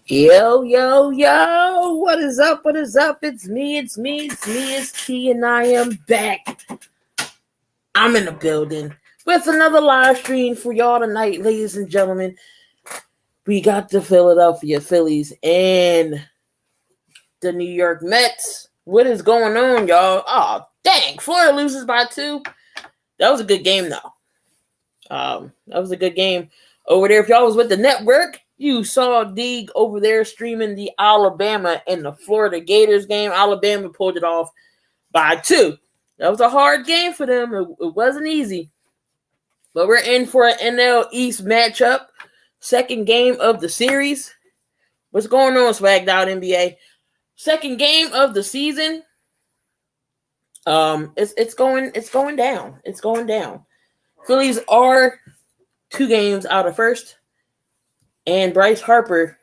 Yo, yo, yo, what is up? What is up? It's me, it's T, and I am back. I'm in the building with another live stream for y'all tonight, ladies and gentlemen. We got the Philadelphia Phillies and the New York Mets. What is going on, y'all? Oh, dang, Florida loses by 2. That was a good game, though. That was a good game over there. If y'all was with the network, you saw Deeg over there streaming the Alabama and the Florida Gators game. Alabama pulled it off by 2. That was a hard game for them. It wasn't easy. But we're in for an NL East matchup. Second game of the series. What's going on, Swagged Out NBA? Second game of the season. It's going down. It's going down. Phillies are 2 games out of first. And Bryce Harper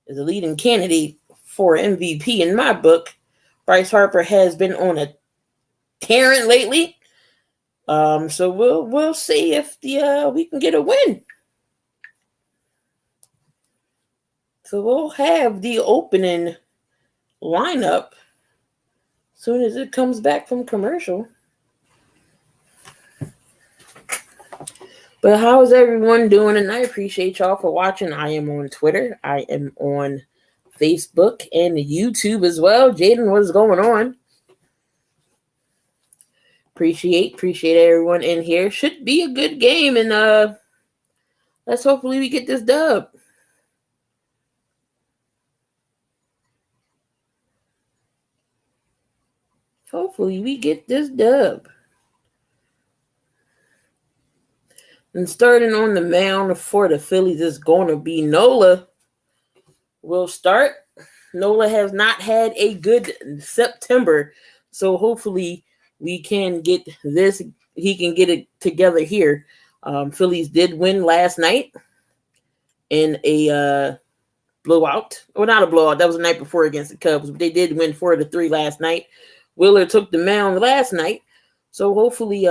is a leading candidate for MVP in my book. Bryce Harper has been on a tearing lately. So we'll see if we can get a win. So we'll have the opening lineup as soon as it comes back from commercial. But how is everyone doing? And I appreciate y'all for watching. I am on Twitter. I am on Facebook and YouTube as well. Jaden, what is going on? Appreciate everyone in here. Should be a good game, and let's hopefully we get this dub. Hopefully we get this dub. And starting on the mound for the Phillies is going to be Nola. Will start. Nola has not had a good September, so hopefully we can get this. He can get it together here. Phillies did win last night in a blowout. Well, not a blowout. That was the night before against the Cubs, but they did win 4-3 last night. Wheeler took the mound last night, so hopefully,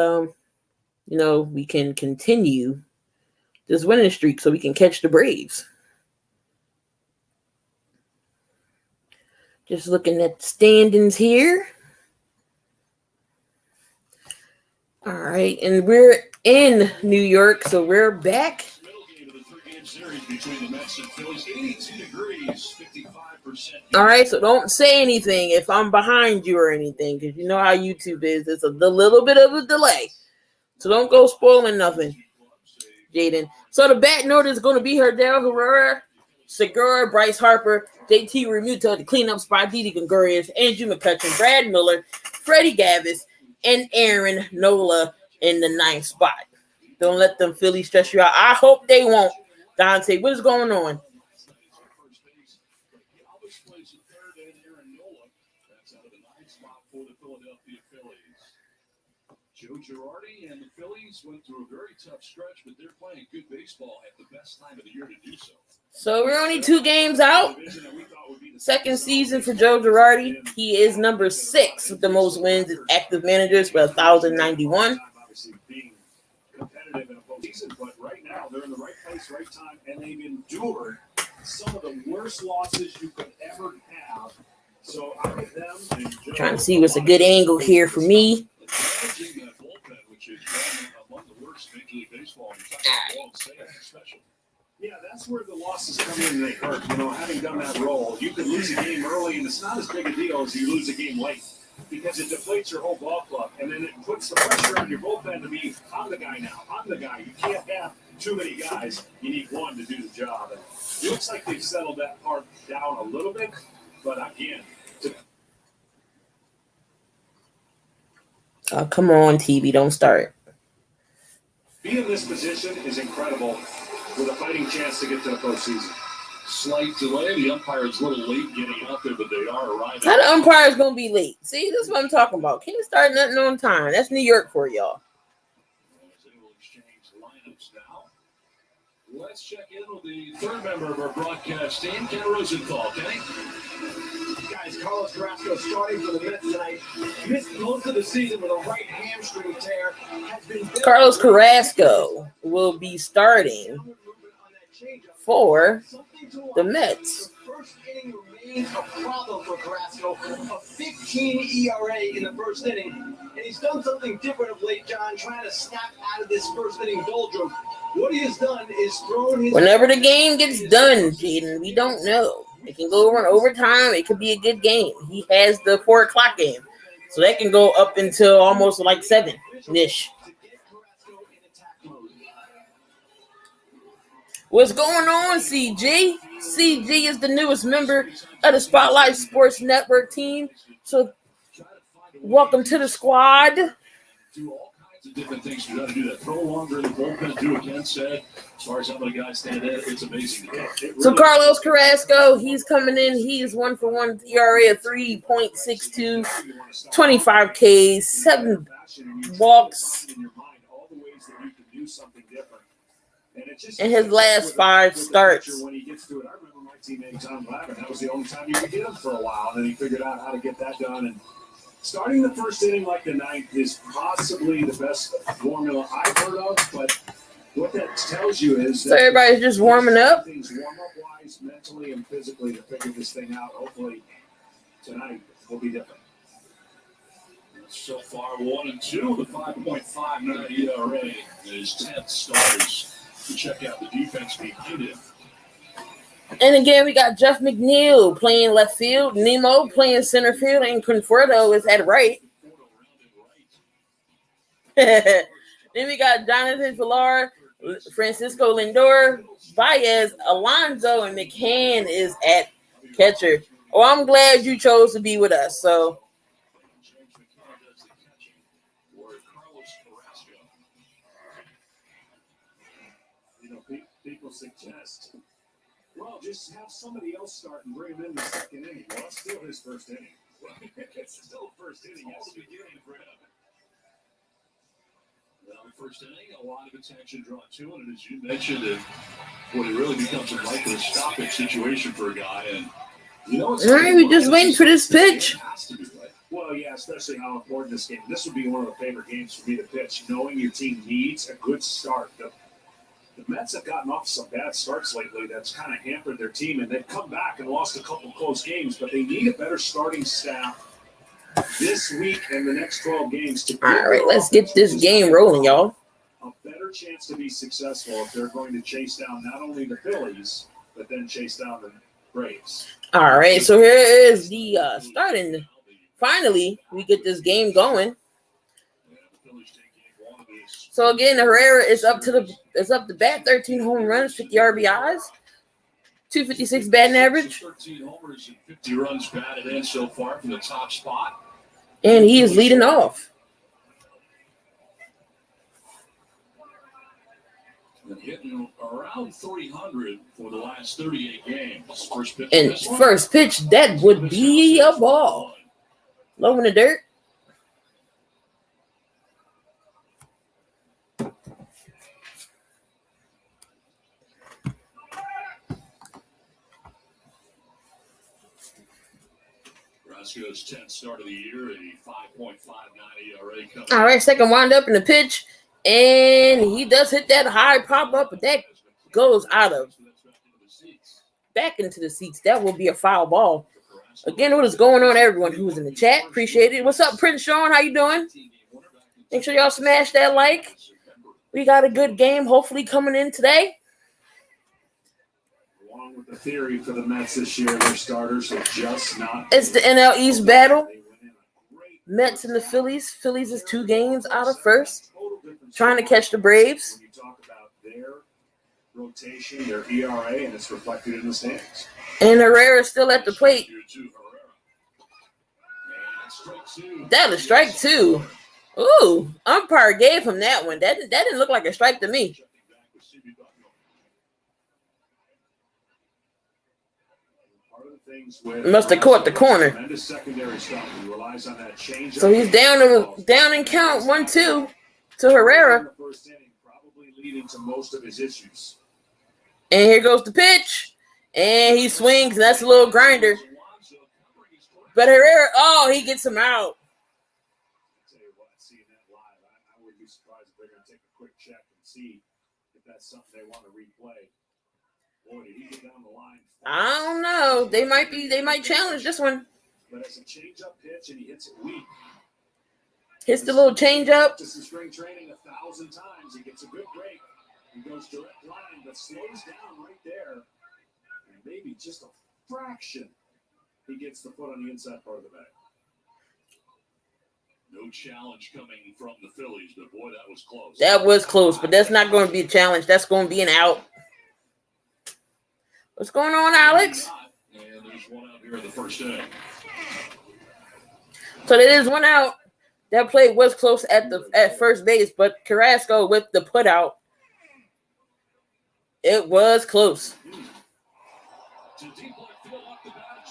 we can continue this winning streak so we can catch the Braves. Just looking at the standings here. All right, and we're in New York, so we're back. All right, so don't say anything if I'm behind you or anything, because you know how YouTube is. It's a little bit of a delay. So don't go spoiling nothing, Jaden. So the bat note is going to be Herdell Herrera, Segura, Bryce Harper, JT Realmuto, the cleanup spot, Didi Gregorius, Andrew McCutchen, Brad Miller, Freddie Gavis, and Aaron Nola in the 9th spot. Don't let them Phillies stress you out. I hope they won't. Dante, what is going on? Joe Girardi and the Phillies went through a very tough stretch, but they're playing good baseball at the best time of the year to do so. So we're only 2 games out. Second season for Joe Girardi. He is number 6 with the most wins as active managers with 1,091. Being competitive in a postseason, but right now they're in the right place, right time, and they've endured some of the worst losses you could ever have. So out of them, Trying to see what's a good angle here for me. Yeah, that's where the losses come in and they hurt. Having done that role, you could lose a game early, and it's not as big a deal as you lose a game late because it deflates your whole ball club, and then it puts the pressure on your bullpen to be, I'm the guy now. I'm the guy. You can't have too many guys. You need one to do the job. And it looks like they've settled that part down a little bit, but again, Come on, TV, don't start. Being in this position is incredible with a fighting chance to get to the postseason. Slight delay. The umpire's a little late getting out there, but they are arriving. How the umpire's going to be late? See, this is what I'm talking about. Can you start nothing on time? That's New York for y'all. Exchange lineups now. Let's check in with the third member of our broadcast team, Ken Rosenthal. Kenny? Guys, Carlos Carrasco starting for the Mets tonight. Missed most of the season with a right hamstring tear. Carlos Carrasco will be starting for the Mets. The first inning remains a problem for Carrasco. A 15 ERA in the first inning. And he's done something different of late, John, trying to snap out of this first inning doldrum. What he has done is thrown his... Whenever the game gets done, Jaden, we don't know. It can go on overtime. It could be a good game. He has the 4 o'clock game. So that can go up until almost like 7-ish. What's going on, CG? CG is the newest member of the Spotlight Sports Network team. So welcome to the squad. Do all kinds of different things. You got to do that. Throw longer in the bullpen. Do what Ken said. As far as how many guys stand there, it's amazing. So Carlos Carrasco, he's coming in. He's 1-for-1 ERA of 3.62, 25 Ks, 7 walks in his last 5 starts. When he gets to it, I remember my teammate Tom Glavine. That was the only time you could get him for a while, and then he figured out how to get that done. And starting the first inning like the ninth is possibly the best formula I've heard of, but what that tells you is that so everybody's just warming up. Things warm up wise, mentally and physically to figure this thing out. Hopefully tonight will be different. So far, 1-2 with 5.59 ERA. His 10th starters to check out the defense behind him. And again, we got Jeff McNeil playing left field, Nemo playing center field, and Conforto is at right. Then we got Jonathan Villar, Francisco Lindor, Baez, Alonso, and McCann is at catcher. Oh, I'm glad you chose to be with us. So, you know, people suggest, well, just have somebody else start and bring him in the second inning. Well, it's still his first inning. It's still first inning. That's the beginning for him. Well, the first inning, a lot of attention drawn to it, and as you mentioned, it really becomes a microscopic situation for a guy. And you know, it's all right, we're just waiting for this pitch. Well, yeah, especially how important this game. This would be one of the favorite games for me to pitch, knowing your team needs a good start. The Mets have gotten off some bad starts lately. That's kind of hampered their team, and they've come back and lost a couple close games. But they need a better starting staff this week and the next 12 games to all right, let's get this game rolling, y'all. A better chance to be successful if they're going to chase down not only the Phillies, but then chase down the Braves. All right, so here is the starting. Finally, we get this game going. So again, Herrera is up to bat, 13 home runs, 50 RBIs, 256 batting average. 13 homers and 50 runs batted in so far from the top spot. And he is leading off. Been hitting around 300 for the last 38 games. First pitch. And first pitch, that would be a ball. Low in the dirt. Carrasco's 10th start of the year, a 5.59 ERA coming. All right, second wind up in the pitch. And he does hit that high pop up, but that goes out of back into the seats. That will be a foul ball. Again, what is going on, everyone who's in the chat? Appreciate it. What's up, Prince Sean? How you doing? Make sure y'all smash that like. We got a good game hopefully coming in today. Along with the theory for the Mets this year, their starters are just not. It's the NL East battle. Mets and the Phillies. Phillies is 2 games out of first. Trying to catch the Braves. When you talk about their rotation, their ERA, and it's reflected in the standings. And Herrera is still at the plate. That is strike 2. Ooh, umpire gave him that one. That didn't look like a strike to me. Must have caught the corner. So he's down and count 1-2 to Herrera. Probably leading to most of his issues. And here goes the pitch. And he swings, and that's a little grinder. But Herrera, he gets him out. Tell you what, seeing that live, I would be surprised if they're going to take a quick check and see if that's something they want to replay. Boy, did he get down the line. I don't know. They might challenge this one. But as a change-up pitch, and he hits it weak. Hits the little change-up. Just in spring training 1,000 times. He gets a good break. He goes direct line, but slows down right there. And maybe just a fraction, he gets the foot on the inside part of the bag. No challenge coming from the Phillies, but boy, that was close. That was close, but that's not going to be a challenge. That's going to be an out. What's going on, Alex? And there's one out here in the first inning. So there is one out. That play was close at first base, but Carrasco with the put out. It was close.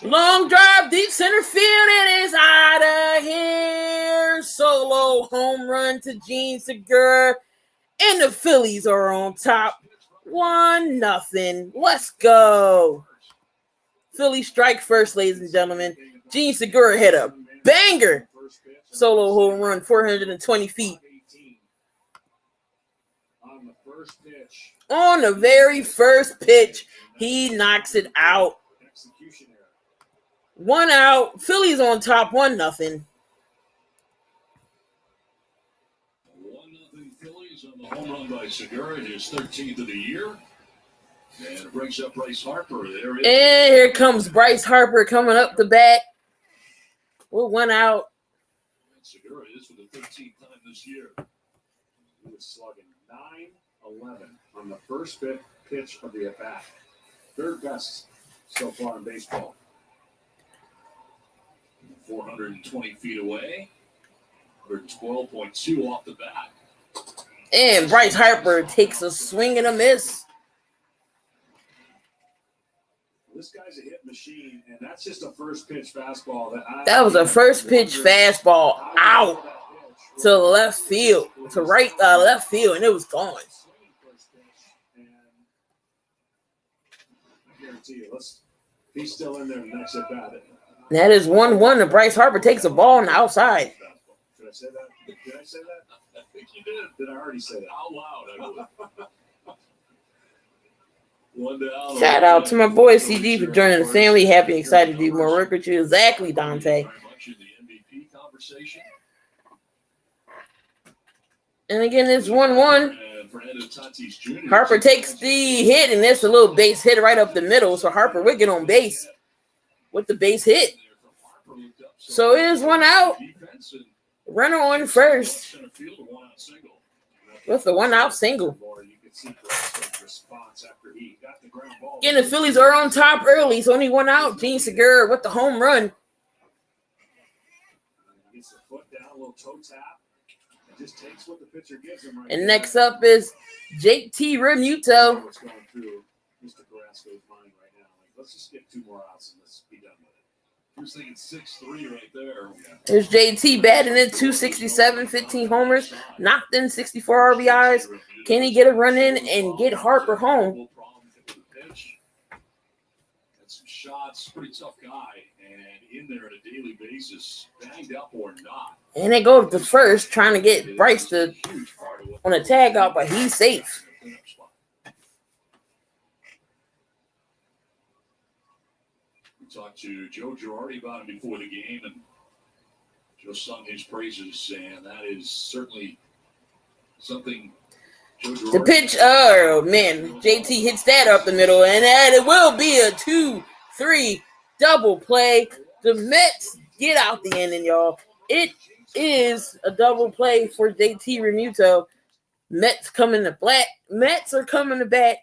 Long drive, deep center field, and it's out of here. Solo home run to Gene Segura, and the Phillies are on top. 1-0. Let's go. Phillies strike first, ladies and gentlemen. Gene Segura hit a banger. Solo home run, 420 feet. On the very first pitch, he knocks it out. 1 out. Phillies on top, 1-0. 1-0 Phillies on the home run by Segura, his 13th of the year. And it brings up Bryce Harper. There and here comes Bryce Harper coming up the bat. With 1 out. Segura is for the 13th time this year. He was slugging 9-11 on the first pitch of the at-bat. Third best so far in baseball. 420 feet away. 112.2 off the bat. And Bryce Harper takes a swing and a miss. This guy's a hit machine, and that's just a first pitch fastball. That was a first pitch fastball out to left field, to left field, and it was gone. I guarantee you, he's still in there next at bat. That is 1-1, and Bryce Harper takes a ball on the outside. Did I say that? Did I say that? I think you did. Did I already say that? Out loud, I believe. Shout out to my boy CD for joining the family. Happy and excited to do more work with you. Exactly, Dante. And again, it's 1-1. Harper takes the hit, and there's a little base hit right up the middle. So Harper would get on base with the base hit. So it is 1 out. Runner on first with the 1 out single. Again, the Phillies are on top early. It's only 1 out. Gene Segura with the home run. And next up is JT Realmuto. Let's just get 2 more outs and let's be done with it. He was thinking 6-3 right there. There's JT batting in 267, 15 homers, knocked in 64 RBIs. Can he get a run in and get Harper home? Some shots, pretty tough guy, and in there on a daily basis, banged up or not. And they go to the first, trying to get Bryce on a tag out, but he's safe. We talked to Joe Girardi about him before the game, and Joe sung his praises, and that is certainly something. The pitch, oh man, JT hits that up the middle, and it will be a 2-3 double play. The Mets get out the inning, y'all. It is a double play for JT Realmuto. Mets coming to bat. Mets are coming to bat.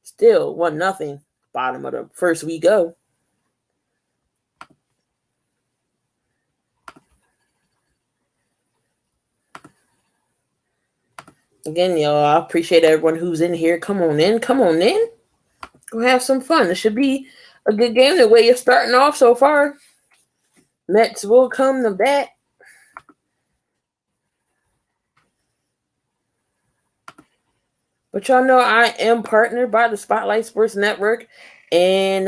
Still 1-0. Bottom of the first we go. Again, y'all, I appreciate everyone who's in here. Come on in. Come on in. Go have some fun. It should be a good game the way you're starting off so far. Mets will come to bat. But y'all know I am partnered by the Spotlight Sports Network. And,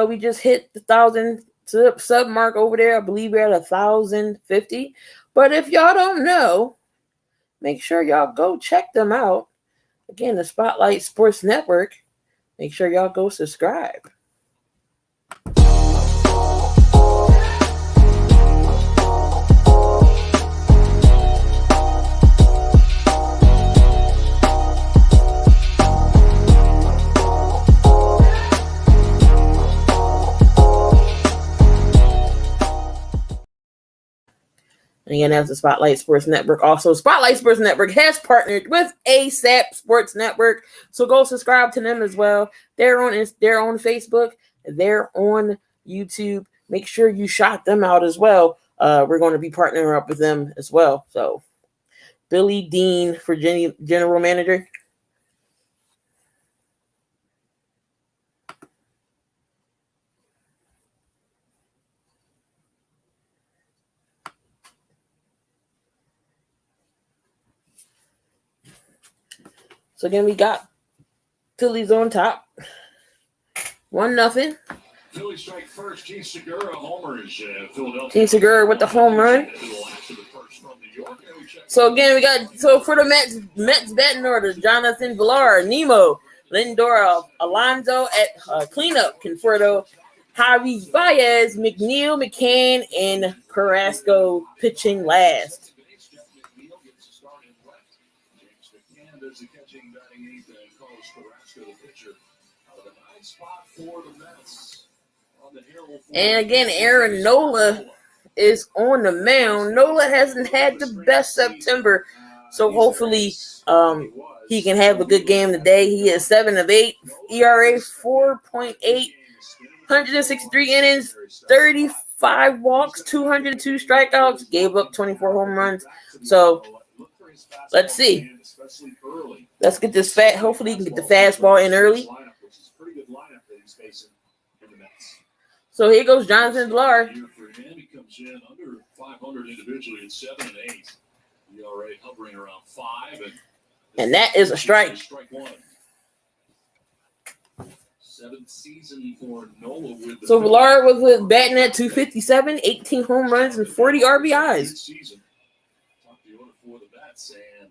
we just hit the 1,000 sub mark over there. I believe we're at 1,050. But if y'all don't know, make sure y'all go check them out. Again, the Spotlight Sports Network. Make sure y'all go subscribe. And again, that's the Spotlight Sports Network. Also, Spotlight Sports Network has partnered with ASAP Sports Network, so go subscribe to them as well. They're on Facebook. They're on YouTube. Make sure you shout them out as well. We're going to be partnering up with them as well. So, Billy Dean for general manager. So again, we got Phillies on top. 1-0. Phillies strike first. Gene Segura homers. Philadelphia. Gene Segura with the home run. So again, we got for the Mets batting order: Jonathan Villar, Nemo, Lindor, Alonso at cleanup, Conforto, Javi Baez, McNeil, McCann, and Carrasco pitching last. And again, Aaron Nola is on the mound. Nola hasn't had the best September, so hopefully he can have a good game today. He is 7 of 8, ERA 4.8, 163 innings, 35 walks, 202 strikeouts, gave up 24 home runs. So let's see. Let's get this hopefully he can get the fastball in early. So here goes Jonathan Villar. He comes in under 500 individually at 7 and 8. ERA hovering around 5, and that is a strike. Strike one. 7th season for Nola with the so Villar was batting at 257, 18 home runs and 40 RBIs. Top the order for the Mets, and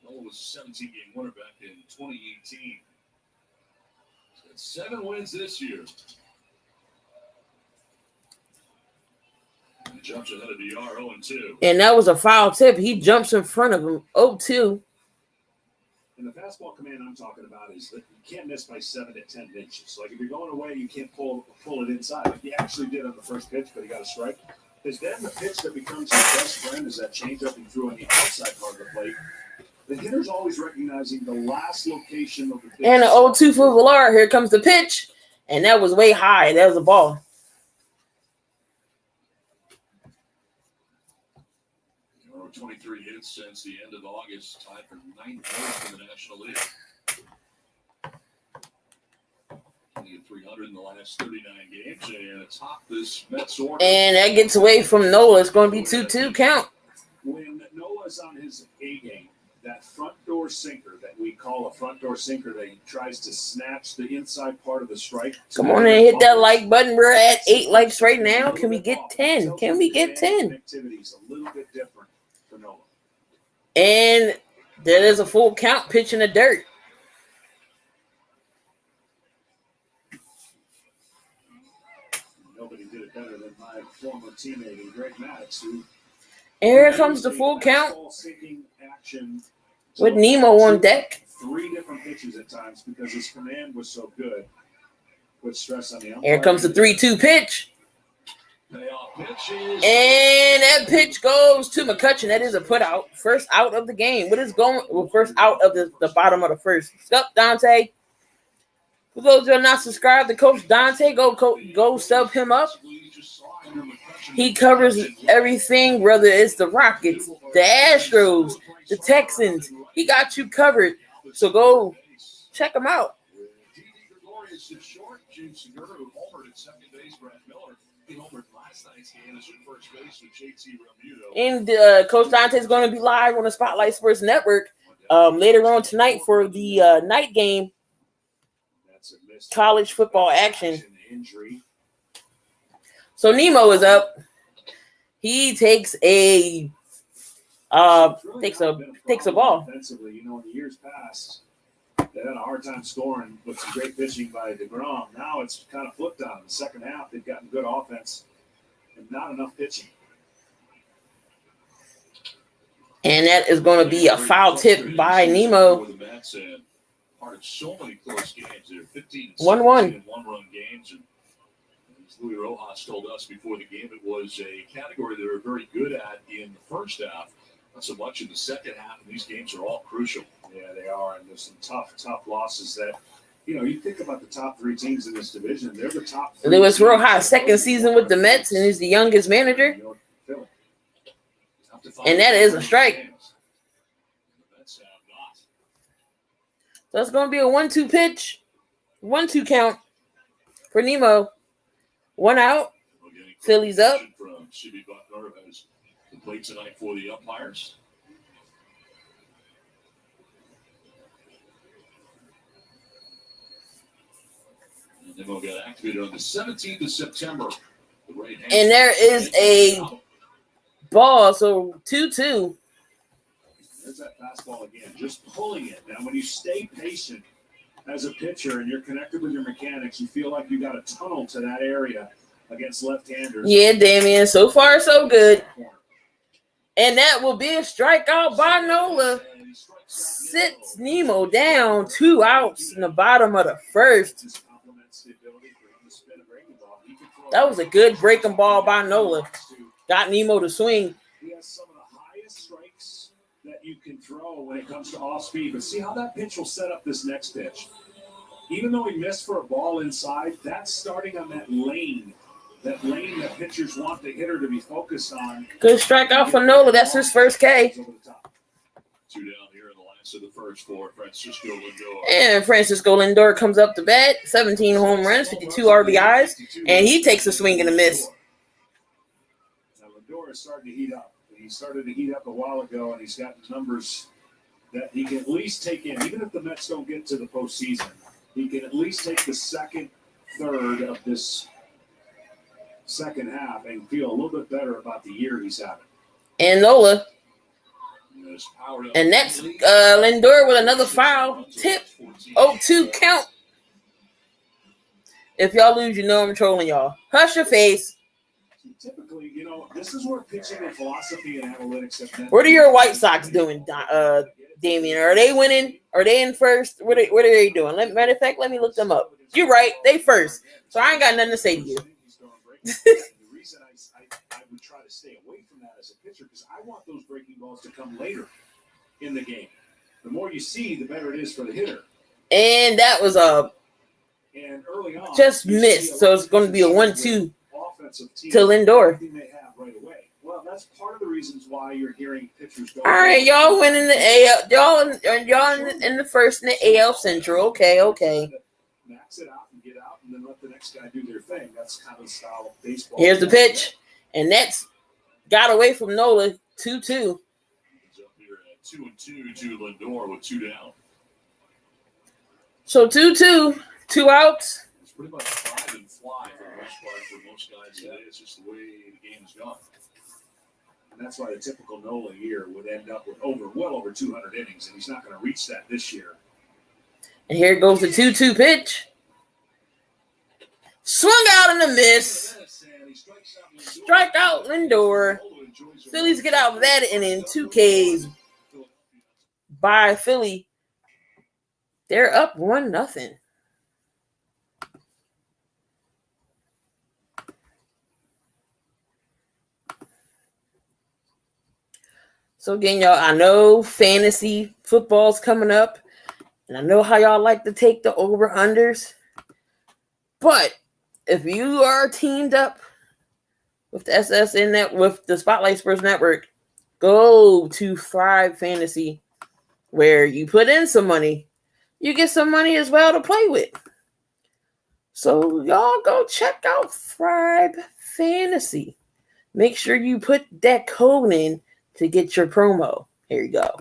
Nola was a 17-game winner back in 2018. He's got 7 wins this year. He jumps ahead of DR 0-2. And that was a foul tip. He jumps in front of him 0-2. And the fastball command I'm talking about is that you can't miss by 7 to 10 inches. Like if you're going away, you can't pull it inside. Like he actually did on the first pitch, but he got a strike. Is then the pitch that becomes his best friend is that changeup he threw on the outside part of the plate. The hitter's always recognizing the last location of the pitch. And an 0-2 for Villar. Here comes the pitch. And that was way high. That was a ball. 23 hits since the end of August, tied for 9th place in the National League. 300 in the last 39 games, and atop this Mets order. And that gets away from Nola. It's going to be 2-2 count. When Nola's on his A game, that front door sinker that we call a front door sinker that he tries to snatch the inside part of the strike. Come on and hit that like button. We're at 8 likes right now. Can we get 10? Can we get 10? Activities a little bit different for Nola. And there is a full count pitch in the dirt. Nobody did it better than my former teammate Greg Maddox, who. And here comes the full count with Nemo on deck. 3 different pitches at times because his command was so good. Put stress on the umpire. Here comes the 3-2 pitch. And that pitch goes to McCutchen. That is a put out. First out of the game. What is going? Well, first out of the bottom of the first. Sup, Dante? For those who are not subscribed to Coach Dante, go sub him up. He covers everything, whether it's the Rockets, the Astros, the Texans. He got you covered. So go check him out. And Coach Dante is going to be live on the Spotlight Sports Network later on tonight for the night game. College football action. So Nemo is up. He takes a ball. Offensively, in years past, They had a hard time scoring with some great pitching by DeGrom. Now it's kind of flipped on them. The second half, they've gotten good offense and not enough pitching. And that is going to be a foul tip by Nemo. Part of so many close games. They're 15 1-1. and one-run games. And as Louis Rojas told us before the game, it was a category they were very good at in the first half, not so much in the second half. And these games are all crucial. Yeah, they are. And there's some tough losses that, you think about the top three teams in this division. They're the top three. Louis Rojas' second season with the Mets, and he's the youngest manager. And that is a strike. So it's going to be a 1-2 pitch, 1-2 count for Nemo. 1 out. Phillies up. From Jimmy Butler as the plate tonight for the umpires. And Nemo got activated on the 17th of September. And there is a ball, so 2-2. There's that fastball again, just pulling it. Now, when you stay patient as a pitcher and you're connected with your mechanics, you feel like you got a tunnel to that area against left-handers. Yeah, Damian, so far so good. And that will be a strikeout by Nola. Sits Nemo down, 2 outs in the bottom of the first. That was a good breaking ball by Nola. Got Nemo to swing. He has some of the highest strikes that you can throw when it comes to off speed. But see how that pitch will set up this next pitch. Even though he missed for a ball inside, that's starting on that lane that pitchers want the hitter to be focused on. Good strikeout for Nola. That's his first K. 2 down here in the last of the first for Francisco Lindor. And Francisco Lindor comes up to bat. 17 home runs, 52 RBIs, and he takes a swing and a miss. Now Lindor is starting to heat up. He started to heat up a while ago, and he's got numbers that he can at least take in. Even if the Mets don't get to the postseason, he can at least take the second third of this second half and feel a little bit better about the year he's having. And Nola. And that's Lindor with another foul tip. 0-2 count. If y'all lose, you know I'm trolling y'all. Hush your face. Typically, this is where pitching and philosophy and analytics have been. What are your White Sox doing, Damian? Are they winning? Are they in first? What are they doing? Matter of fact, let me look them up. You're right. They first. So I ain't got nothing to say to you. The reason I would try to stay away from that as a pitcher, because I want those breaking balls to come later in the game. The more you see, the better it is for the hitter. And that was and early on, just missed. So it's going to be a 1-2 to Lindor. They have right away. Well, that's part of the reasons why you're hearing pitchers go. All right, y'all winning the AL. Y'all in the first in the AL Central. Okay. Max it out and get out, and then let the next guy do their thing. That's kind of the style of baseball. Here's the pitch, and that's got away from Nola. 2-2. He's up here at 2-2 to Lindor with 2 down. So 2-2, 2 outs. It's pretty much 5 and fly for the most part for most guys today. It's just the way the game has gone. And that's why the typical Nola year would end up with well over 200 innings, and he's not going to reach that this year. And here goes the 2-2 pitch. Swung out in the miss. Strike out Lindor. Phillies get out of that inning. 2 Ks by Philly. They're up 1-0. So again, y'all, I know fantasy football's coming up. And I know how y'all like to take the over-unders. But if you are teamed up with the SSN net, with the Spotlight Sports Network, go to Thrive Fantasy, where you put in some money. You get some money as well to play with. So y'all go check out Thrive Fantasy. Make sure you put that code in to get your promo. Here you go.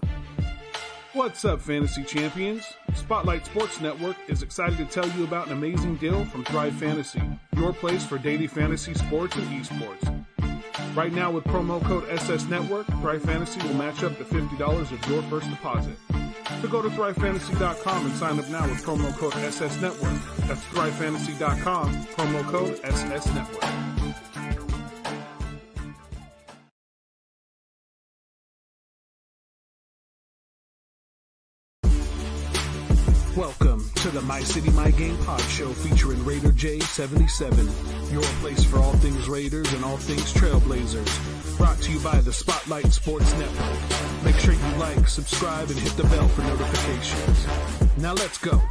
What's up, fantasy champions? Spotlight Sports Network is excited to tell you about an amazing deal from Thrive Fantasy, your place for daily fantasy sports and esports. Right now, with promo code SS Network, Thrive Fantasy will match up to $50 of your first deposit. So go to thrivefantasy.com and sign up now with promo code SS Network. That's thrivefantasy.com, promo code SS Network. Welcome to the My City, My Game pod show featuring Raider J77, your place for all things Raiders and all things Trailblazers. Brought to you by the Spotlight Sports Network. Make sure you like, subscribe, and hit the bell for notifications. Now let's go.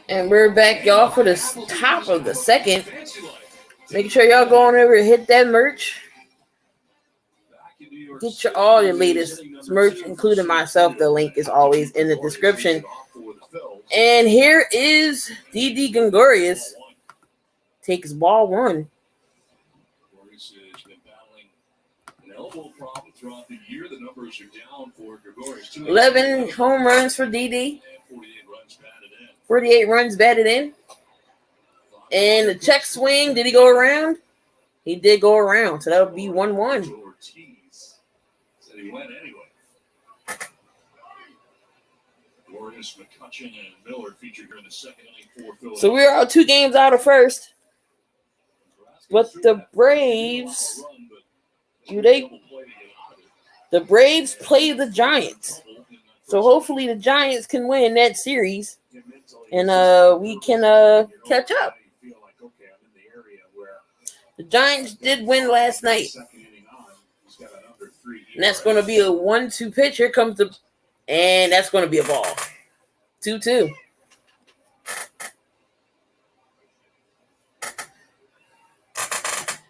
And we're back, y'all, for the top of the second. Make sure y'all go on over and hit that merch. Get all your latest merch, including myself. The link is always in the description. And here is D.D. Gregorius. Takes ball one. Gregorius has been battling an elbow problem throughout the year. The numbers are down for Gregorius. 11 home runs for D.D. 48 runs batted in. 48 runs batted in. And the check swing, did he go around? He did go around, so that would be 1-1. Ortiz said he went anyway. Gregorius, McCutcheon, and Miller featured here in the second inning for Philadelphia. So we're all 2 games out of first. But the Braves, the Braves play the Giants. So hopefully the Giants can win that series, and we can catch up. The Giants did win last night, and that's going to be a 1-2 pitch. Here comes and that's going to be a ball. 2-2.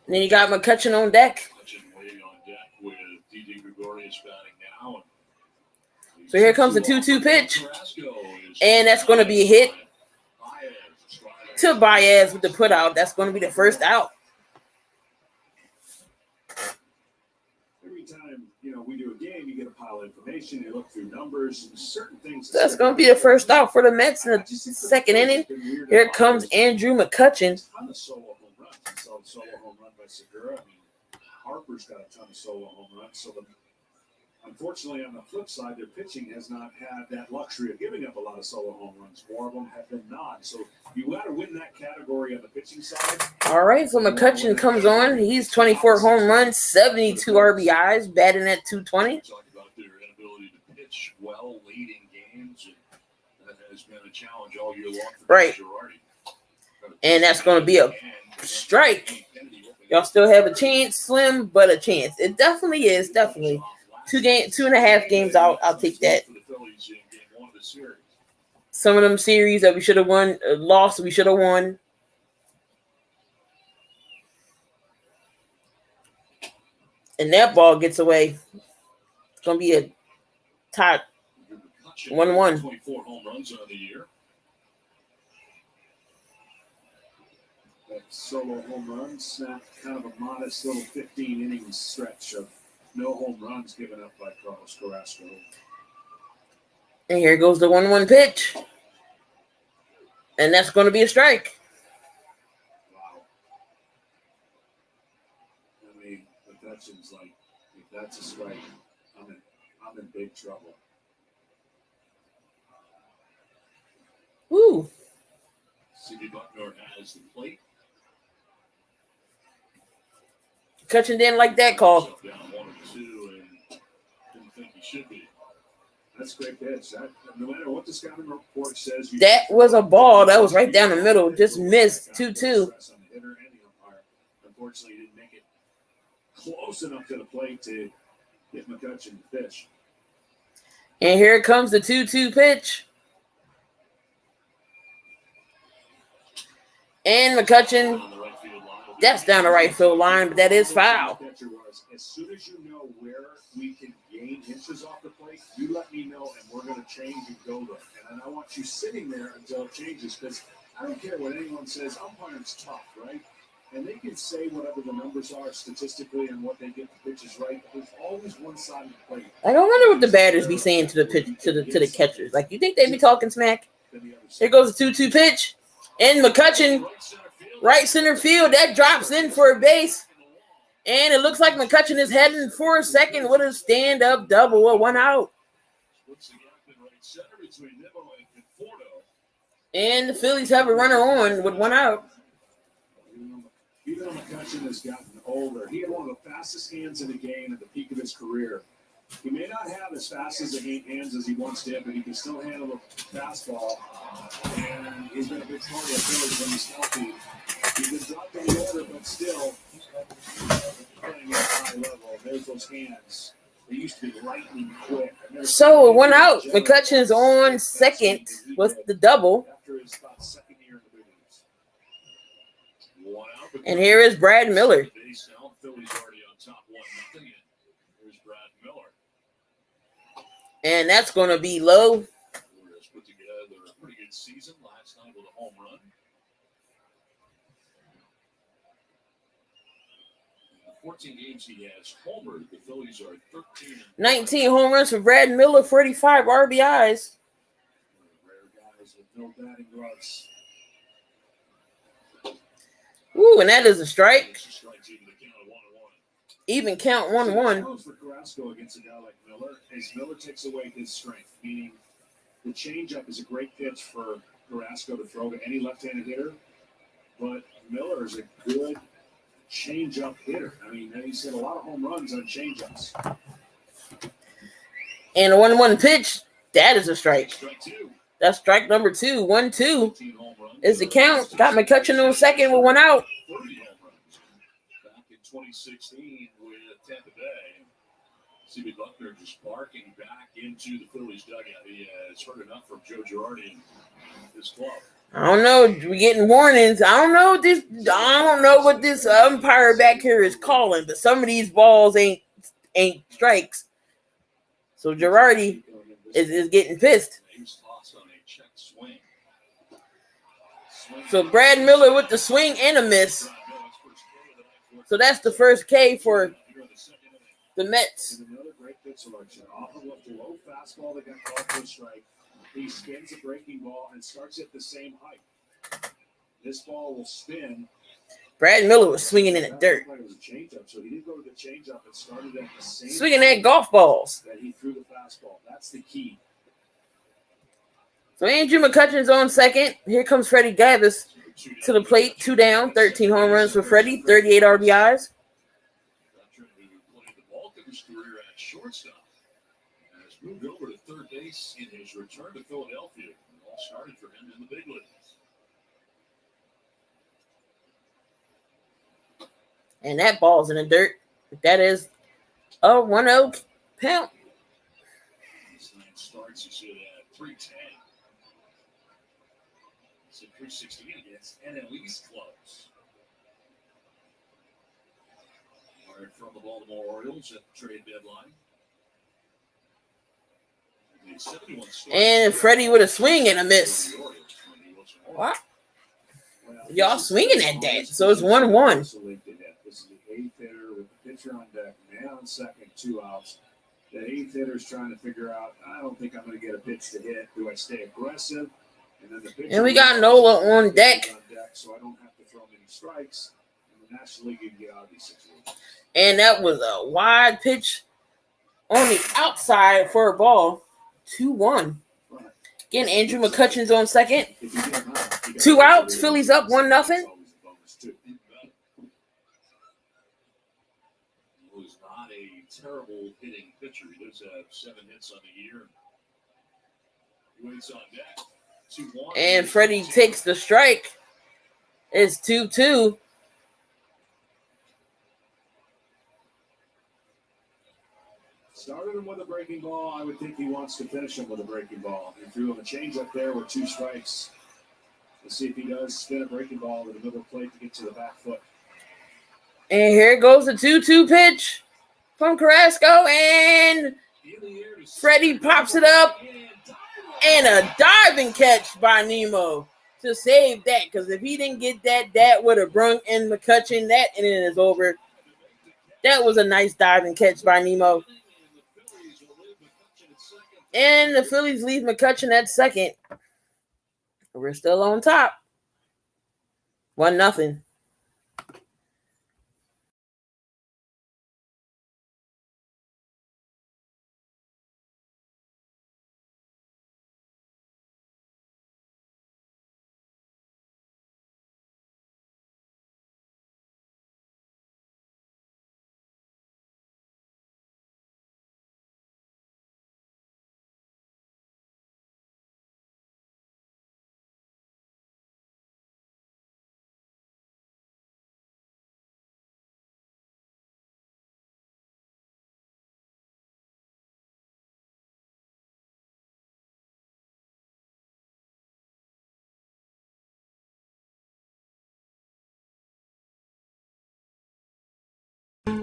And then you got McCutcheon on deck. So here comes the 2-2 pitch. And that's going to be a hit to Baez with the put out. That's going to be the first out. Every time, we do a game, you get a pile of information, you look through numbers, certain things. So that's going to be the first out for the Mets in the second inning. Here comes Andrew McCutcheon. ton of solo home runs. He saw a solo home run by Segura. I mean, Harper's got a ton of solo home runs. So, unfortunately, on the flip side, their pitching has not had that luxury of giving up a lot of solo home runs. More of them have been not. So, you got to win that category on the pitching side. All right, so McCutcheon comes on. He's 24 home runs, 72 RBIs, batting at 220. Talk about their inability to pitch well late in games, and that has been a challenge all year long for Right. Girardi. And that's going to be a strike. Y'all still have a chance, slim, but a chance. It definitely is, definitely. 2.5 games out. I'll take that. Some of them series that we should have won, lost, we should have won. And that ball gets away. It's going to be a tie. 1-1. 24 home runs on the year. That solo home run snapped kind of a modest little 15-inning stretch of no home runs given up by Carlos Carrasco. And here goes the 1-1 pitch. And that's going to be a strike. Wow. I mean, McCutcheon's like, if that's a strike, I'm in big trouble. Woo. C.B. Buckner has the plate. McCutcheon didn't like that call. Down 1-2 and didn't think he should be. That's a great pitch. No matter what the scouting report says, That was a ball that was right down the middle. Just missed 2-2. Unfortunately, he didn't make it close enough to the plate to get McCutcheon to pitch. And here comes the 2-2 pitch. And McCutchen, that's down the right field line, but that is foul. As soon as you know where we can gain inches off the plate, you let me know, and we're going to change and go there. And I want you sitting there until it changes, because I don't care what anyone says. Umpiring's tough, right? And they can say whatever the numbers are statistically and what they get the pitches right. But there's always one side of the plate. I don't wonder what the batters be saying to the catchers. Like, you think they be talking smack? Here goes the 2-2 pitch, and McCutchen, right center field, that drops in for a base. And it looks like McCutchen is heading for a second with a stand-up double with 1 out. And the Phillies have a runner on with 1 out. Even though McCutchen has gotten older, he had one of the fastest hands in the game at the peak of his career. He may not have as fast as the hands as he once did, but he can still handle a fastball. And he's been a big part of the Phillies when he's healthy. He's been dropped in the order, but still playing at a high level. There's those hands. They used to be lightning quick. So 1 out. McCutchen's on second with the double. After his about second year in the big leagues. And here is Brad Miller. Phillies already on top 1-0. Here's Brad Miller. And that's going to be low. Just put together a pretty good season last night with a home run. In the 14 games he has homered, the Phillies are 13. 19 home runs for Brad Miller, 45 RBIs. Rare guys with no batting gloves. Ooh, and that is a strike. Strikes even the count of 1-1. Even count 1-1. The challenge for Carrasco against a guy like Miller is Miller takes away his strength, meaning the changeup is a great pitch for Carrasco to throw to any left-handed hitter, but Miller is a good changeup hitter. I mean, he's hit a lot of home runs on changeups. And a 1-1 pitch, that is a strike. Strike 2. That's strike number 2. 1-2 15 home runs. is the count. Got McCutchen on second with 1 out. 30 home runs. Back in 2016 with Tampa Bay. C.B. Buckner just barking back into the Phillies dugout. He has heard enough from Joe Girardi and his club. I don't know. We're getting warnings. I don't know what this umpire back here is calling, but some of these balls ain't strikes. So Girardi is getting pissed. He was tossed on a check swing. So Brad Miller with the swing and a miss. So that's the first K for the Mets. And another great pitch selection. Off of a low fastball that got called for a strike. He spins a breaking ball and starts at the same height. This ball will spin. Brad Miller was swinging in the dirt. It was a changeup, so he didn't go to the changeup. It started at the same Swinging at golf balls. that he threw the fastball. That's the key. So Andrew McCutchen's on second. Here comes Freddie Gavis to the plate. 2 down, 13 home runs for Freddie, 38 RBIs. Veteran who played the bulk of his career at shortstop has moved over to third base in his return to Philadelphia. It all started for him in the big leagues. And that ball's in the dirt. That is a 1-0 count. This night starts, he should have 310. It's at 316 against NL East clubs. Fired from the Baltimore Orioles at the trade deadline. And Freddie with a swing and a miss. What? Y'all swinging at that. So it's 1-1. This is the eighth hitter with the pitcher on deck, man on second, 2 outs. The eighth hitter is trying to figure out, I don't think I'm going to get a pitch to hit. Do I stay aggressive? And then the pitcher And we got Nola on deck. So I don't have to throw many strikes. In the National League, you can get out of these situations. And that was a wide pitch on the outside for a ball. 2-1. Again, Andrew McCutchen's on second. 2 outs. Phillies up 1-0. Was not a terrible hitting pitcher. He does have 7 hits on the year. He waits on deck. 2-1. And Freddie takes the strike. It's 2-2. Started him with a breaking ball. I would think he wants to finish him with a breaking ball. He threw him a changeup there with 2 strikes. Let's see if he does spin a breaking ball in the middle of the plate to get to the back foot. And here goes the 2-2 pitch from Carrasco, and Freddie pops it up, and a diving catch by Nemo to save that, because if he didn't get that, that would have brung in McCutchen. That inning is over. That was a nice diving catch by Nemo. And the Phillies leave McCutchen at second. We're still on top. 1-0.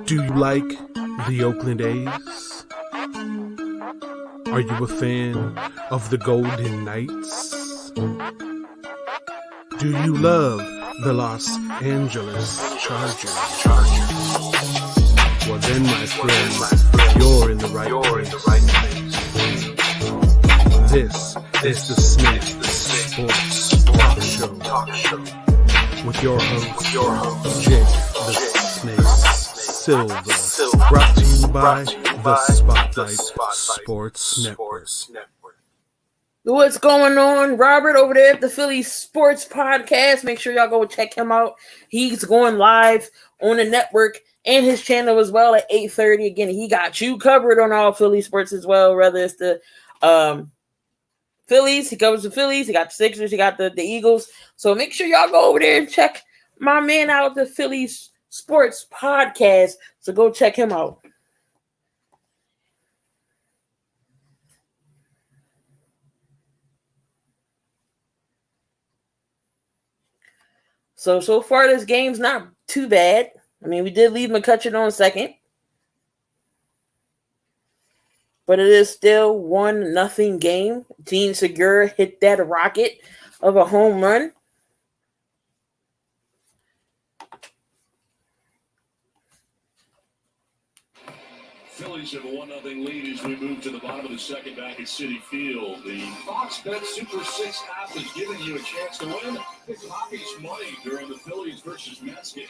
Do you like the Oakland A's? Are you a fan of the Golden Knights? Do you love the Los Angeles Chargers? Well then, my friend, you're in the right place. This is the Smith Sports Talk Show with your host, Jake the Snake Silva, brought to you by the Spotlight Sports Network. What's going on, Robert, over there at the Phillies Sports Podcast? Make sure y'all go check him out. He's going live on the network and his channel as well at 8:30. Again, he got you covered on all Philly sports as well, whether it's the Phillies, he covers the Phillies, he got the Sixers, he got the Eagles. So make sure y'all go over there and check my man out, the Phillies Sports Podcast. So go check him out. So far this game's not too bad. I mean, we did leave McCutchen on second, but it is still 1-0 game. Gene Segura hit that rocket of a home run. Phillies have a 1-0 lead as we move to the bottom of the second back at Citi Field. The Fox Bet Super 6 app is giving you a chance to win the Hockey's money during the Phillies versus Mets game.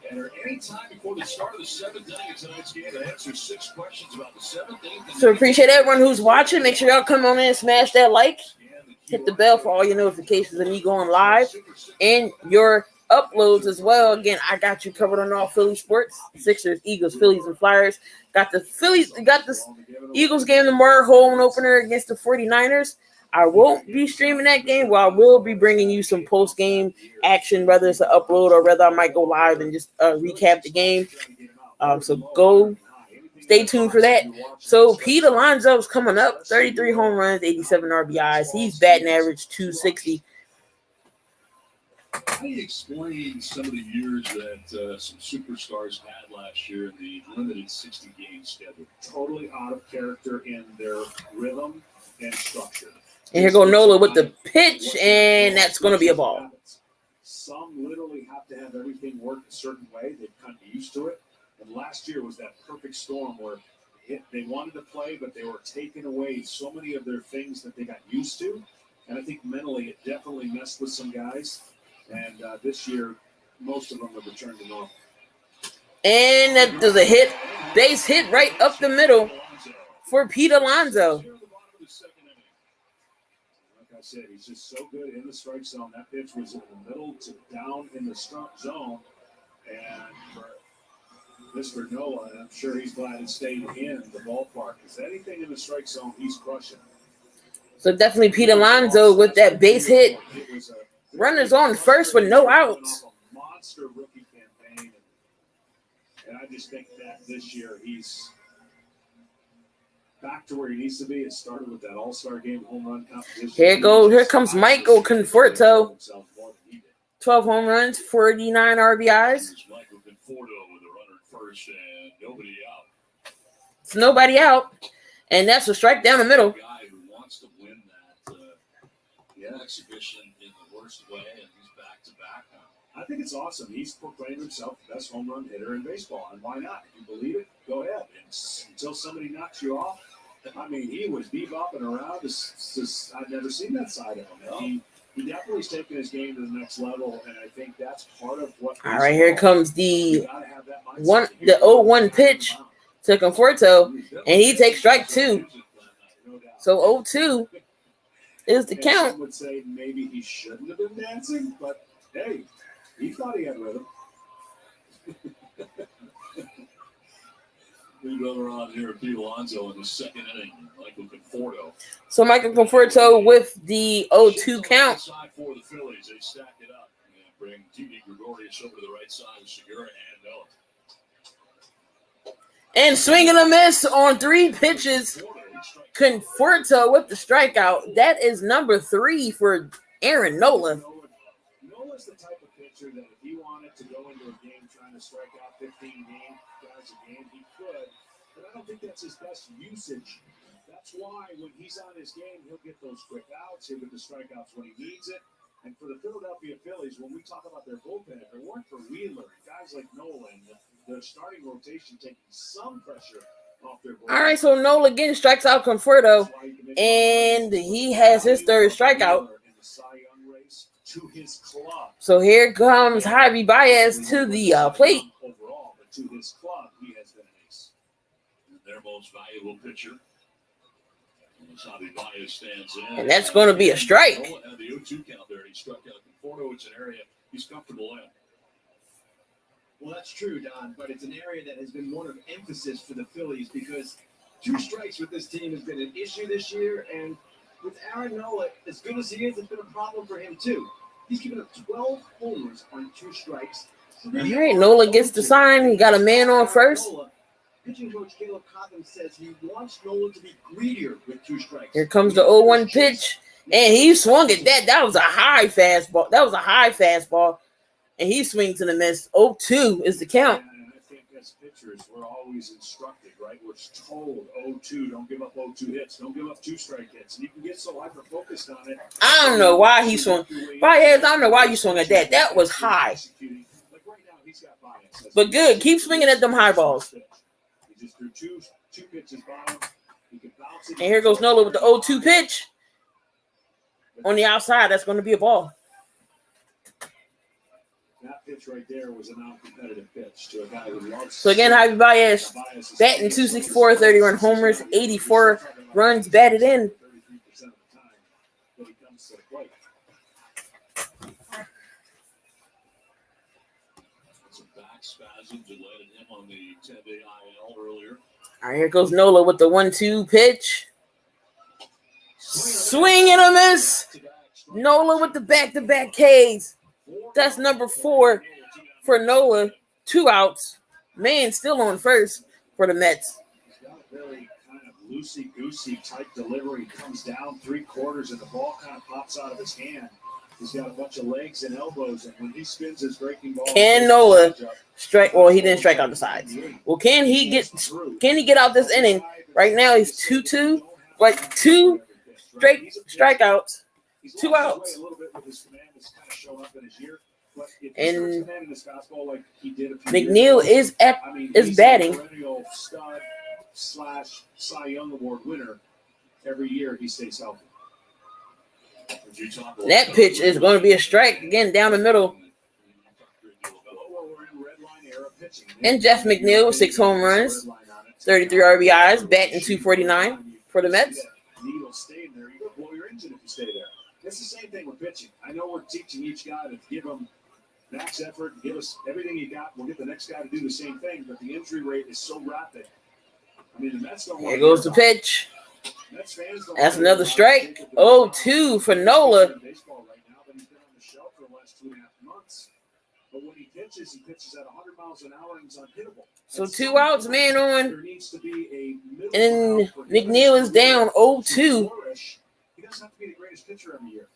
Enter any time before the start of the seventh inning of tonight's game to answer 6 questions about the seventh inning. So appreciate everyone who's watching. Make sure y'all come on in and smash that like. Hit the bell for all your notifications of me going live and your uploads as well. Again, I got you covered on all Philly sports. Sixers, Eagles, Phillies, and Flyers. Got the Eagles game tomorrow, home opener against the 49ers. I won't be streaming that game, but I will be bringing you some post-game action, whether it's an upload or whether I might go live and just recap the game. So go stay tuned for that. So Pete Alonso's coming up, 33 home runs, 87 RBIs. He's batting average 260. How do you explain some of the years that some superstars had last year in the limited 60-game schedule? Totally out of character in their rhythm and structure. And here go Nola with the pitch, and that's going to be a ball. Some literally have to have everything work a certain way. They've kind of used to it. And last year was that perfect storm where they wanted to play, but they were taking away so many of their things that they got used to. And I think mentally it definitely messed with some guys. And this year, most of them have returned to normal. And that does a hit, base hit right up the middle for Pete Alonso. Like I said, he's just so good in the strike zone. That pitch was in the middle to down in the strike zone. And for Mr. Noah, I'm sure he's glad it stayed in the ballpark, because anything in the strike zone, he's crushing. So definitely Pete Alonso with that base hit. Runners on first with no outs. Monster rookie campaign. And I just think that this year he's back to where he needs to be. It started with that All-Star Game home run competition. Here comes Michael Conforto. 12 home runs, 49 RBIs. Michael Conforto with a runner at first and nobody out. It's nobody out. And that's a strike down the middle. Guy who wants to win that exhibition in the worst way, and he's back-to-back now. I think it's awesome. He's proclaimed himself the best home run hitter in baseball, and why not? If you believe it, go ahead. And until somebody knocks you off, I mean, he was bebopping around. I've never seen that side of him. No. He definitely is taking his game to the next level, and I think that's part of what. All right, here comes the 0-1 pitch to Conforto, and he takes strike 2. So 0-2 is the count. Some would say maybe he shouldn't have been dancing, but hey, he thought he had rhythm. New runner on here at Alonso in the second inning. Michael Conforto. So Michael Conforto with the 0-2 count. Side for the Phillies, they stack it up and bring T.D. Gregorius over to the right side with Segura and Noah. And swing and a miss on 3 pitches. Conforto with the strikeout. That is number 3 for Aaron Nola. Nola's the type of pitcher that if he wanted to go into a game trying to strike out 15 guys a game, he could. But I don't think that's his best usage. That's why when he's on his game, he'll get those quick outs. He'll get the strikeouts when he needs it. And for the Philadelphia Phillies, when we talk about their bullpen, if it weren't for Wheeler and guys like Nola and the starting rotation taking some pressure off their bullpen. All right, so Nola again strikes out Conforto, and he has his 3rd strikeout. To his club. So here comes Javi Baez to the plate. Overall, but to his club, he has been an ace. Their most valuable pitcher. Javi Baez stands in. And that's going to be a strike. Nola had the 0-2 count there, and he struck out Conforto. It's an area he's comfortable in. Well, that's true, Don, but it's an area that has been one of emphasis for the Phillies because 2 strikes with this team has been an issue this year, and with Aaron Nola, as good as he is, it's been a problem for him, too. He's given up 12 homers on 2 strikes. All right, Nola gets the sign. He got a man on first. Pitching coach Caleb Cotham says he wants Nola to be greedier with 2 strikes. Here comes the 0-1 pitch, and he swung at that. That was a high fastball. And he swings and a miss. 0-2 is the count. And I think as pitchers, we're always instructed, right? We're told 0-2, don't give up 0-2 hits. Don't give up 2 strike hits. And you can get so hyper-focused on it. I don't know why he swung. Baez, I don't know why you swung at that. That was high. Like right now, he's got bias. But good. Keep swinging at them high balls. He just threw two pitches bottom. He can bounce it. And here goes Nola with the 0-2 pitch. On the outside, that's going to be a ball. That pitch right there was a non-competitive pitch to a guy who loves. So again, Javi Baez batting 264, 31 homers, 84 runs batted in. 33% of the time that he comes to the plate. Some back spasms that landed him on the 10-day IL earlier. All right, here goes Nola with the 1-2 pitch. Swing and a miss. Nola with the back-to-back Ks. That's number 4 for Nola. 2 outs. Man still on first for the Mets. He's got a very kind of loosey-goosey type delivery. Comes down 3/4 and the ball kind of pops out of his hand. He's got a bunch of legs and elbows, and when he spins his breaking ball, Can Nola strike? Well, he didn't strike out the sides. Well, can he get out this inning? Right now he's 2-2, like 2 straight strikeouts, 2 outs. And McNeil is batting. Stud / Cy Young Award winner. Every year he stays healthy. That pitch is going to be a strike again down the middle. And Jeff McNeil with 6 home runs, 33 RBIs, batting 249 for the Mets. Needle stay there. You're going to blow your engine if you stay there. It's the same thing with pitching. I know we're teaching each guy to give them max effort, give us everything you got. We'll get the next guy to do the same thing, but the injury rate is so rapid. I mean, the Mets don't want. Here goes the pitch. That's another strike. 0-2 for Nola. But when he pitches at 100 miles an hour and he's unhittable. So 2 outs, man on. There needs to be a middle And ground for McNeil is down 0-2. He doesn't have to be the greatest pitcher every year.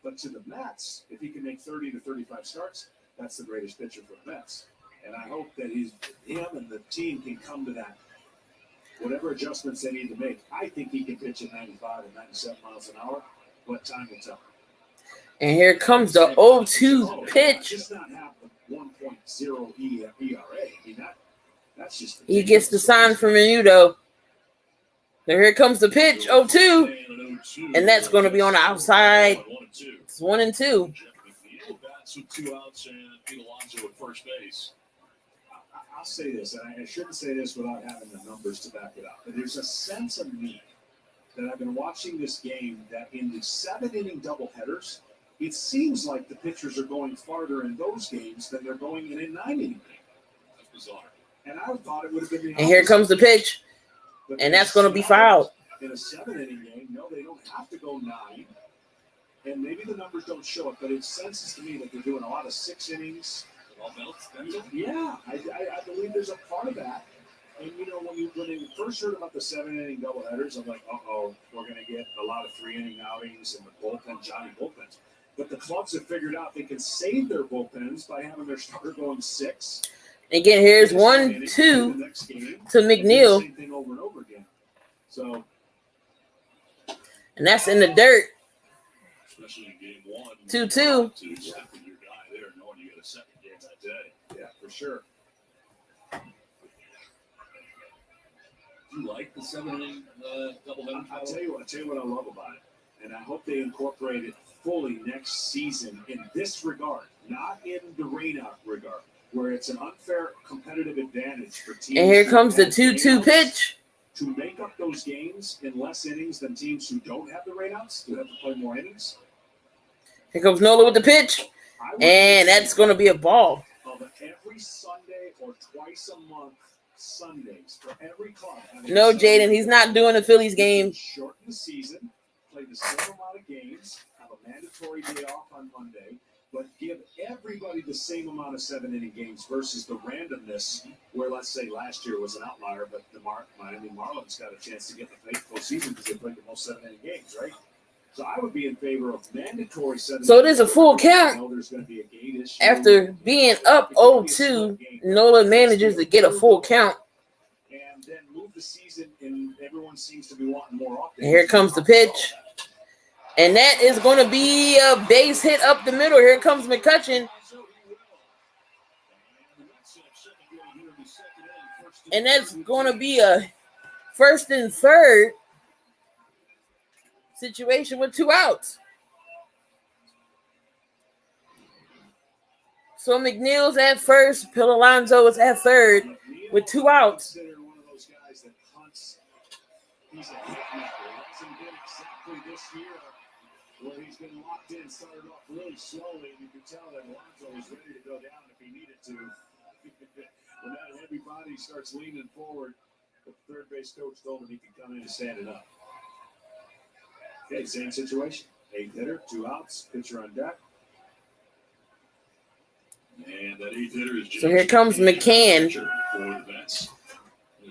But to the Mets, if he can make 30 to 35 starts, that's the greatest pitcher for the Mets. And I hope that him and the team can come to that. Whatever adjustments they need to make, I think he can pitch at 95 and 97 miles an hour, but time will tell. And here comes the 0-2 pitch. Just not have the 1.0 ERA. I mean, that's just. He gets the sign from Menudo. So here comes the pitch, 0-2. And that's going to be on the outside. It's 1-2. Bats with 2 outs and Pete Alonso at first base. I'll say this, and I shouldn't say this without having the numbers to back it up, but there's a sense of me that I've been watching this game that in the 7-inning doubleheaders, it seems like the pitchers are going farther in those games than they're going in a 9-inning game. That's bizarre. And I thought it would have been the opposite. And here comes the pitch. But And that's going to be fouled. In a 7-inning game, no, they don't have to go 9. And maybe the numbers don't show it, but it senses to me that they're doing a lot of 6 innings. Yeah, I believe there's a part of that. And, you know, when you first heard about the 7-inning doubleheaders, I'm like, we're going to get a lot of 3-inning outings and the bullpen, Johnny bullpens. But the clubs have figured out they can save their bullpens by having their starter going 6. Again, here's 1-2 to McNeil. Same thing over and over again. So, And that's in the dirt. Especially in game 1. 2-2. To exactly your guy there, knowing you got a second game that day. yeah, for sure. You like the 7-inning doubleheader? I'll tell you what I love about it. And I hope they incorporate it fully next season in this regard, not in the rain-out regard, where it's an unfair competitive advantage for teams. And here comes the 2-2 pitch. To make up those games in less innings than teams who don't have the rainouts, who have to play more innings. Here comes Nola with the pitch. And that's going to be a ball. Of every Sunday or twice a month Sundays for every club. No, Jaden, he's not doing the Phillies game. Shorten the season, play the same amount of games, have a mandatory day off on Monday, but give everybody the same amount of 7-inning games versus the randomness where, let's say, last year was an outlier, but the Miami Marlins got a chance to get the postseason because they played the most 7-inning games, right? So I would be in favor of mandatory 7-inning. So it is a full count. I know there's going to be a gate issue. After being up 0-2, Nola manages to get a full count. And then move the season, and everyone seems to be wanting more often. And here comes the pitch. And that is going to be a base hit up the middle. Here comes McCutcheon. And that's going to be a first and third situation with 2 outs. So McNeil's at first. Phil Alonso is at third with 2 outs. One of those guys that hunts. He's a hit maker. He hasn't been exactly this year where he's been locked in, started off really slowly, and you can tell that Alonso was ready to go down if he needed to. When that heavy body starts leaning forward, the third base coach told him he could come in and stand it up. Okay, same situation. 8th hitter, 2 outs, pitcher on deck. And that 8th hitter is So here comes McCann for the Mets.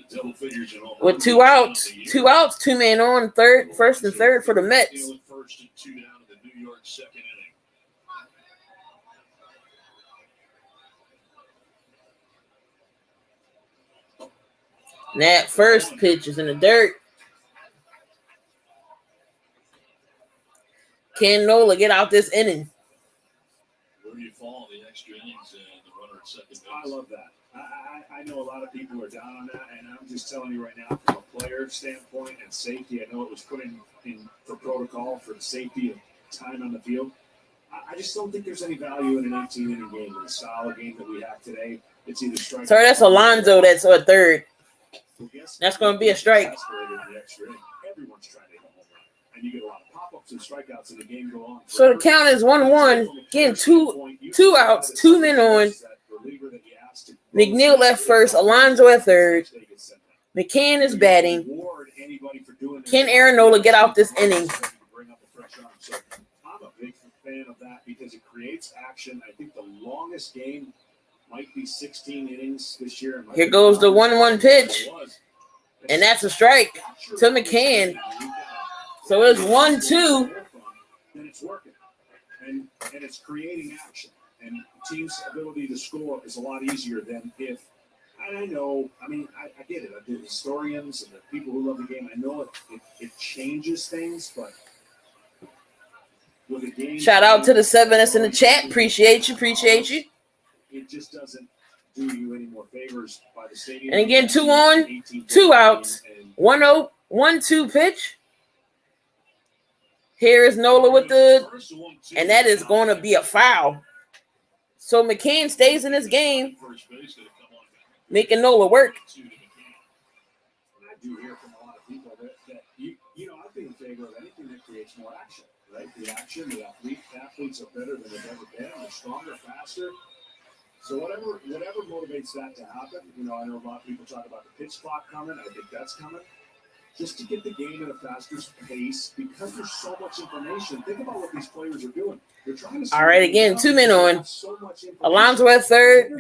Double figures in all with 2 outs. 2 outs, 2 men on third, first and third for the Mets. First and 2 down in the New York second inning. And that first pitch is in the dirt. Can Nola get out this inning? Where do you fall in the extra innings and the runner at second base? I love that. I know a lot of people are down on that, and I'm just telling you right now, from a player standpoint and safety, I know it was put in for protocol for the safety of time on the field. I just don't think there's any value in an 18-inning game, in the style of game that we have today. It's either strike. Sorry, that's Alonso that's a third. That's going to be a strike. Everyone's trying to hit a home run, and you get a lot of pop-ups and strikeouts, and the game go on. So the count is 1-1. Again, two outs, 2 men on. McNeil left first, Alonso at third. McCann is batting. Can Aaron Nola get out this inning? I'm a big fan of that because it creates action. I think the longest game might be 16 innings this year. Here goes the 1-1 pitch. And that's a strike to McCann. So it's 1-2. Then it's working. And it's creating action. And the team's ability to score is a lot easier than if. And I know, I mean, I get it. The historians and the people who love the game, I know it changes things, but with a game. Shout out to the 7 that's in the chat. Appreciate you. It just doesn't do you any more favors by the stadium. And again, 2 on, 2 outs. 1-0, 1-2 pitch. Here is Nola with the, and that is going to be a foul. So McCann stays in this game, making Nola work. I do hear from a lot of people that I'd be in favor of anything that creates more action, right? The action, the athletes are better than they've ever been. They're stronger, faster. So whatever motivates that to happen, I know a lot of people talk about the pitch clock coming. I think that's coming. Just to get the game at a faster pace, because there's so much information. Think about what these players are doing. They're trying to. All right, again, 2 men on. Alonso at third.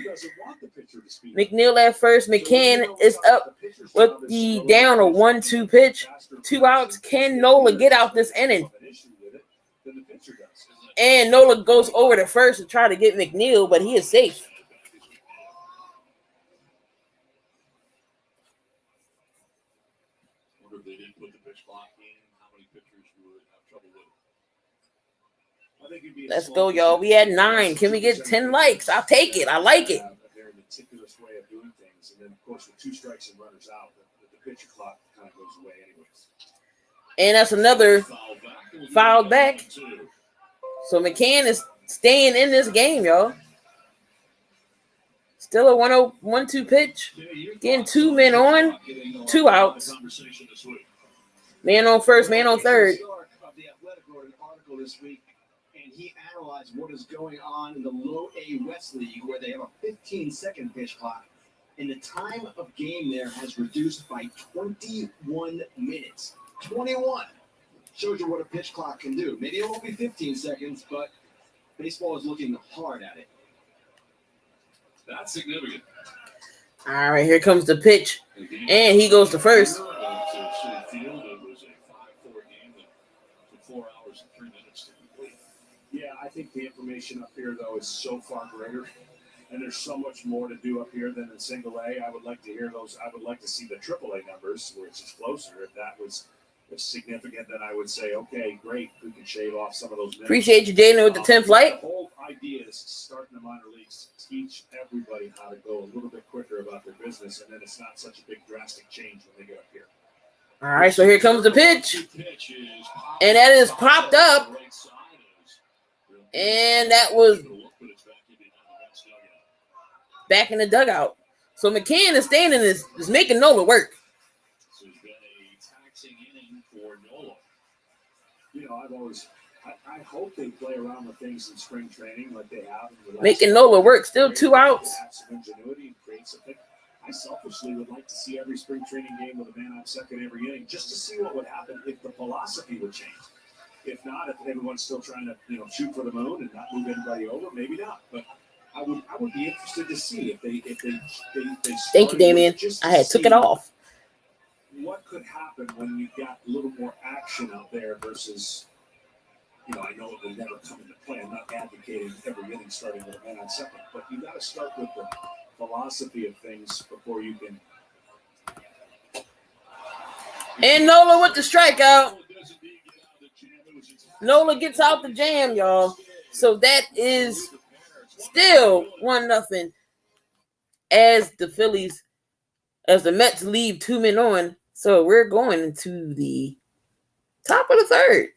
McNeil at first. McCann is up with the down or 1-2 pitch. 2 outs. Can Nola get out this inning? And Nola goes over to first to try to get McNeil, but he is safe. Let's go, y'all. We had 9. Can we get 10 likes? I'll take it. I like it. A very meticulous way of doing things, and then of course with 2 strikes and runners out, the pitcher clock kind of goes away anyways. And that's another foul back. So McCann is staying in this game, y'all. Still a 1-2 pitch. Getting 2 men on, 2 outs. Man on first, man on third. The Athletic wrote an article this week, and he analyzed what is going on in the Low A West League, where they have a 15-second pitch clock, and the time of game there has reduced by 21 minutes. 21 shows you what a pitch clock can do. Maybe it won't be 15 seconds, but baseball is looking hard at it. That's significant. All right, here comes the pitch, and he goes to first. Yeah, I think the information up here, though, is so far greater, and there's so much more to do up here than in single A. I would like to hear those. I would like to see the AAA numbers, where it's just closer. If that was significant, then I would say, okay, great, we can shave off some of those minutes. Appreciate you, Dana, with the 10th light. The whole idea is starting the minor leagues to teach everybody how to go a little bit quicker about their business, and then it's not such a big drastic change when they get up here. All right, so here comes the pitch. And that is popped up. And that was back in the dugout. So McCann is staying in this, is making Nola work. I hope they play around with things in spring training like they have. Making Nola work. Still 2 outs. I selfishly would like to see every spring training game with a man on second every inning, just to see what would happen if the philosophy would change. If not, if everyone's still trying to shoot for the moon and not move anybody over, maybe not. But I would be interested to see if they Thank you, Damien. I had took it off. What could happen when you got a little more action out there versus, I know it will never come into play. I'm not advocating every inning starting with a man on second, but you got to start with the philosophy of things before you can. And Nola with the strikeout. Nola gets out the jam, y'all. So that is still 1-0 as the Mets leave 2 men on. So we're going into the top of the third.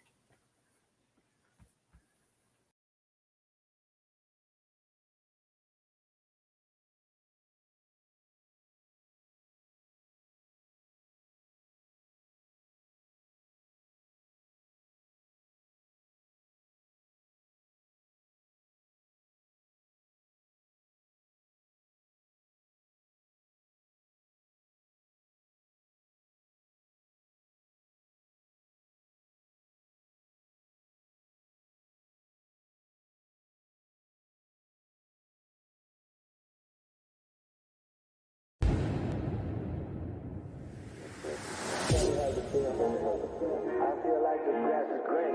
I feel like the grass is green,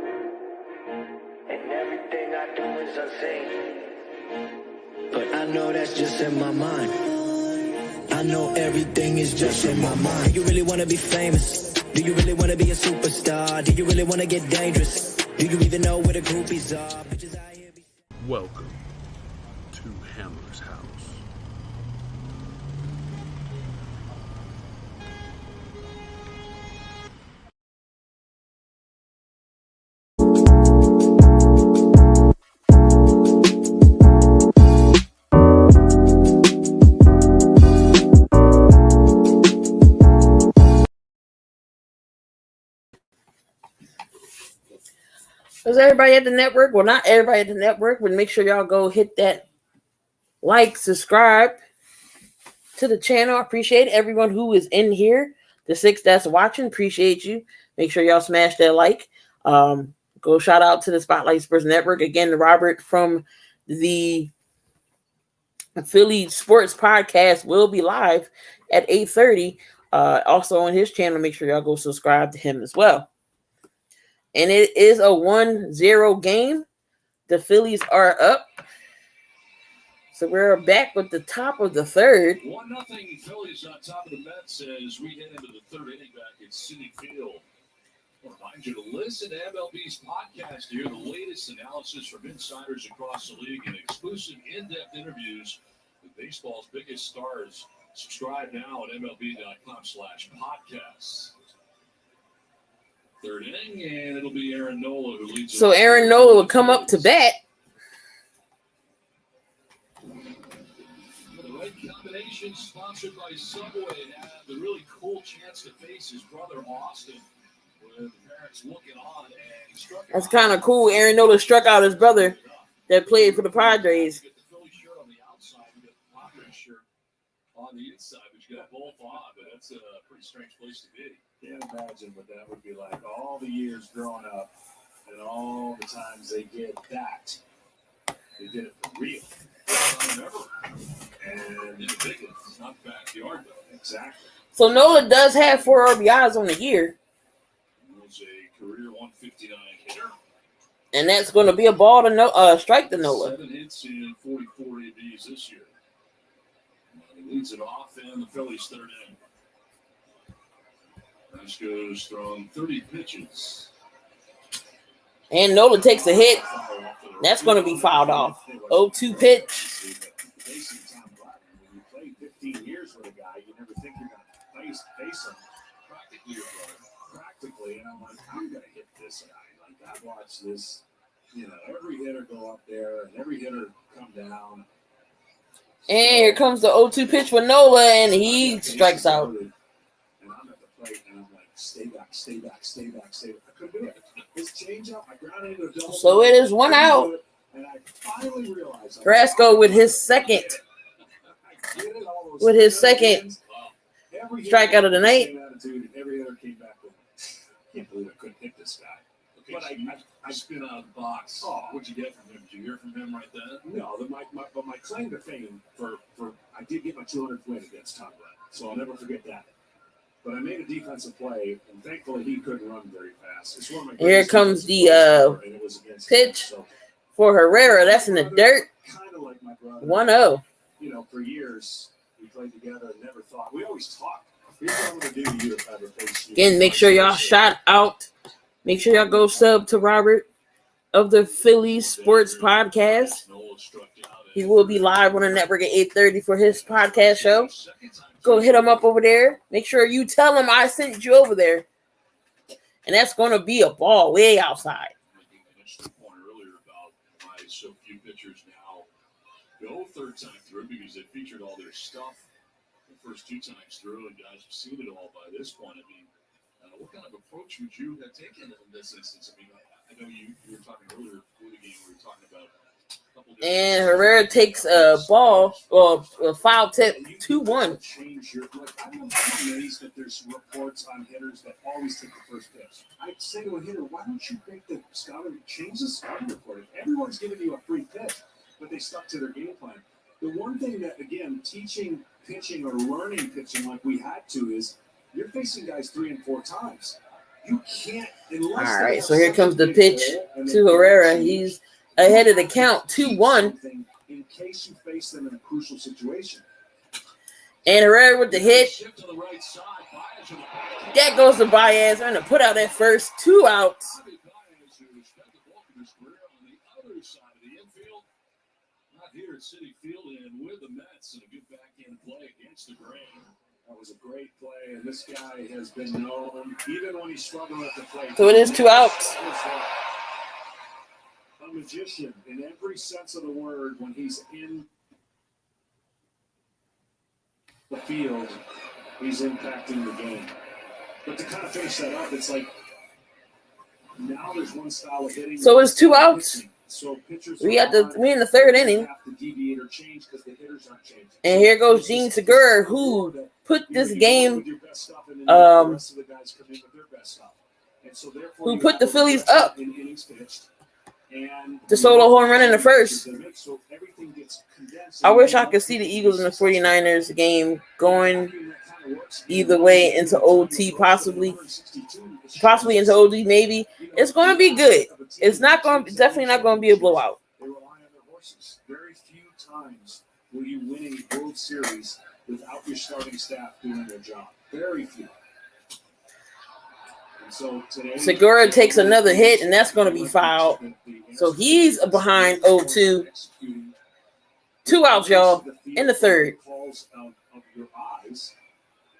and everything I do is unseen. But I know that's just in my mind. I know everything is just in my mind. Do you really want to be famous? Do you really want to be a superstar? Do you really want to get dangerous? Do you even know where the groupies are? Bitches out here be- Welcome to Hammer's House. Because everybody at the network, well, not everybody at the network, but make sure y'all go hit that like, subscribe to the channel. I appreciate everyone who is in here. The 6 that's watching, appreciate you. Make sure y'all smash that like. Go shout out to the Spotlight Sports Network. Again, Robert from the Philly Sports Podcast will be live at 8:30. Also on his channel, make sure y'all go subscribe to him as well. And it is a 1-0 game. The Phillies are up. So we're back with the top of the third. 1-0 Phillies on top of the Mets as we head into the third inning back at Citi Field. I remind you to listen to MLB's podcast to hear the latest analysis from insiders across the league and exclusive in-depth interviews with baseball's biggest stars. Subscribe now at MLB.com/podcasts. Third inning, and it'll be Aaron Nola who leads. So Aaron Nola will come up to bat. The right combination, sponsored by Subway, had the really cool chance to face his brother Austin, with parents looking on, and he struck. That's kind of cool. Aaron Nola struck out his brother that played for the Padres. You get the Philly shirt on the outside, you get the Padres shirt on the inside, but you got both on. But that's a pretty strange place to be. Can't imagine what that would be like. All the years growing up and all the times they did that. They did it for real. And in the big one, it's not the backyard, though. Exactly. So Nola does have 4 RBIs on the year. He was a career 159 hitter. And that's going to be a ball to strike to Nola. 7 hits in 44 ABs this year. He leads it off in the Phillies' third inning. Roscoe's thrown 30 pitches. And Nola takes a hit. That's going to be fouled off. 0-2 pitch. Facing Tom Glavine, when you play 15 years with a guy, you never think you're going to face him. Practically your brother. Practically, and I'm like, I'm going to hit this guy. Like, I've watched this, every hitter go up there and every hitter come down. And here comes the 0-2 pitch for Nola, and he strikes out. And I'm at the plate, and I'm like, stay back, stay back, stay back, stay back. I couldn't do it. His changeup, I grounded into a double. So it is 1 out. And I finally realized. Carrasco with his second strikeout of the night. Every hitter came back with, can't believe I couldn't hit this guy. Okay, but I spin out of the box. Oh. What'd you get from him? Did you hear from him right then? No, but my claim to fame for I did get my 200th win against Tom Glavine, so I'll never forget that. But I made a defensive play, and thankfully he couldn't run very fast. It's one of my Here comes the pitch for Herrera. That's in the dirt. Kind of like my brother. 1-0. For years we played together and never thought. We always talked. Here's what I'm going to do to you if I ever face you. Again, make sure y'all shout out. Make sure y'all go sub to Robert of the Phillies Sports Podcast. He will be live on the network at 8:30 for his podcast show. Go hit him up over there. Make sure you tell him I sent you over there. And that's going to be a ball way outside. Making an interesting point earlier about why so few pitchers now go third time through because they featured all their stuff the first 2 times through, and guys have seen it all by this point. I mean, what kind of approach would you have taken in this instance? I mean, I know you were talking earlier before the game, we were talking about a couple different. And Herrera takes a ball, or a foul tip, 2-1. Change your, I'm amazed that there's reports on hitters that always take the first pitch. I'd say to a hitter, why don't you make the scouting, change the scouting report? If everyone's giving you a free pitch, but they stuck to their game plan. The one thing that, again, teaching pitching or learning pitching like we had to is you're facing guys 3 and 4 times. You can't. All right, so here comes the pitch to Herrera. He's ahead of the count, 2-1. In case you face them in a crucial situation. And Herrera with the hit. That goes to Baez. Trying to put out that first, 2 outs. Here at City Field and with the Mets and a good backhand play against the grain. That was a great play, and this guy has been known, even when he's struggling at the plate. So it is 2 outs. A magician in every sense of the word when he's in the field, he's impacting the game. But to kind of finish that up, it's like now there's one style of hitting. So it's 2 outs. So pitchers We in the third inning. have to deviate or change because the hitters aren't changing. And here goes Gene Segura, who put this game, who put the Phillies up. The solo home run in the first. I wish I could see the Eagles and the 49ers game going either way into OT, possibly into OT, maybe. It's going to be good. It's definitely not going to be a blowout. They rely on their horses. Very few times will you win a World Series without your starting staff doing their job. Very few. And so today, Segura takes another hit, and that's going to be fouled. So he's behind 0-2. 2 outs, y'all, in the third. Of your eyes,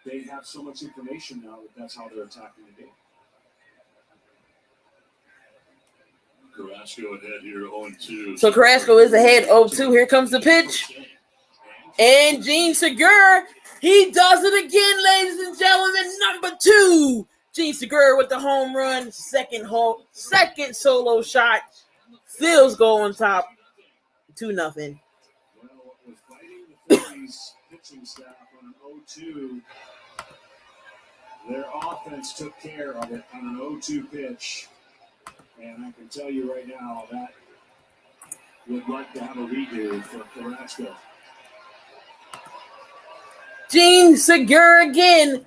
they have so much information now that that's how they're attacking the game. Carrasco ahead here, 0-2. So Carrasco is ahead, 0-2. Here comes the pitch. And Gene Segura, he does it again, ladies and gentlemen. Number 2. Gene Segura with the home run. Second solo shot. Phil's goal on top. 2-0. Well, what was fighting the Phillies pitching staff on an 0-2, their offense took care of it on an 0-2 pitch. And I can tell you right now that would like to have a redo for Carrasco. Gene Segura again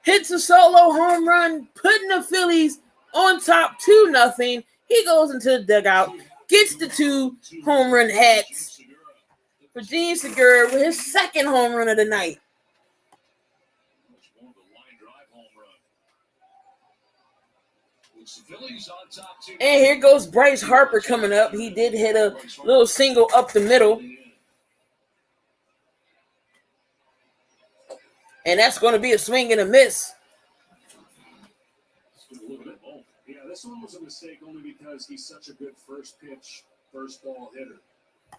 hits a solo home run, putting the Phillies on top 2-0. He goes into the dugout, gets the 2 home run hats for Gene Segura with his second home run of the night. And here goes Bryce Harper coming up. He did hit a little single up the middle. And that's going to be a swing and a miss. Yeah, this one was a mistake only because he's such a good first pitch, first ball hitter.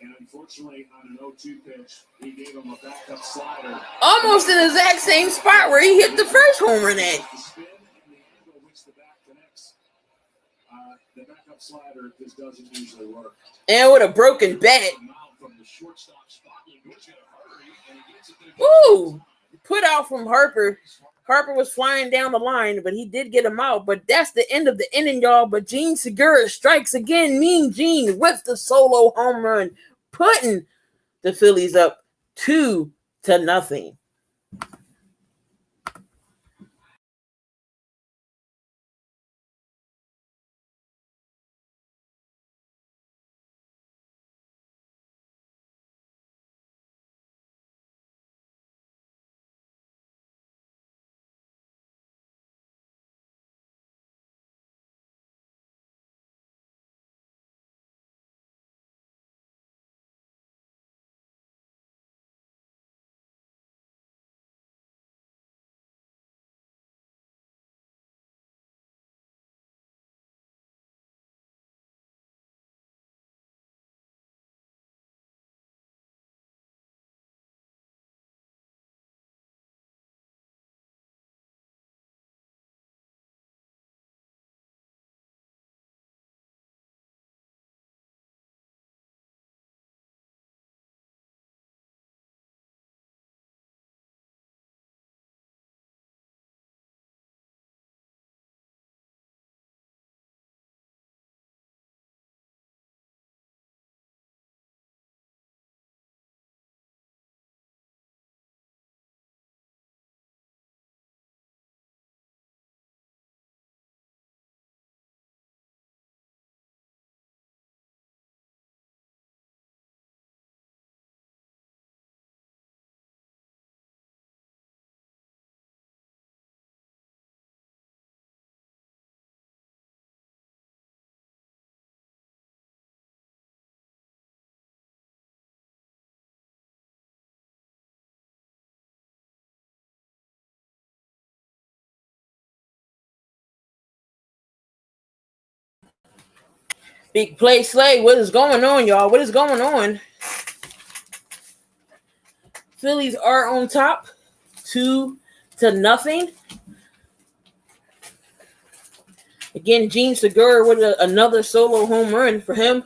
And unfortunately, on an 0-2 pitch, he gave him a backup slider. Almost in the exact same spot where he hit the first home run at. The spin and the angle which the back connects. The backup slider just doesn't usually work. And with a broken bat. Ooh, put out from Harper. Harper was flying down the line, but he did get him out. But that's the end of the inning, y'all. But Gene Segura strikes again. Mean Gene with the solo home run, putting the Phillies up 2-0. Big play Slay. What is going on, y'all? What is going on? Phillies are on top, 2-0. Again, Gene Segura with another solo home run for him.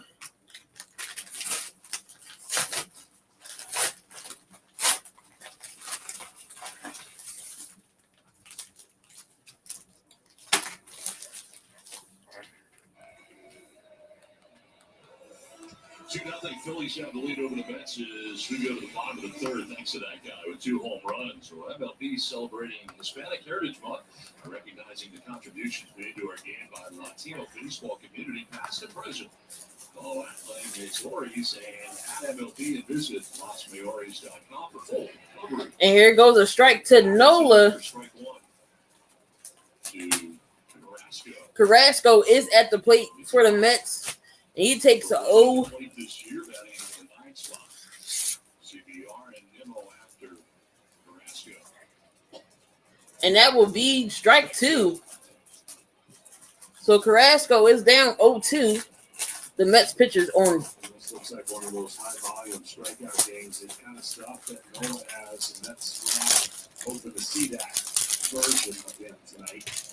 Phillies have the lead over the Mets as we go to the bottom of the third, thanks to that guy with 2 home runs. Well, MLB celebrating Hispanic Heritage Month, recognizing the contributions made to our game by the Latino baseball community, past and present. Follow at Playing Stories and at MLB and visit LosMayores.com for full coverage. And here goes a strike to Nola. Strike 1 to Carrasco. Carrasco is at the plate for the Mets. And he takes a 0. This year, batting in the 9th spot. CBR and Nimmo after Carrasco. And that will be strike 2. So Carrasco is down 0-2. The Mets pitcher's on. This looks like one of those high-volume strikeout games. The kind of stuff that Nola has, and that's hoping to see that version of him tonight.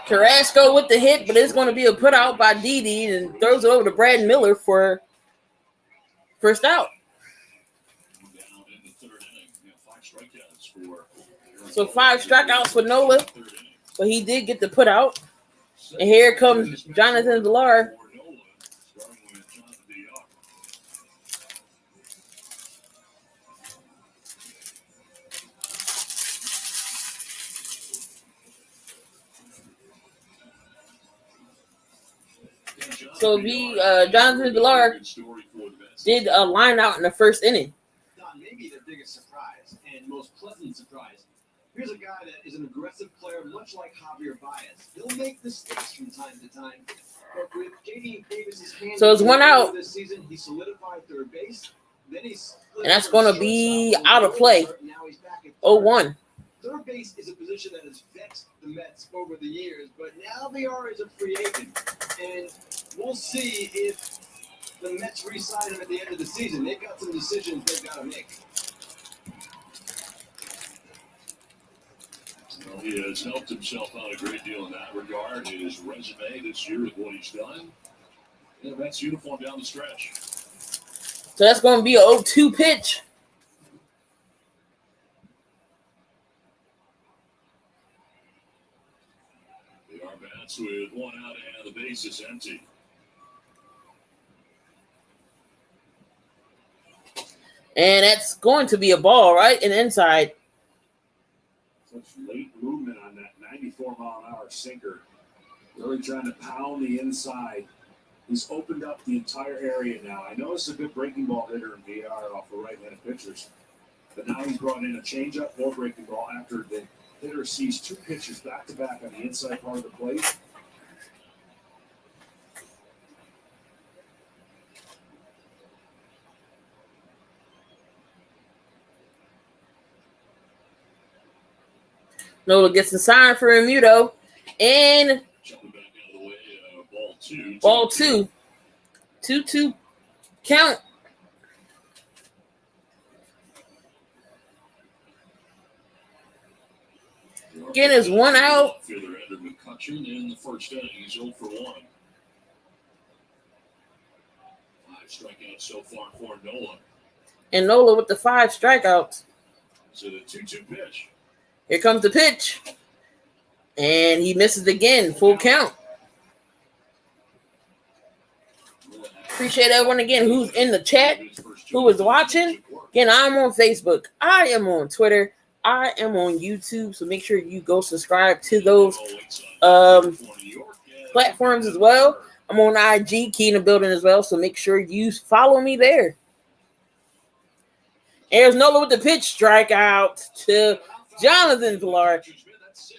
Carrasco with the hit, but it's going to be a put out by Didi and throws it over to Brad Miller for first out. So 5 strikeouts for Nola, but he did get the put out. And here comes Jonathan Villar. So Jonathan Villar did a line out in the first inning. Maybe the biggest surprise and most pleasant surprise. Here's a guy that is an aggressive player, much like Javier Baez. He'll make mistakes from time to time. But with J.D. Davis's hands So it's 1 out. This season, he solidified third base. Then And that's going to be out of play. 0-1. Third base is a position that has vexed the Mets over the years, but now they are as a free agent. And we'll see if the Mets re-sign him at the end of the season. They've got some decisions they've got to make. Well, he has helped himself out a great deal in that regard. His resume this year with what he's done. Yeah, Mets uniform down the stretch. So that's going to be a 0-2 pitch. Bats with 1 out and the base is empty. And that's going to be a ball, right? And inside. Such late movement on that 94-mile-an-hour sinker. Really trying to pound the inside. He's opened up the entire area now. I know it's a good breaking ball hitter in VR off of right-handed pitchers. But now he's brought in a changeup or breaking ball after the hitter sees 2 pitches back-to-back on the inside part of the plate. Nola gets the sign for Remuto. And Jumping back out of the way, ball 2. Ball 2. 2-2 count. Again, is 1 out. Further end of McCutcheon in the first inning. He's 0 for 1. 5 strikeouts so far for Nola. And Nola with the 5 strikeouts. So the 2-2 pitch. Here comes the pitch. And he misses again. Full count. Appreciate everyone again who's in the chat, who is watching. Again, I'm on Facebook. I am on Twitter. I am on YouTube. So make sure you go subscribe to those platforms as well. I'm on IG, Key in the Building as well. So make sure you follow me there. There's Nola with the pitch, strikeout to Jonathan Villar.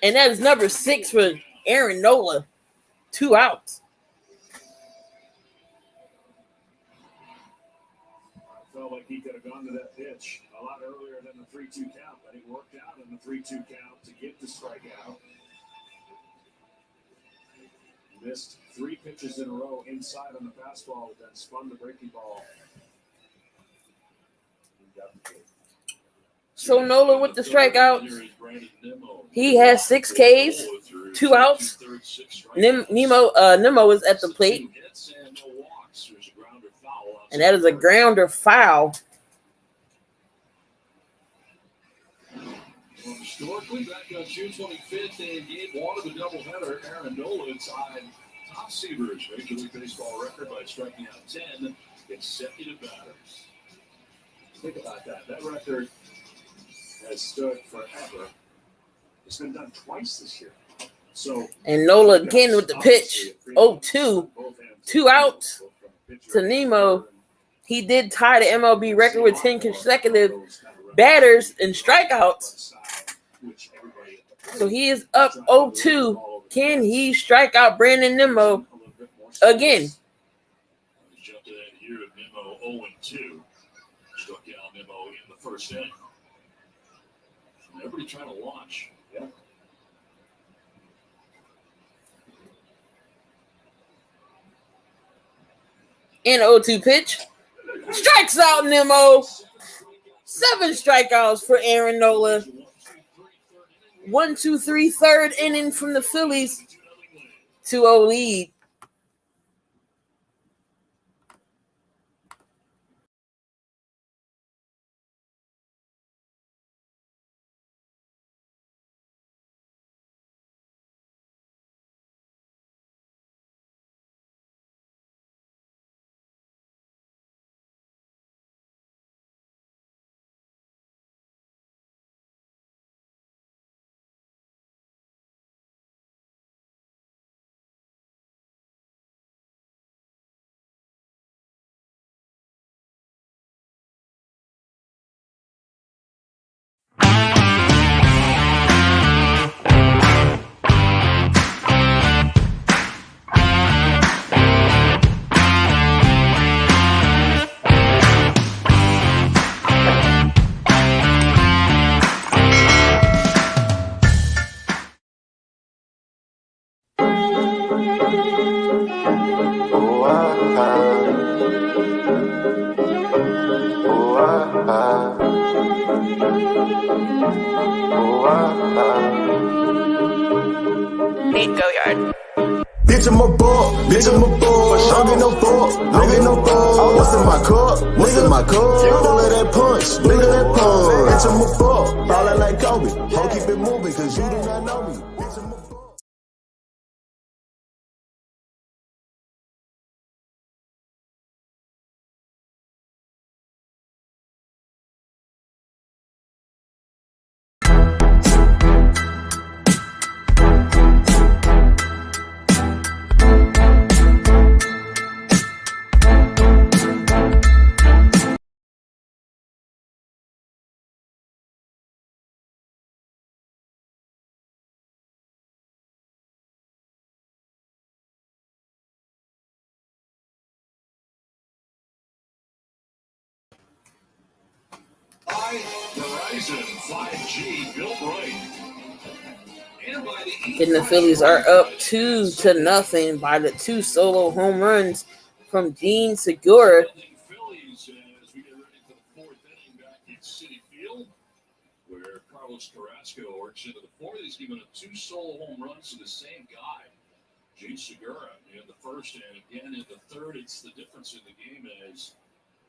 And that is number 6 for Aaron Nola. 2 outs. Felt like he could have gone to that pitch a lot earlier than the 3-2 count, but it worked out in the 3-2 count to get the strikeout. Missed 3 pitches in a row inside on the fastball, then spun the breaking ball. So Nola with the strikeouts. He has 6 Ks, 2 outs. Nemo is at the plate. And that is a grounder foul. Historically, back on June 25th in Game 1 of the doubleheader, Aaron Nola tied Tom Seaver's Major League Baseball record by striking out 10 consecutive batters. Think about that. That record has stood forever. It's been done twice this year. So, and Nola again with the pitch. 0-2. 2 outs to Nemo. He did tie the MLB record with 10 consecutive batters and strikeouts. So he is up 0-2. Can he strike out Brandon Nemo again? He jumped to that year of Nemo 0-2. Struck out Nemo in the first inning. Everybody trying to launch. Yeah. And 0-2 pitch. Strikes out Nemo. 7 strikeouts for Aaron Nola. 1-2-3 third inning from the Phillies. 2-0 lead. Bitch, I'm a ball, bitch, I'm a ball. Don't get no ball, don't get no ball. What's in my cup? What's in my cup? Full of that punch, look at that punch. Bitch, I'm a ball, ballin' like Kobe. Ho, keep it moving, cause you do not know me. Bitch, I'm a ball. Verizon 5G built right. And the Phillies are up 2-0 by the 2 solo home runs from Gene Segura. Phillies as we get ready for the 4th inning back in Citi Field, where Carlos Carrasco works into the 4th. He's given up 2 solo home runs to the same guy, Gene Segura, in the 1st, and again in the 3rd. It's the difference in the game as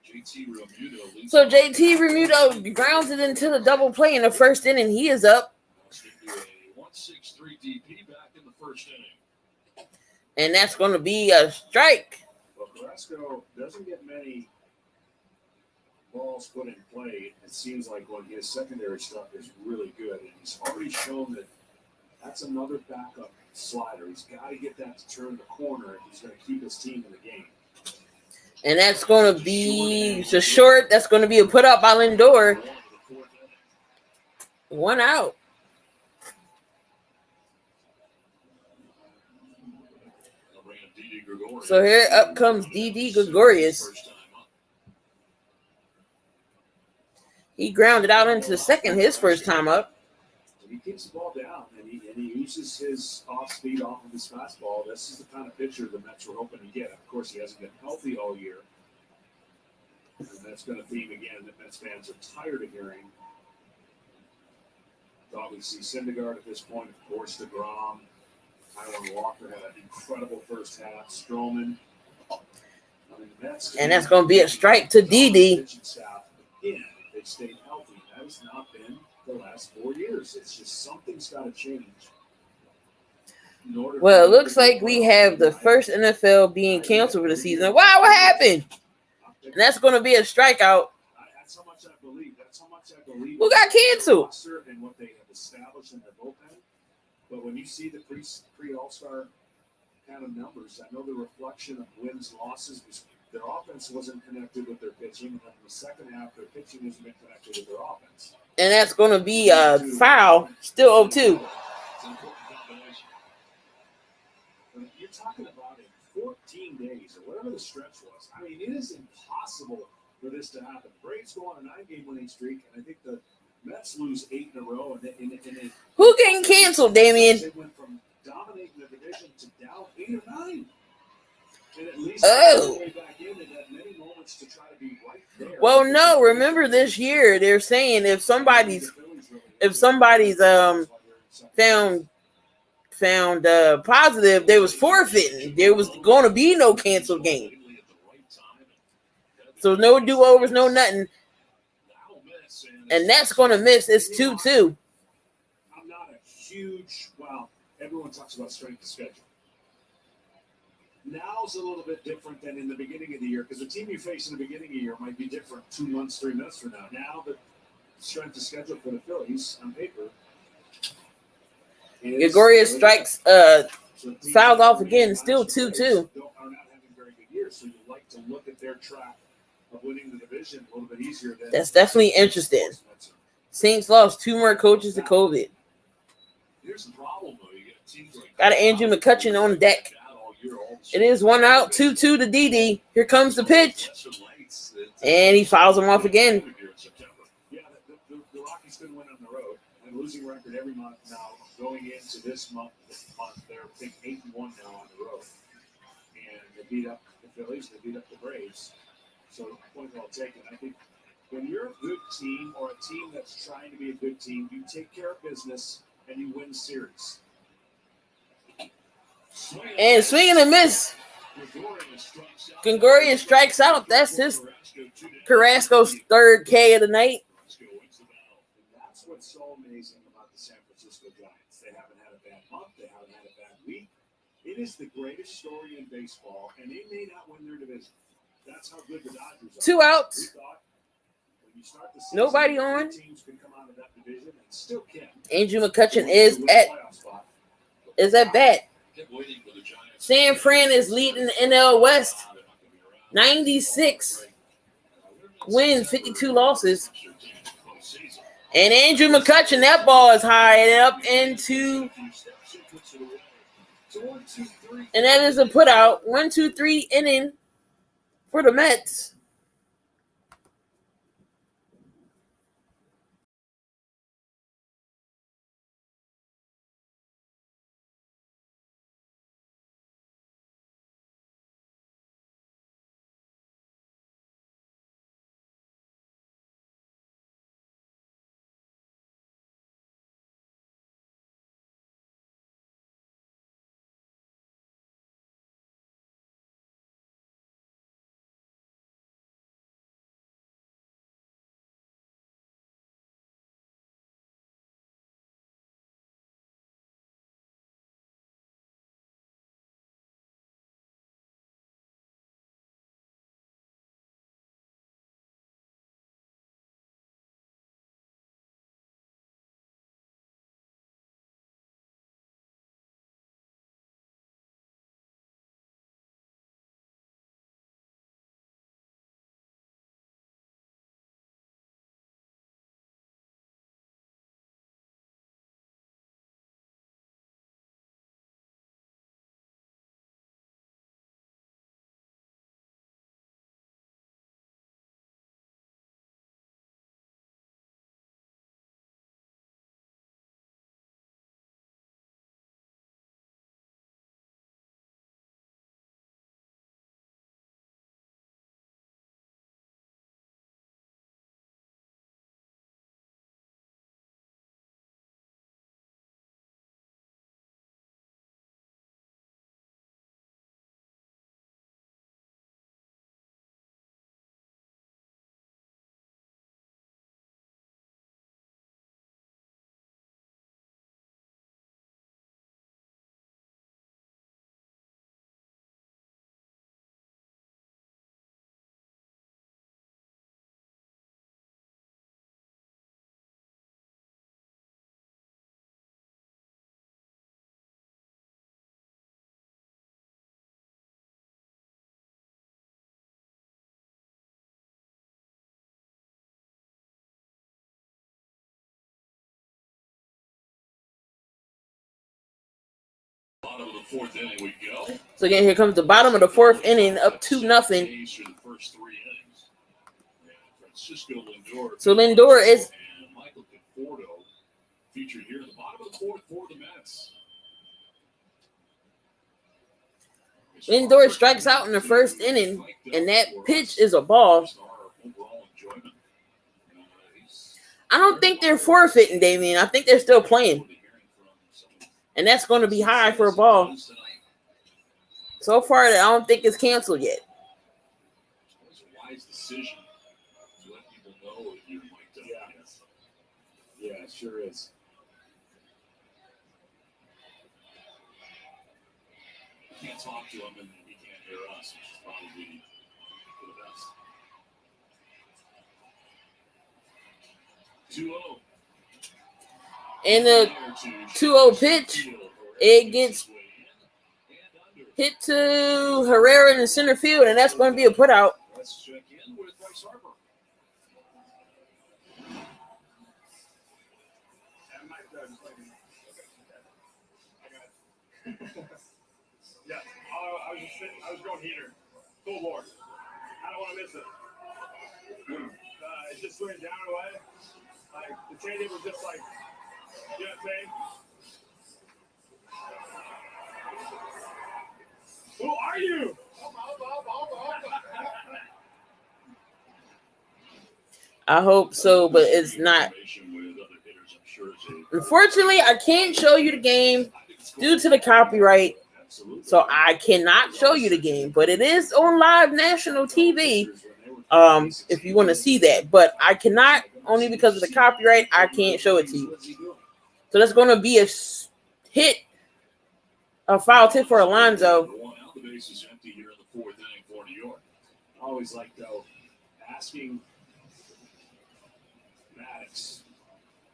JT Realmuto leads. So JT Realmuto grounds it into the double play in the 1st inning. He is up. A 1-6-3 DP back in the 1st inning. And that's going to be a strike. Well, Carrasco doesn't get many balls put in play. It seems like when his secondary stuff is really good. And he's already shown that that's another backup slider. He's got to get that to turn the corner if he's going to keep his team in the game. And that's going to be the short. That's going to be a put up by Lindor. 1 out. So here up comes Didi Gregorius. He grounded out into the 2nd his first time up. He keeps the ball down, and he uses his off speed off of his fastball. This is the kind of pitcher the Mets were hoping to get. Of course, he hasn't been healthy all year. And that's been a theme again that Mets fans are tired of hearing. Obviously, Syndergaard at this point, of course, DeGrom. Taiwan Walker had an incredible first half. Stroman. And that's going to be a strike to Didi. Again, they stayed healthy. That has not been the last 4 years. It's just something's got to change. Well, it looks like we have the first NFL being canceled for the season. Wow, what happened? And that's going to be a strikeout. That's how much I believe. That's how much I believe. Who got canceled? And what they have established in their bullpen. But when you see the pre-All-Star kind of numbers, I know the reflection of wins, losses, their offense wasn't connected with their pitching. And then in the second half, their pitching hasn't been connected with their offense. And that's going to be a foul. Still 0-2. You're talking about in 14 days or whatever the stretch was. I mean, it is impossible for this to happen. Braves go on a 9-game winning streak, and I think the Mets lose 8 in a row. And who getting canceled, Damien? They went from dominating the division to down 8 or 9. And at least way back in, they had many moments to try to be right there. Well, no. Remember this year, they're saying if somebody's found positive, they was forfeiting. There was going to be no canceled game. So no do-overs, no nothing. And that's going to miss. It's 2-2. I'm not a huge, everyone talks about strength of schedule. Now's a little bit different than in the beginning of the year because the team you face in the beginning of the year might be different 2 months, 3 months from now. Now the strength of schedule for the Phillies on paper. Gregorius strikes, fouled off again, still 2-2. Are not having very good years, so you like to look at their track of winning the division a little bit easier. That's definitely interesting. Saints lost 2 more coaches to COVID. Here's the problem, though. You get teams like got an Andrew McCutchen on deck. It is 1 out, 2-2 to Didi. Here comes the pitch. And he fouls him off again. Yeah, the Rockies couldn't win on the road. And losing record every month now. Going into this month, they're 8-1 now on the road. And they beat up the Phillies, they beat up the Braves. So, point well taken. I think when you're a good team or a team that's trying to be a good team, you take care of business and you win series. And swing and a miss. Gregorius strikes out. That's his Carrasco's 3rd K of the night. That's what's so amazing about the San Francisco Giants. They haven't had a bad month. They haven't had a bad week. It is the greatest story in baseball, and they may not win their division. That's how good the Dodgers are. 2 outs. When you start the season, nobody on. Teams can come out of that division and still can. Andrew McCutchen is at bat. San Fran is leading the NL West. 96 wins, 52 losses. And Andrew McCutchen, that ball is high and up into. And that is a put out. 1-2-3 inning for the Mets. bottom of the fourth inning we go. So again, here comes the bottom of the fourth inning, up 2-0. Through the first 3 innings. Francisco Lindor. So Lindor is and Michael Conforto featured here in the bottom of the fourth for the Mets. Lindor strikes out in the first inning, and that pitch is a ball. I don't think they're forfeiting, Damien. I think they're still playing. And that's going to be high for a ball. So far, I don't think it's canceled yet. It's a wise decision to let people know if you're mic'd up. Yeah, it sure is. You can't talk to him and he can't hear us, which is probably for the best. 2-0. And the 2-0 pitch, it gets hit to Herrera in the center field, and that's going to be a putout. Let's check in with Bryce Harper. Yeah, I was going heater. Full board. I don't want to miss it. It just went down away. Like, the changeup was just like, you know what I'm saying? Who are you? I hope so, but it's not. Unfortunately, I can't show you the game due to the copyright, so I cannot show you the game. But it is on live national TV, if you want to see that. But I cannot, only because of the copyright, I can't show it to you. So that's going to be a hit, a foul tip for Alonso. The base is empty here in the fourth inning for New York. I always like, though, asking Maddox,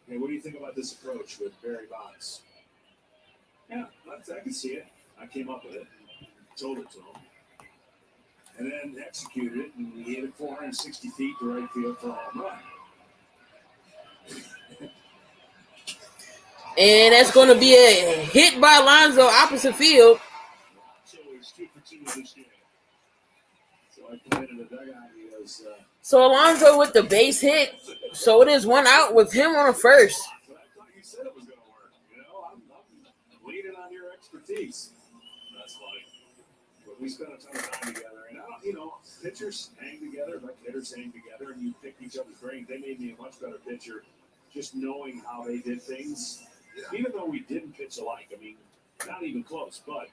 hey, what do you think about this approach with Barry Bonds? Yeah, I can see it. I came up with it, told it to him, and then executed it, and he hit it 460 feet to right field for a home run. And that's going to be a hit by Alonso opposite field. So he's 2 for 2 this game. So I pointed in the dugout, he goes, So Alonso with the base hit. So it is 1 out with him on a first. but I thought you said it was going to work. You know, I'm leaning on your expertise. That's funny. But we spent a ton of time together, and I don't, you know, pitchers hang together, like hitters hang together, and you pick each other's brains. They made me a much better pitcher, just knowing how they did things. Even though we didn't pitch alike, I mean, not even close. But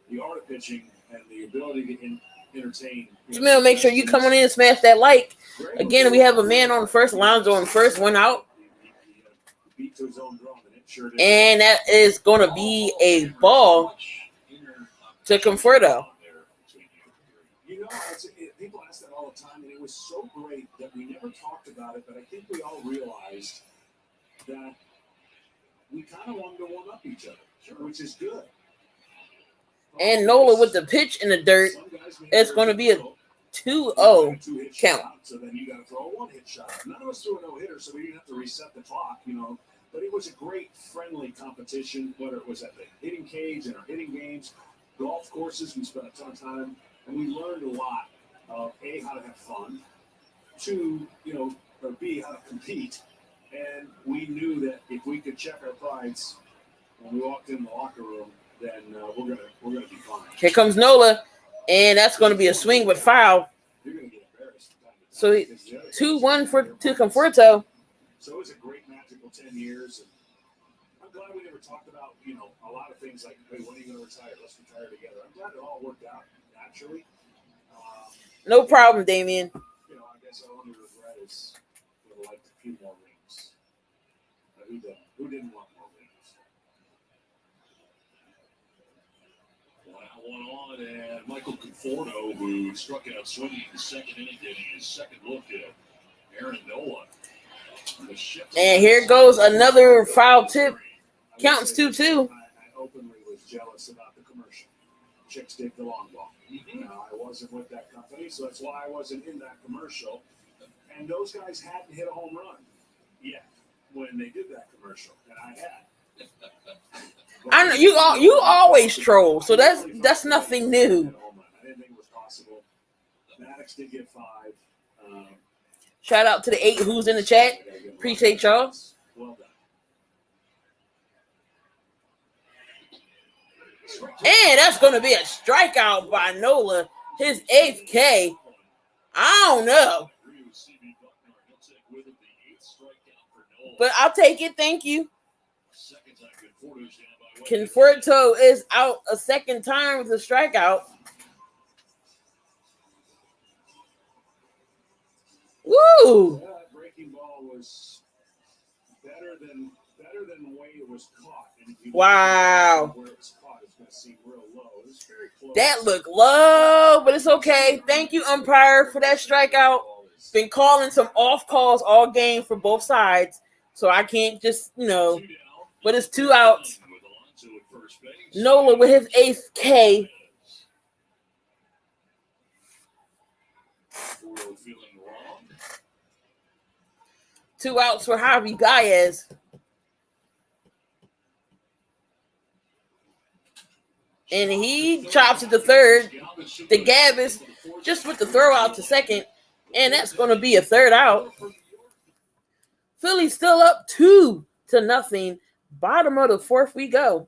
the art of pitching and the ability to entertain. Jamil, make sure you come on in and smash that like. Again, we have a man on first, Alonso on first, 1 out. He beat to his own drum, and it sure did. And that is going to be a ball to Conforto. You know, people ask that all the time, and it was so great that we never talked about it, but I think we all realized that we kind of wanted to one-up each other, which is good. And Nola with the pitch in the dirt. It's going to be a 2-0 count. So then you got to throw a one-hit shot. None of us threw a no-hitter, so we didn't have to reset the clock, you know. But it was a great, friendly competition, whether it was at the hitting cage and our hitting games, golf courses. We spent a ton of time, and we learned a lot of, A, how to have fun, 2, you know, or B, how to compete. And we knew that if we could check our prides when we walked in the locker room, then we're gonna be fine. Here comes Nola, and that's going to be a swing with foul. You're gonna get embarrassed. So 2-1 to Conforto. So it was a great magical 10 years. And I'm glad we never talked about, you know, a lot of things like, hey, when are you going to retire? Let's retire together. I'm glad it all worked out naturally. No problem, Damien. You know, I guess our only regret is we would have liked a few more rings. Who didn't want more rings? 1 out, 1 on, and Michael Conforto, who struck out swinging in the second inning, getting his second look at Aaron Nola. And here goes another foul tip. Counts 2-2. I openly was jealous about the commercial. Chicks dig the long ball. Now, I wasn't with that company, so that's why I wasn't in that commercial. And those guys hadn't hit a home run yet when they did that commercial, and I had. I know you always troll, so that's nothing new. I didn't think it was possible. Maddox did get 5. Shout out to the 8 who's in the chat. Appreciate y'all. Well done. And that's going to be a strikeout by Nola. His 8th K. I don't know. But I'll take it. Thank you. Conforto is out a second time with a strikeout. Woo! That breaking ball was better than the way it was caught. And if you Wow. where it was caught, it's going to seem real low. It was very close. That looked low, but it's okay. Thank you, umpire, for that strikeout. Been calling some off calls all game for both sides, so I can't just, but it's 2 outs. Nola with his 8th K. Two outs for Javi Baez. And he chops it to third. The Gavis just with the throw out to second. And that's going to be a 3rd out. Philly's still up 2-0. Bottom of the 4th we go.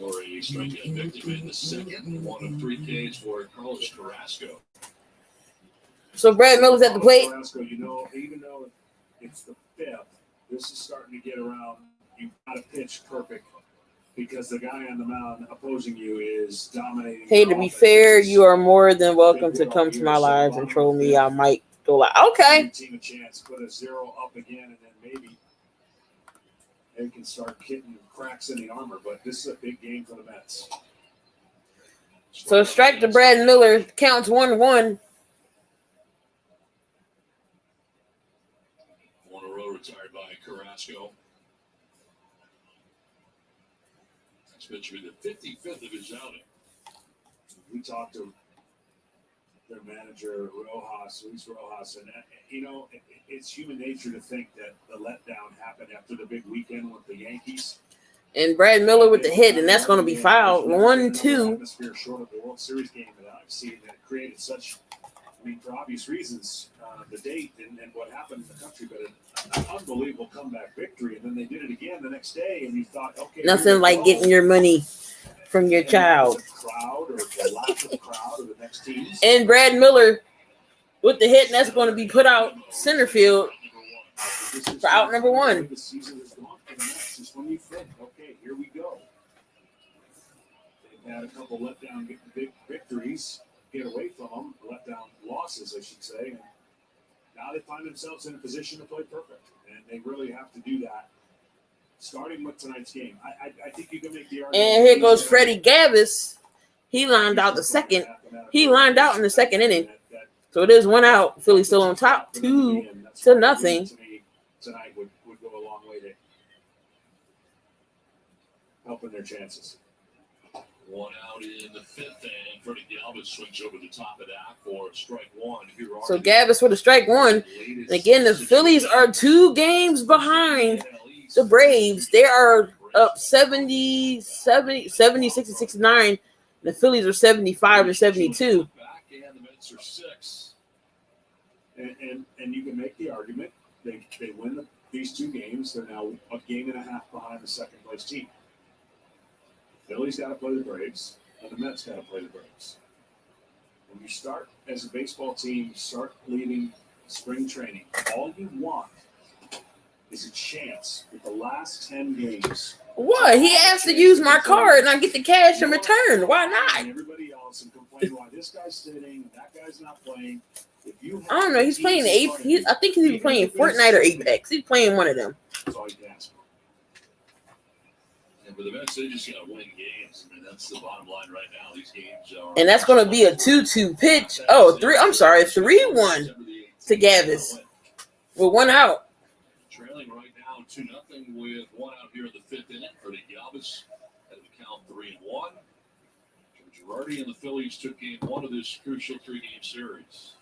Murray striking victim in the second. 1 of 3 Ks for Carlos Carrasco. So Brad Miller's at the plate. Carrasco, even though it's the 5th, this is starting to get around. You've got to pitch perfect because the guy on the mound opposing you is dominating. Hey, to be fair, you are more than welcome to come to my lives and troll me. I might go like, okay. Team a chance, put a 0 up again, and then maybe they can start getting cracks in the armor. But this is a big game for the Mets. So strike to Brad Miller. Counts 1-1. 1 in a row retired by Carrasco. That's pitch with the 55th of his outing. We talked to their manager, Luis Rojas, and it's human nature to think that the letdown happened after the big weekend with the Yankees. And Brad Miller with the hit, and that's going to be fouled. 1-2. Atmosphere short of the World Series game that I've seen that created such, for obvious reasons, the date and what happened in the country, but an unbelievable comeback victory. And then they did it again the next day, and you thought, okay, nothing like getting your money from your child. Crowd or the lack of the crowd or the next teams. And Brad Miller with the hit, and that's going to be put out center field for out number 1. The season is gone for the Mets. Just when you think, okay, here we go. They've had a couple letdown big victories, get away from them, letdown losses, I should say. And now they find themselves in a position to play perfect, and they really have to do that. Starting with tonight's game, I think you can make the argument. And here goes Freddie Gavis. He lined out the second. He lined out in the second inning. So it is 1 out. Philly still on top, 2-0. Tonight would go a long way to helping their chances. 1 out in the 5th, and Freddie Gavis swings over the top of that for strike 1. So Gavis with a strike 1. And again, the Phillies are 2 games behind the Braves. They are up 70-69. The Phillies are 75-72. And the Mets are 6. And you can make the argument they win these 2 games. They're now a game and a half behind the second place team. Phillies got to play the Braves, and the Mets got to play the Braves. When you start as a baseball team, start leaving spring training, all you want is a chance with the last 10 games. What? He asked to use my card, and I get the cash in return. Why not? And everybody else and complain why this guy's sitting and that guy's not playing. I don't know. He's playing I think he's playing Fortnite or Apex. He's playing one of them. That's all you can ask for. And for the Mets, they just got to win games. That's the bottom line right now. These games are. And that's going to be a 2-2 pitch. Oh, 3-1 to Gavis with 1 out. Trailing right now 2-0 with 1 out here in the 5th inning. Freddie Gavis at the count 3-1. Girardi and the Phillies took game 1 of this crucial 3-game series.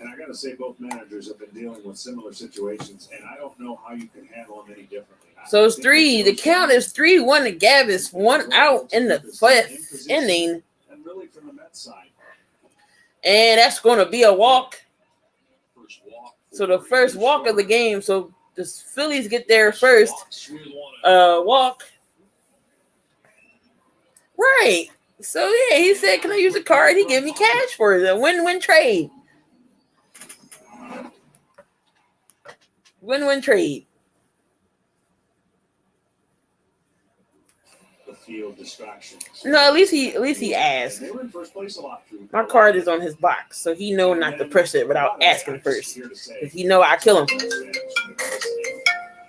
And I got to say, both managers have been dealing with similar situations, and I don't know how you can handle them any differently. So it's 3. The count is 3-1 to Gavis, 1 out in the 5th inning. And really from the Mets side. And that's going to be a walk. First walk. So the first walk of the game. So the Phillies get their first walk. Right. So, yeah, he said, can I use a card? He gave me cash for it. A win-win trade. Win-win trade. The field distraction. No, at least he asked. They were in first place a lot through. My card is on his box, so he know not to press it without asking first. If he know I kill him.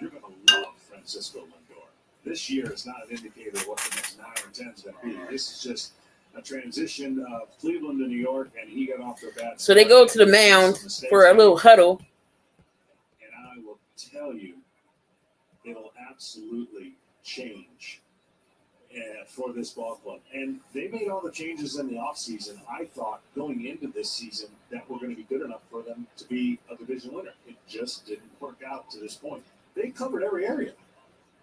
You're going to love Francisco Lindor. This year is not an indicator of what the next 9 or 10 is going to be. This is just a transition of Cleveland to New York, and he got off to a bad start. So they go to the mound for a little huddle. And I will tell you, it'll absolutely change for this ball club. And they made all the changes in the offseason, I thought, going into this season, that were going to be good enough for them to be a division winner. It just didn't work out to this point. They covered every area.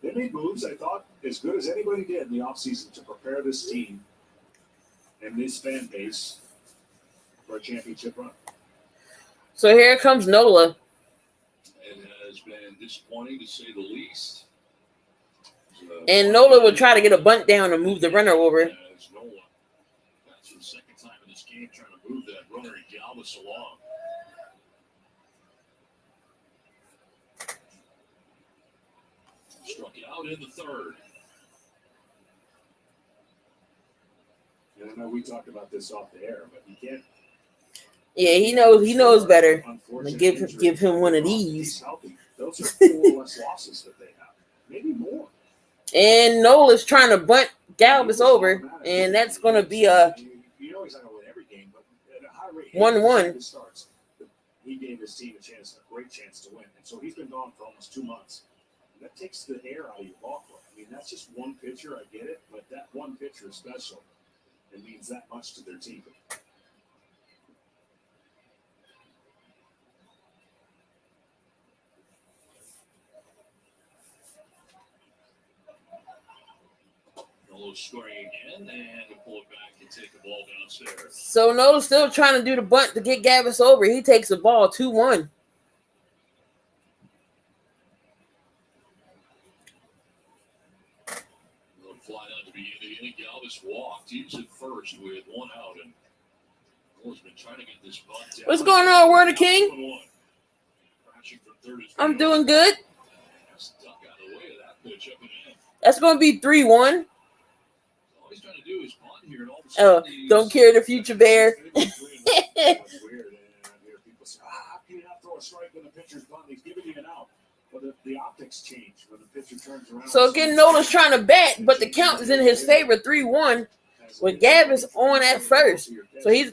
They made moves, I thought, as good as anybody did in the offseason to prepare this team and this fan base for a championship run. So here comes Nola. It has been disappointing to say the least. And Nola would try to get a bunt down and move the runner over. As Nola, that's the second time in this game trying to move that runner and Galvis along. Struck out in the 3rd. And I know we talked about this off the air, but you can't. Yeah, he knows better. Give him one of these. Those are 4 less losses that they have, maybe more. And Nola's trying to bunt Galvis over, and that's going to be a you know he's not going to win every game, but at a high rate, 1-1. Starts. He gave his team a great chance to win, and so he's been gone for almost 2 months. And that takes the air out of your ball club. I mean, that's just one pitcher. I get it, but that one pitcher is special. It means that much to their team. Scoring again, and to pull it back and take the ball downstairs. So Nola's still trying to do the bunt to get Gavis over. He takes the ball 2-1. Fly out to begin the inning. Galvis walked. He was at first with one out, and Nola's been trying to get this bunt down. What's going on, Word of King? I'm doing good. Stuck out of the way of that pitch up and in. That's going to be 3-1. All he's trying to do is bunt here, and all of a Oh, sudden don't care the future bear. That's weird. And I hear people say, how can you not throw a strike when the pitcher's bunting? He's giving you an out. But the optics change when the pitcher turns around. So again, Nola's trying to bat, but the count is in his favor, 3-1, with Gavis on at first. So he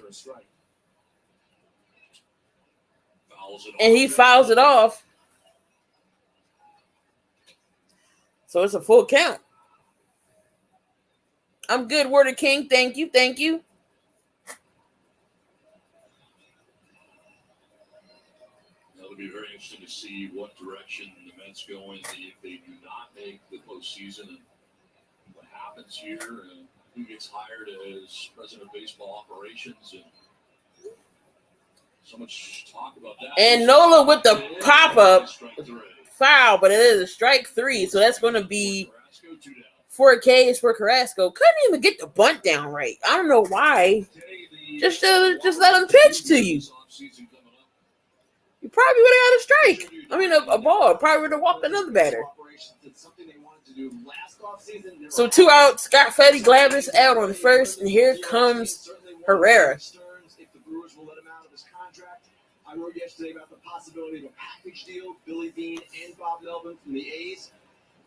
fouls it off. So it's a full count. I'm good, Word of King. Thank you. It'll be very interesting to see what direction the Mets go in if they do not make the postseason, and what happens here, and who gets hired as president of baseball operations, and so much talk about that. And Nola with the pop-up foul, but it is a strike 3, so that's going to be 4 Ks for Carrasco. Couldn't even get the bunt down right. I don't know why. Just let him pitch to you. You probably would have got a strike. I mean, a ball. Probably would have walked another batter. So 2 outs. Scott Fetty, Glavis out on the first, and here comes Herrera. I wrote yesterday about the possibility of a package deal, Billy Beane and Bob Melvin from the A's.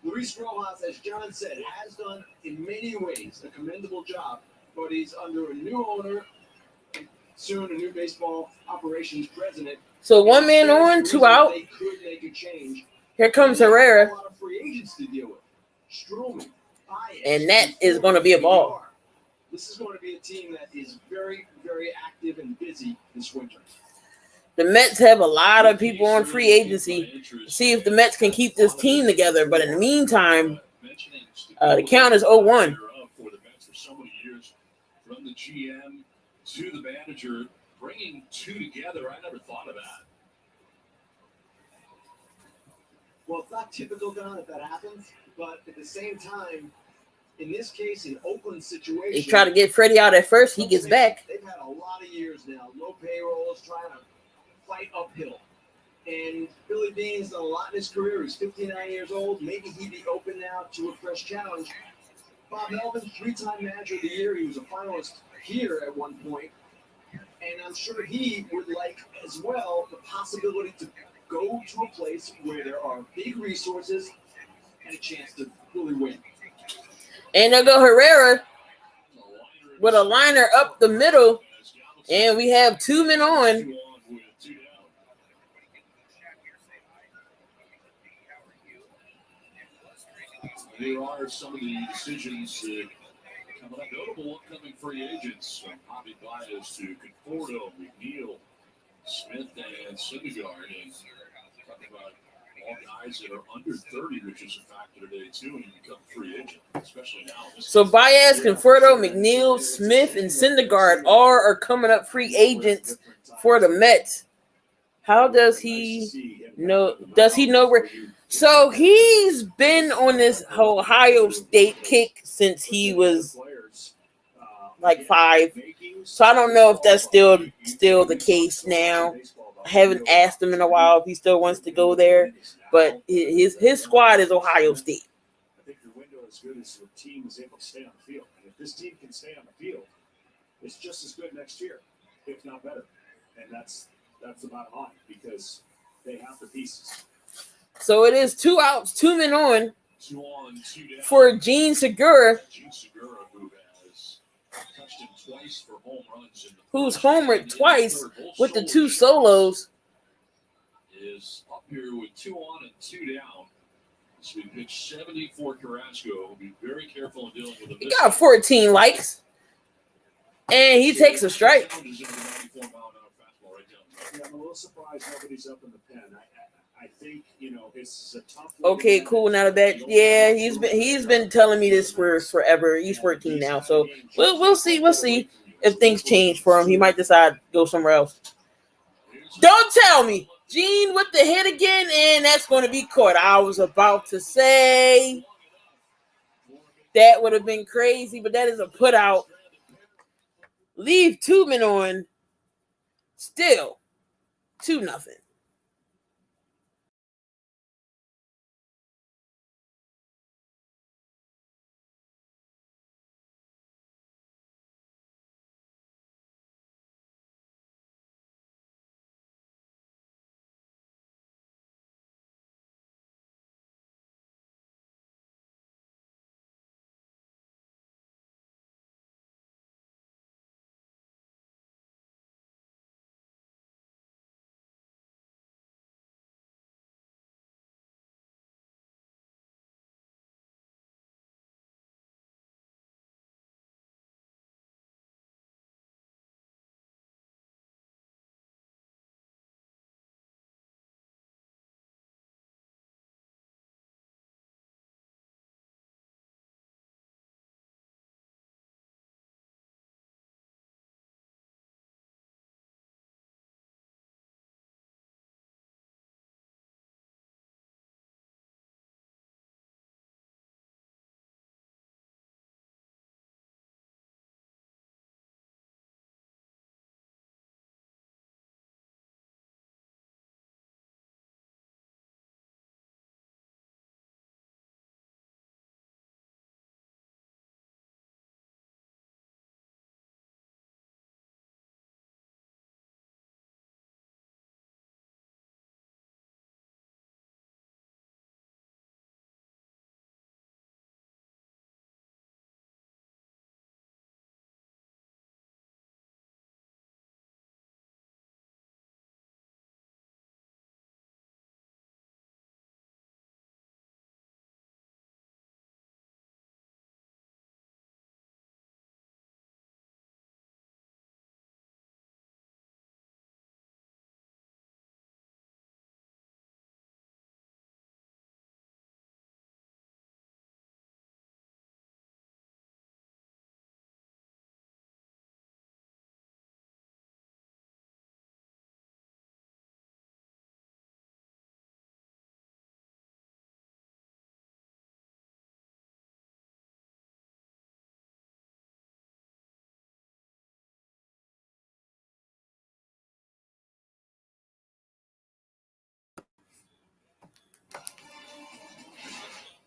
Luis Rojas, as John said, has done in many ways a commendable job, but he's under a new owner and soon a new baseball operations president. So 1 man on, 2 out. They could make a change. Here comes Herrera. A lot of free agents to deal with. Stroman, Baez, And that is going to be a ball. This is going to be a team that is very, very active and busy this winter. The Mets have a lot of people on free agency. See if the Mets can keep this team together. But in the meantime, the count is 0-1. For the Mets for so many years, from the GM to the manager, bringing 2 together, I never thought of that. Well, it's not typical, Don, if that happens, but at the same time, in this case, in Oakland's situation, They try to get Freddie out at first. He gets back. They've had a lot of years now, low payrolls, trying to fight uphill. And Billy Beane's done a lot in his career. He's 59 years old. Maybe he'd be open now to a fresh challenge. Bob Melvin, 3-time manager of the year. He was a finalist here at one point. And I'm sure he would like as well the possibility to go to a place where there are big resources and a chance to really win. And there go Herrera with a liner up the middle. And we have 2 men on. There are some of the decisions coming up. Notable upcoming free agents from Javi Baez to Conforto, McNeil, Smith, and Syndergaard. And talking about all guys that are under 30, which is a factor today, too, when you become free agent, especially now. So Baez, Conforto, McNeil, Smith, and Syndergaard are coming up free agents for the Mets. How does he know? Does he know where? So he's been on this Ohio State kick since he was like 5. So I don't know if that's still the case now. I haven't asked him in a while if he still wants to go there, but his squad is Ohio State. I think your window is good as your team is able to stay on the field. And if this team can stay on the field, it's just as good next year, if not better. And that's the bottom line because they have the pieces. So it is 2 outs, 2 men on 2 on, 2 down. for Gene Segura, Gene Segura, who has touched him twice for home runs. who's homered twice with the 2 solos. Is up here with 2 on and 2 down. So we pitched 70 for Carrasco. We'll be very careful in dealing with He got 14 likes, and he takes a strike. Yeah, I'm a little surprised nobody's up in the pen. I think, it's a tough. Okay, cool. Now that he's been telling me this for forever. He's 14 now, so we'll see if things change for him. He might decide to go somewhere else. Don't tell me Gene with the hit again, and that's going to be caught. I was about to say that would have been crazy, but that is a put out. Leave 2 men on. Still 2-0.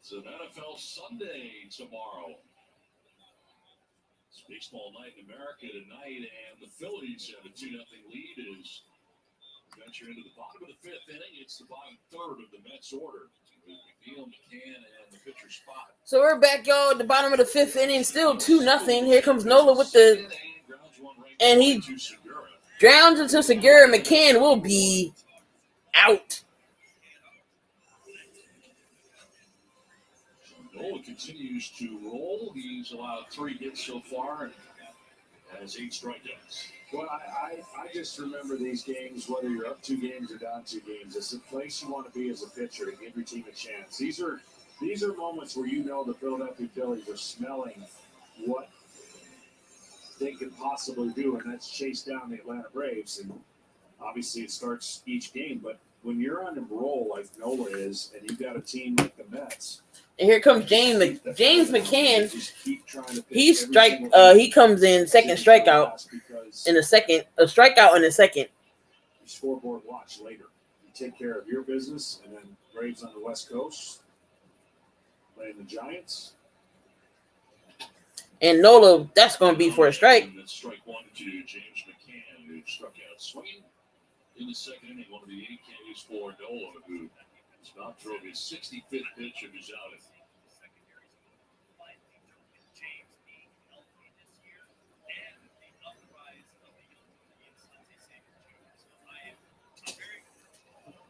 It's an NFL Sunday tomorrow. It's baseball night in America tonight, and the Phillies have a 2-0 lead as we venture into the bottom of the 5th inning. It's the bottom third of the Mets order with McNeil, McCann, and the pitcher spot. So we're back, y'all, at the bottom of the 5th inning, still 2-0. Here comes Nola with the, and he drowns into Segura. McCann will be out. Nola continues to roll. He's allowed 3 hits so far and has 8 strikeouts. Well, I just remember these games, whether you're up 2 games or down 2 games, it's the place you want to be as a pitcher to give your team a chance. These are moments where the Philadelphia Phillies are smelling what they could possibly do, and that's chase down the Atlanta Braves. And obviously it starts each game, but when you're on a roll like Nola is, and you've got a team like the Mets. And here comes James McCann. He comes in second strikeout in a second. A strikeout in a second. Scoreboard watch later. You take care of your business, and then Braves on the West Coast playing the Giants. And Nola, that's going to be for a strike. That's strike 1 to James McCann, who struck out swinging in the second inning. One of the 8 Ks for Nola, who about drove his 65th pitch of his outing.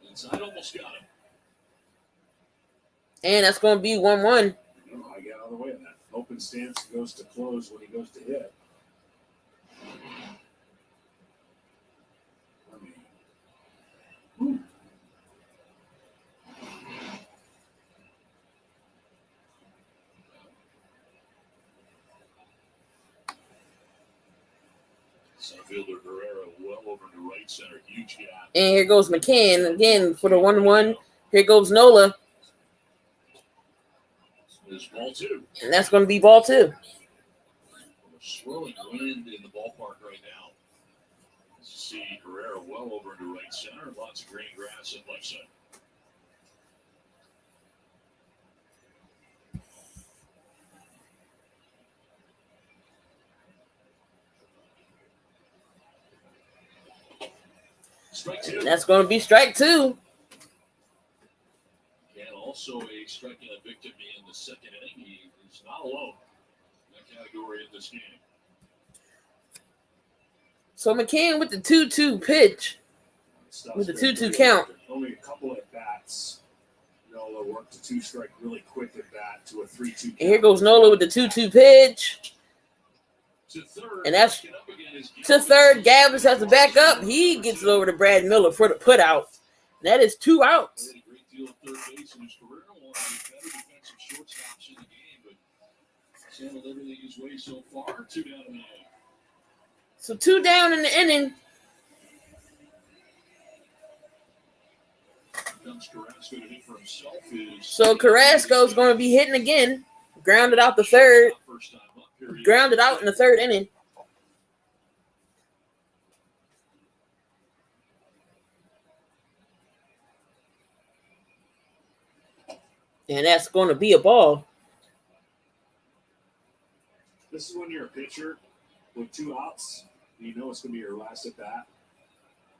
Inside, almost got him. And that's going to be 1-1. I got out of the way of that. Open stance goes to close when he goes to hit. Center fielder Herrera well over to right center. Huge gap. And here goes McCann again for the 1-1. Here goes Nola. There's ball 2. And that's going to be ball 2. Swirling wind in the ballpark right now. Let's see Herrera well over to right center. Lots of green grass at left center. Strike 2. That's going to be strike 2. And also a strikeout victim in the second inning. He is not alone in that category in this game. So McCann with the 2-2 pitch. With the 2-2 count. Only a couple at bats. Nola worked a 2-strike really quick at bat to a 3-2 count. And here goes Nola with the 2-2 pitch. To third, And that's to third. Gavis has to back up. He gets it over to Brad Miller for the put out. That is 2 outs. Played a great deal of third base in his career. One of the better defensive shortstops in the game, but he's handled everything his way so far. 2 down in the inning. So 2 down in the inning. Comes Carrasco to hit for himself. So Carrasco's going to be hitting again. Grounded out the third. First time up, period. Grounded out in the third inning. And that's going to be a ball. This is when you're a pitcher with 2 outs. You know it's going to be your last at bat.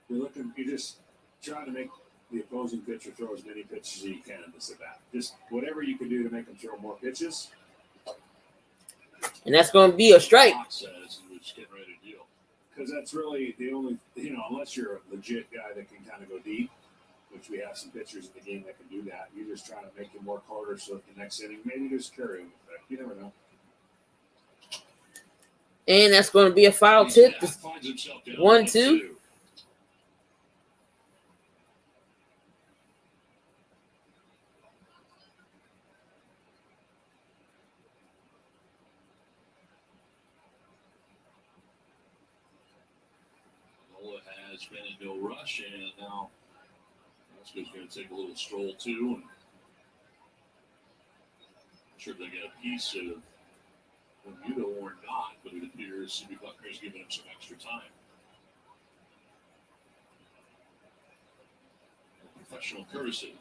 You're just trying to make the opposing pitcher throw as many pitches as you can in this at bat. Just whatever you can do to make them throw more pitches. And that's going to be a strike. Says he was getting ready to deal. Because that's really the only, unless you're a legit guy that can kind of go deep, which we have some pitchers in the game that can do that. You're just trying to make him work harder so that the next inning, maybe there's carry him effect. You never know. And that's going to be a foul tip. 1-2. Nola has been in no rush, and now Carrasco's going to take a little stroll too. And I'm sure they got a piece of Bermuda or not, but it appears Jimmy Buckner's giving him some extra time. Professional courtesy.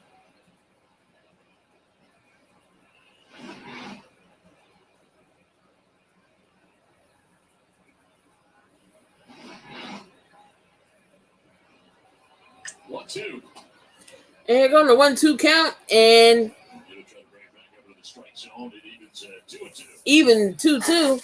One, two. And you're going to 1-2 count. And Try to bring it back over to the strike zone. It evens 2-2. even 2-2.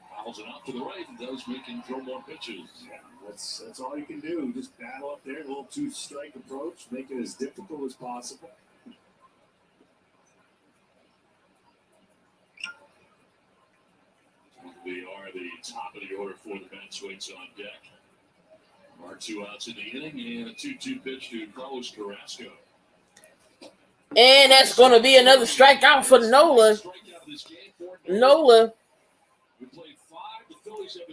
Fouls it out to the right and does make him throw more pitches. Yeah, that's all you can do. Just battle up there, a little 2-strike approach, make it as difficult as possible. They are the top of the order for the Mets. Waits on deck. Are 2 outs in the inning and a 2-2 pitch to Carlos Carrasco. And that's going to be another strikeout for Nola. Nola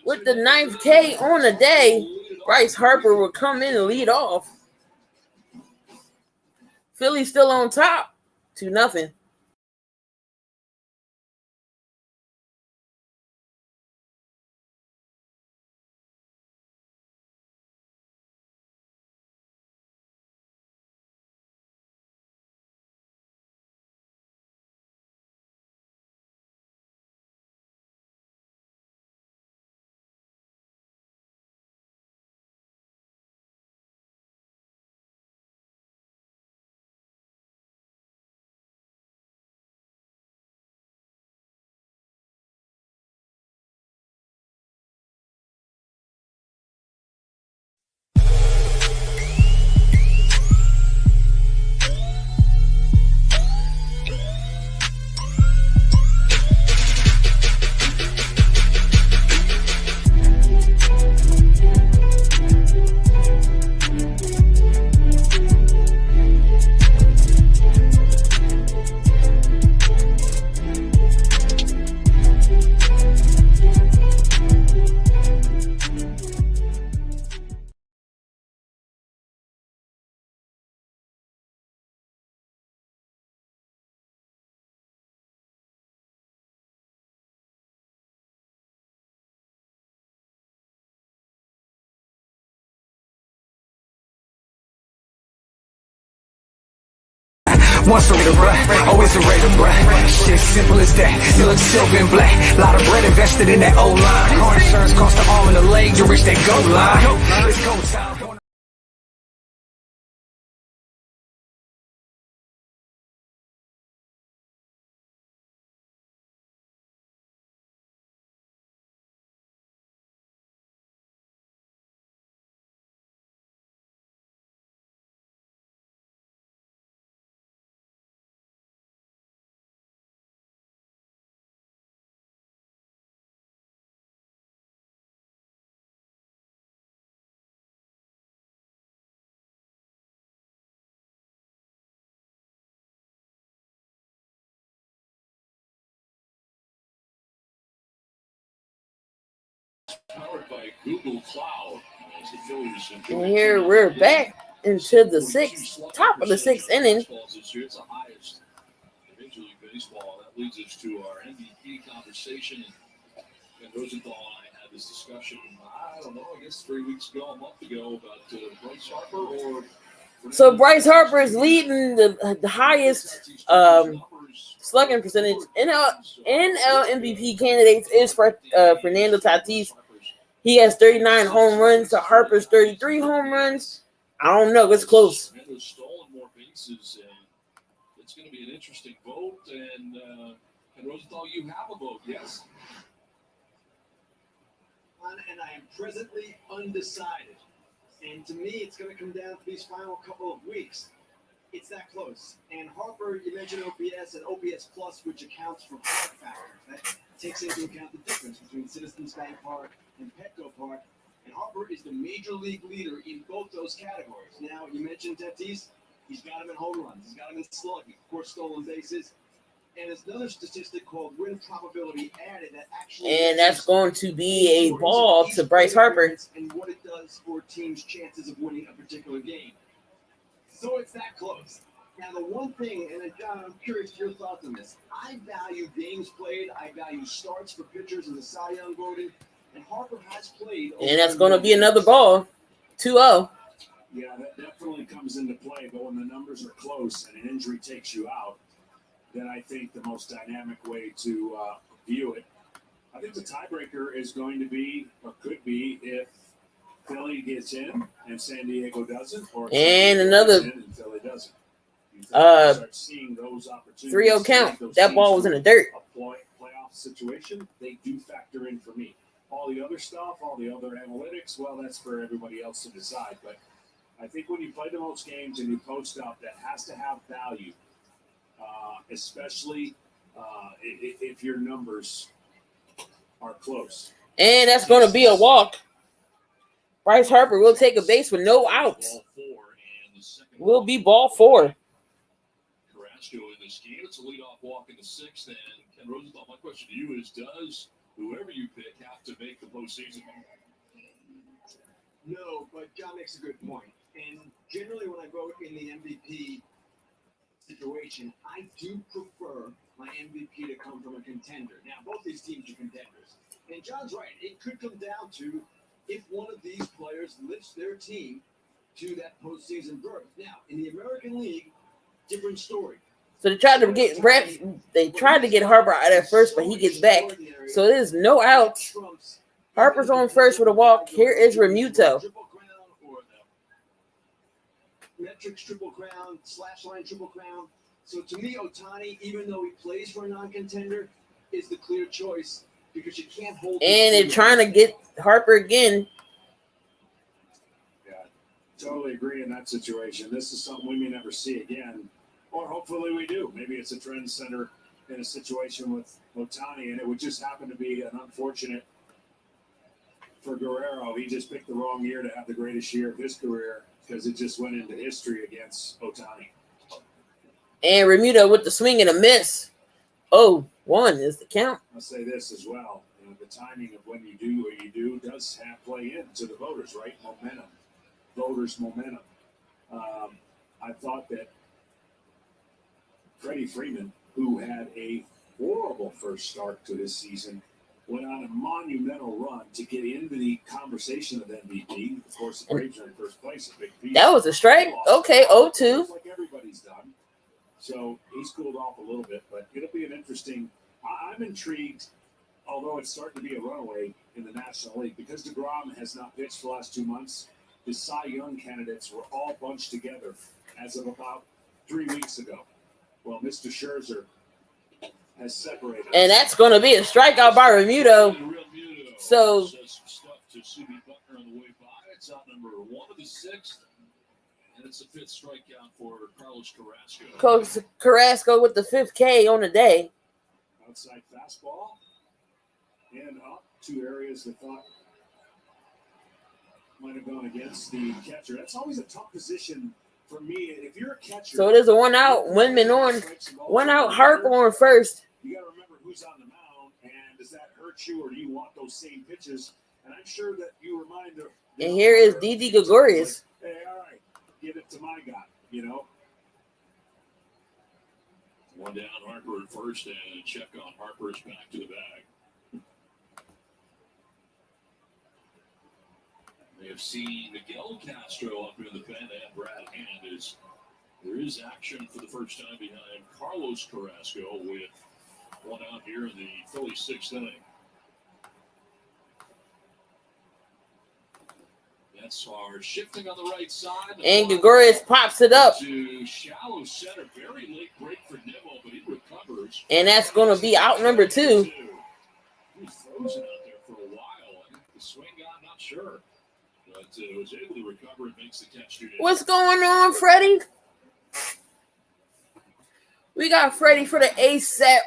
with the 9th K on the day. Bryce Harper will come in and lead off. Philly's still on top, 2-0. Once a raider, bruh, always a raider, bruh. Shit simple as that. You look silver and black. Lot of bread invested in that O-line. Car insurance cost the arm and a leg to reach that goal line. It's go time. Powered by Google Cloud. As the Phillies And here we're back into the top of the sixth inning. It's the highest in Major League Baseball. That leads us to our MVP conversation. And Rosenthal and I had this discussion, I don't know, I guess 3 weeks ago, a month ago, about Bryce Harper or... So Bryce Harper is leading the highest slugging percentage. NL MVP candidates is for Fernando Tatis. He has 39 home runs to Harper's 33 home runs. I don't know. It's close. Has stolen more bases, and it's going to be an interesting vote. And Rosenthal, you have a vote, yes? And I am presently undecided. And to me, it's going to come down to these final couple of weeks. It's that close. And Harper, you mentioned OPS and OPS plus, which accounts for park factors. That takes into account the difference between Citizens Bank Park and Petco Park. And Harper is the major league leader in both those categories. Now, you mentioned Tatis. He's got him in home runs. He's got him in slugging. Of course, stolen bases. And there's another statistic called win probability added that actually... And that's going to be a ball to Bryce Harper. And what it does for teams' chances of winning a particular game. So it's that close. Now, the one thing, and John, I'm curious your thoughts on this. I value games played. I value starts for pitchers in the Cy Young voting. And Harper has played. And that's going to be another ball. 2-0. Yeah, that definitely comes into play. But when the numbers are close and an injury takes you out, then I think the most dynamic way to view it, I think the tiebreaker is going to be, or could be, if Philly gets in and San Diego doesn't, or and another and Philly doesn't. Start seeing those opportunities. 3-0 count. That ball was in the dirt. A playoff situation, they do factor in for me. All the other stuff, all the other analytics, well, that's for everybody else to decide. But I think when you play the most games and you post up, that has to have value. Especially if your numbers are close. And that's going to be a walk. Bryce Harper will take a base with no outs. Will be ball 4. Carrasco in this game. It's a leadoff walk in the 6th. And Ken Rosenthal, my question to you is, does whoever you pick have to make the postseason? No, but John makes a good point. And generally when I vote in the MVP situation, I do prefer my MVP to come from a contender. Now, both these teams are contenders. And John's right. It could come down to if one of these players lifts their team to that postseason berth. Now, in the American League, different story. So they tried to get Harper out at first, but he gets back. So there's no outs. Harper's on first with a walk. Here is Remuto. Metrics triple crown, slash line triple crown. So to me, Ohtani, even though he plays for a non-contender, is the clear choice because you can't hold. And they're trying to get Harper again. Yeah, totally agree in that situation. This is something we may never see again, or hopefully we do. Maybe it's a trend center in a situation with Ohtani, and it would just happen to be an unfortunate for Guerrero. He just picked the wrong year to have the greatest year of his career, because it just went into history against Ohtani. And Remuto with the swing and a miss. 0-1 is the count. I'll say this as well. The timing of when you do what you do does play into the voters, right? Momentum. Voters' momentum. I thought that Freddie Freeman, who had a horrible first start to this season, went on a monumental run to get into the conversation of MVP. Of course, the Braves are in first place. A big piece. That was a strike. Okay, 0-2. Like everybody's done. So he's cooled off a little bit, but it'll be an interesting. I'm intrigued, although it's starting to be a runaway in the National League, because DeGrom has not pitched the last 2 months. The Cy Young candidates were all bunched together as of about 3 weeks ago. Well, Mr. Scherzer has separated. And that's going to be a strikeout by Remuto. So Stuff to Subi Butler on the way by. It's out number 1 of the 6th. And it's the 5th strikeout for Carlos Carrasco. Coach Carrasco with the 5th K on the day. Outside fastball. And up 2 areas that thought might have gone against the catcher. That's always a tough position for me. If you're a catcher. So it is a 1 out. Windman on. 1 out. Harper on first. You got to remember who's on the mound, and does that hurt you, or do you want those same pitches? And I'm sure that you remind them. And here is Didi Gregorius. Like, hey, all right, give it to my guy, you know. 1 down, Harper at first, and check on Harper's back to the bag. They have seen Miguel Castro up in the pen and Brad Hand as there is action for the first time behind Carlos Carrasco with 1 out here in the Phillies 6th inning. Mets are shifting on the right side. And Gregorius pops it up. To shallow center, very late break for Nimmo, but he recovers. And that's going to be out number 2. He was frozen out there for a while. I think the swing got, not sure. But was able to recover and makes the catch. What's going on, Freddie? We got Freddie for the ASAP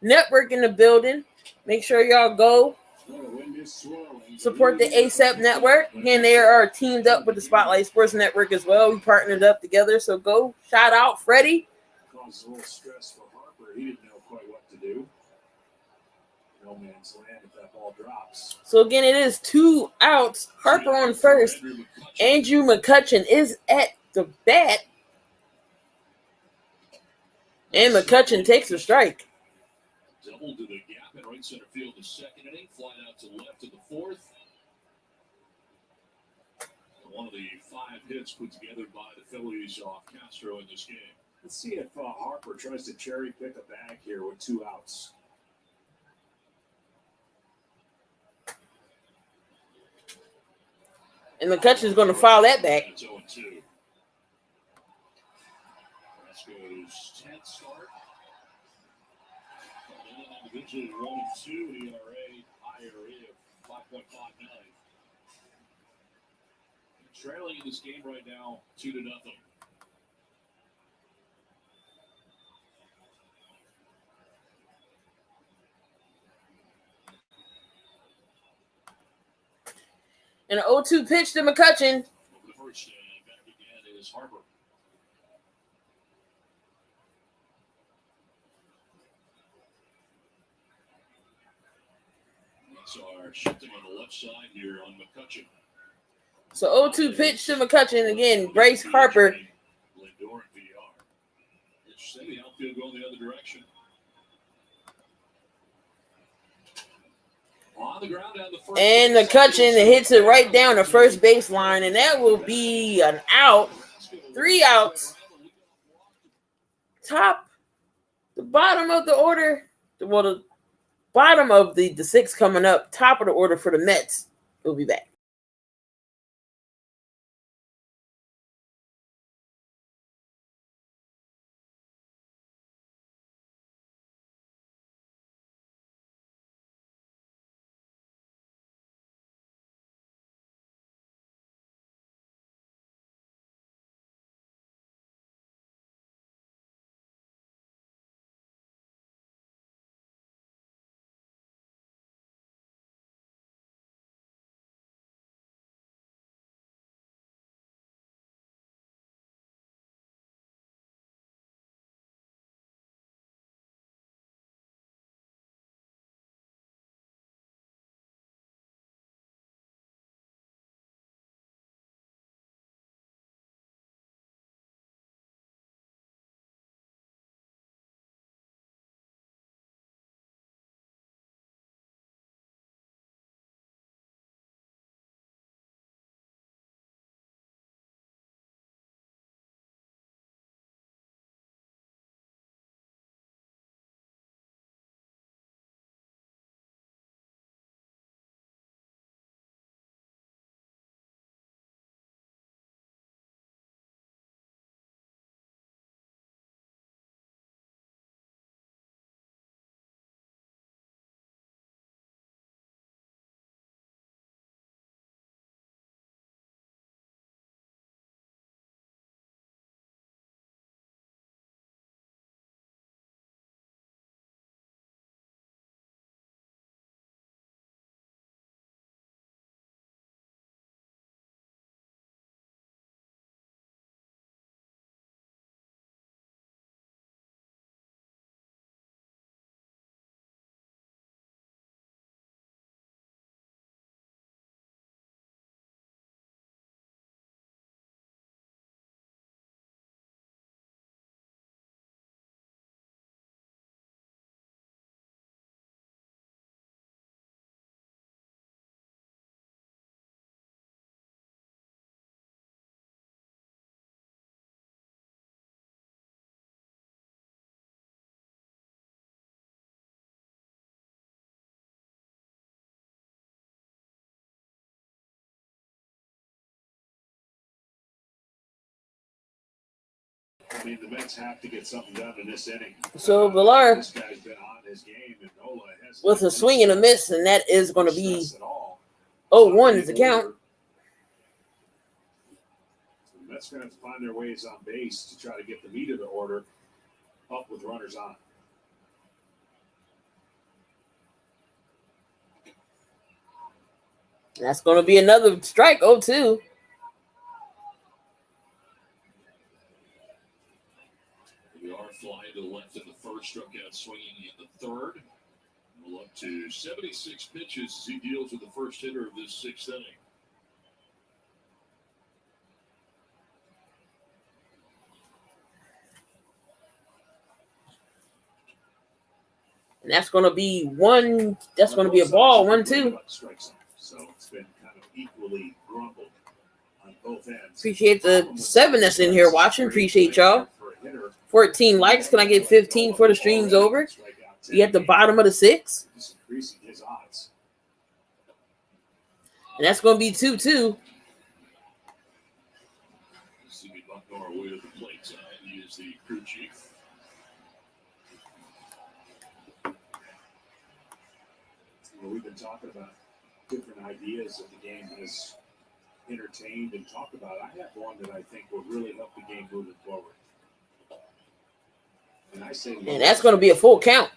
Network in the building. Make sure y'all go support the ASAP Network. Again, they are teamed up with the Spotlight Sports Network as well. We partnered up together, so go shout out Freddie. Caused a little stress for Harper. He didn't know quite what to do. No man's land if that ball drops. So again, it is 2 outs. Harper on first. Andrew McCutchen is at the bat. And McCutchen takes a strike. Double to the gap in right center field the 2nd inning. Fly out to left to the 4th. One of the 5 hits put together by the Phillies off Castro in this game. Let's see if Harper tries to cherry pick a bag here with 2 outs. And McCutchen's going to foul that back. It's 0-2. Carrasco's 10th start. Individually 1-2 ERA, IRA of 5.59. Trailing in this game right now, 2-0. And an 0-2 pitch to McCutchen. Over the first and back again is Harper. So are shifting on the left side here on McCutchen. So 0-2 pitch to McCutchen. Again, Bryce Harper. Lindor and VR. Interesting, the outfield going the other direction. On the ground down the first. And McCutchen hits it right down the first baseline. And that will be an out. 3 outs. The bottom of the order. Well, the bottom of the 6 coming up. Top of the order for the Mets. We'll be back. I mean, the Mets have to get something done in this inning. So Villar This guy's been on his game, and Nola has with a swing and a miss, and that is going to be 0-1 is the count. So the Mets going to have to find their ways on base to try to get the meat of the order up with runners on. That's going to be another strike, 0-2. We are flying to the left in the first, struck out swinging in the third. We'll up to 76 pitches as he deals with the first hitter of this sixth inning. And that's going to be one. That's going to be a ball, 1-2. So it's been kind of equally grumbled on both ends. Appreciate the 7 that's in here watching. Appreciate y'all. 14 likes. Can I get 15 for the stream's over? You at the bottom of the 6. Increasing his odds. And that's going to be 2-2. Jimmy Bucknor away to the plate side. He is the crew chief. Well, we've been talking about different ideas that the game has entertained and talked about. I have one that I think will really help the game moving forward. And I say, And that's going to be a full count.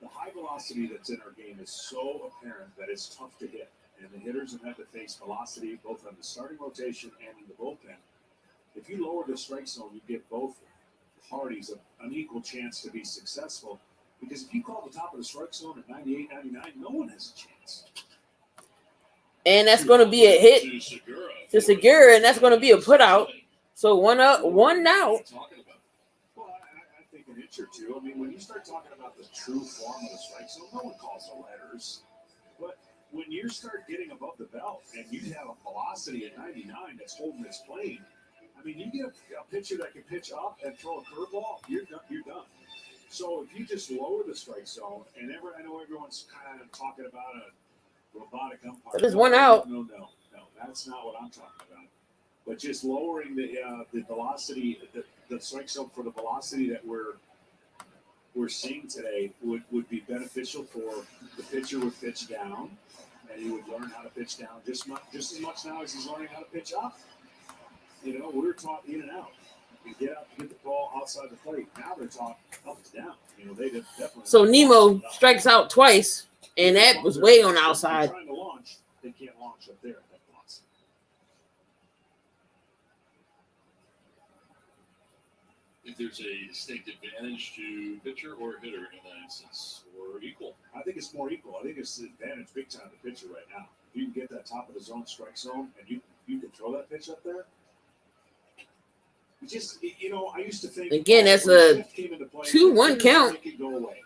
The high velocity that's in our game is so apparent that it's tough to hit. And the hitters have had to face velocity both on the starting rotation and in the bullpen. If you lower the strike zone, you give both parties an equal chance to be successful. Because if you call the top of the strike zone at 98, 99, no one has a chance. And that's going to be a hit to Segura, and that's going to be a putout. So one up, one out. Well, I think an inch or two. I mean, when you start talking about the true form of the strike zone, no one calls the letters. But when you start getting above the belt and you have a velocity at 99 that's holding its plane, I mean, you get a pitcher that can pitch up and throw a curveball, you're done. So if you just lower the strike zone, and I know everyone's kind of talking about a robotic umpire. There's one out. No, that's not what I'm talking about. But just lowering the velocity, the strike zone for the velocity that we're seeing today would be beneficial for the pitcher would pitch down, and he would learn how to pitch down just as much now as he's learning how to pitch up. You know, we're taught in and out. You get the ball outside the plate. Now they're taught up and down. You know, they definitely. So Nemo strikes out twice, and that was way on the outside. Trying to launch, they can't launch up there. That velocity. If there's a distinct advantage to pitcher or hitter in that instance, or equal? I think it's more equal. I think it's an advantage big time to pitcher right now. If you can get that top of the zone strike zone and you can throw that pitch up there. Just, you know, I used to think Again, that's a 2-1 count. It could go away.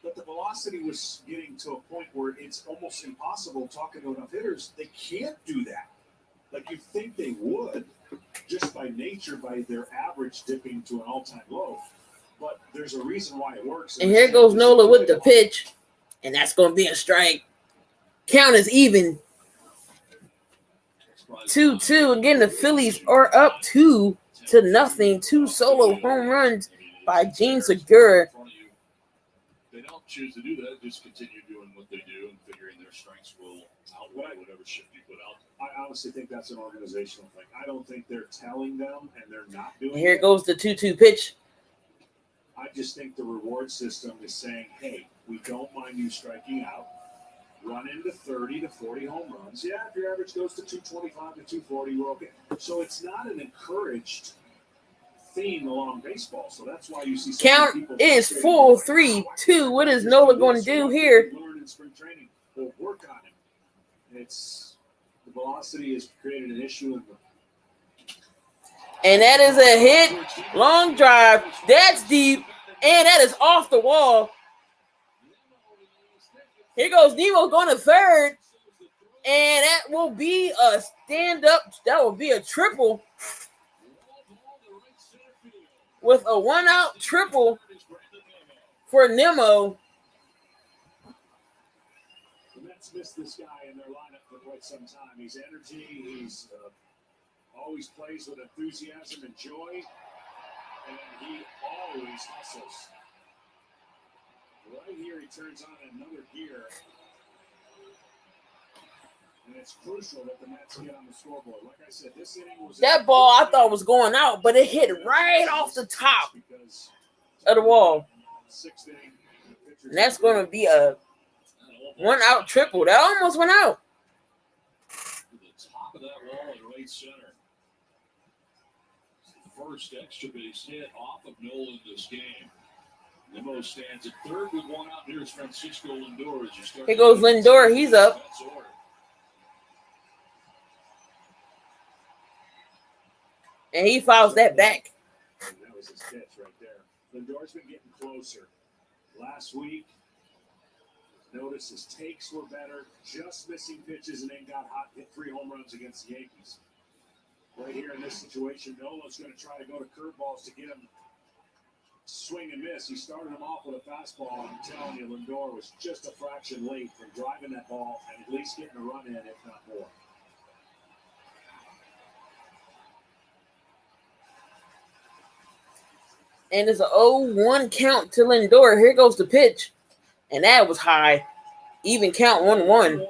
But the velocity was getting to a point where it's almost impossible talking to enough hitters. They can't do that. Like you think they would, just by nature, by their average dipping to an all-time low. But there's a reason why it works. And here goes Nola with the pitch, and that's going to be a strike. Count is even. 2-2. Again, the Phillies are up 2-0. 2 solo home runs by Gene Segura. They don't choose to do that. Just continue doing what they do and figuring their strengths will outweigh whatever shift you put out. I honestly think that's an organizational thing. I don't think they're telling them and they're not doing it. And here goes the 2-2 pitch. I just think the reward system is saying, hey, we don't mind you striking out. Run into 30 to 40 home runs. Yeah, if your average goes to 225 to 240, we're okay. So it's not an encouraged theme along baseball. So that's why you see count is full 3-2. What is Nola going to do here? Learn in spring training. We'll work on it. It's the velocity has created an issue in the. And that is a hit. Long drive. That's deep. And that is off the wall. Here goes Nemo going to third. And that will be a stand-up. That will be a triple. With a one-out triple for Nemo. The Mets missed this guy in their lineup for quite some time. He's energy. He's always plays with enthusiasm and joy. and he always hustles. Right here, he turns on another gear. And it's crucial that the Mets get on the scoreboard. Like I said, this inning was That ball I thought was going out, but it hit right off the top of the wall. And that's going to be a 1-out triple. That almost went out. To the top of that wall in right center. First extra base hit off of Nolan this game. Nimmo stands at third with 1 out. Here's Francisco Lindor as you start. Here goes Lindor. He's up. And he fouls that back. That was his pitch right there. Lindor's been getting closer. Last week, notice his takes were better, just missing pitches, and then got hot, hit 3 home runs against the Yankees. Right here in this situation, Nolan's going to try to go to curveballs to get him swing and miss. He started him off with a fastball. I'm telling you, Lindor was just a fraction late from driving that ball and at least getting a run in, if not more. And it's an 0-1 count to Lindor. Here goes the pitch. And that was high. Even count 1-1.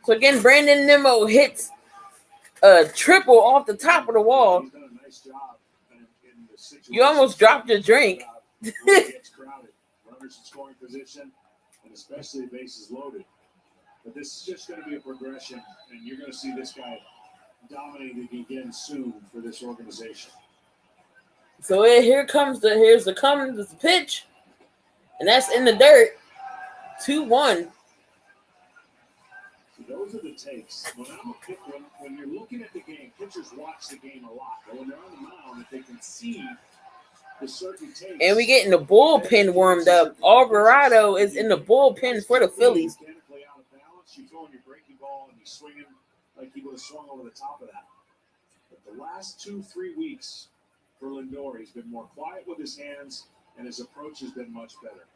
So again, Brandon Nimmo hits a triple off the top of the wall. He's done a nice job in the situation. You almost dropped your drink. When it gets crowded. Runners in scoring position, and especially bases loaded. But this is just going to be a progression, and you're going to see this guy dominating again soon for this organization. So here's the pitch. And that's in the dirt. 2-1. Those are the takes. When you're looking at the game, pitchers watch the game a lot. But when they're on the mound, if they can see the certain takes. And we getting the bullpen warmed up. Alvarado is in the bullpen for the Phillies. Mechanically out of balance, you throw in your breaking ball and he's swinging like he would have swung over the top of that. But the last 2-3 weeks for Lindor, he's been more quiet with his hands and his approach has been much better.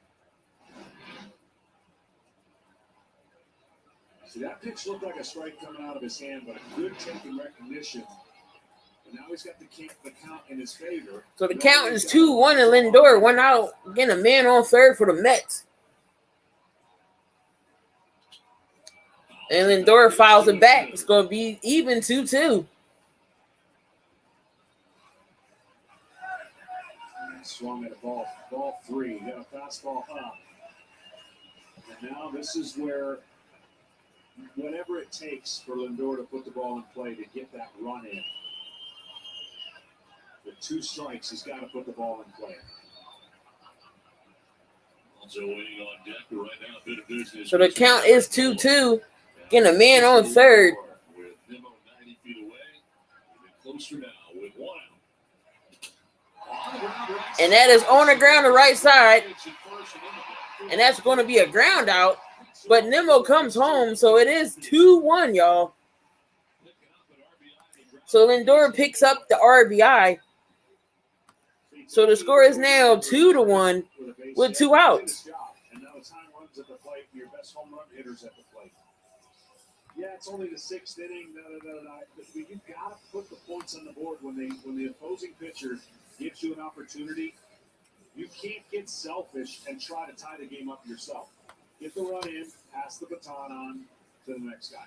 See, that pitch looked like a strike coming out of his hand, but a good take and recognition. And now he's got the count in his favor. So the count is 2-1 and Lindor 1 out. Again, a man on third for the Mets. And Lindor fouls it back. It's going to be even 2-2. Swung at a ball 3. Got a fastball up. And now this is where whatever it takes for Lindor to put the ball in play to get that run in. With 2 strikes, he's got to put the ball in play. Also waiting on deck right now, a bit of business. So the count is 2-2. Again, a man on third. With Nimmo 90 feet away, even closer now with 1 out. And that is on the ground, the right side. And that's going to be a ground out. But Nimmo comes home, so it is 2-1, y'all. So Lindor picks up the RBI. So the score is now 2-1 with 2 outs. And now time runs at the plate. Your best home run hitters at the plate. Yeah, it's only the 6th inning. But you've got to put the points on the board when the opposing pitcher gives you an opportunity. You can't get selfish and try to tie the game up yourself. Get the run in, pass the baton on to the next guy.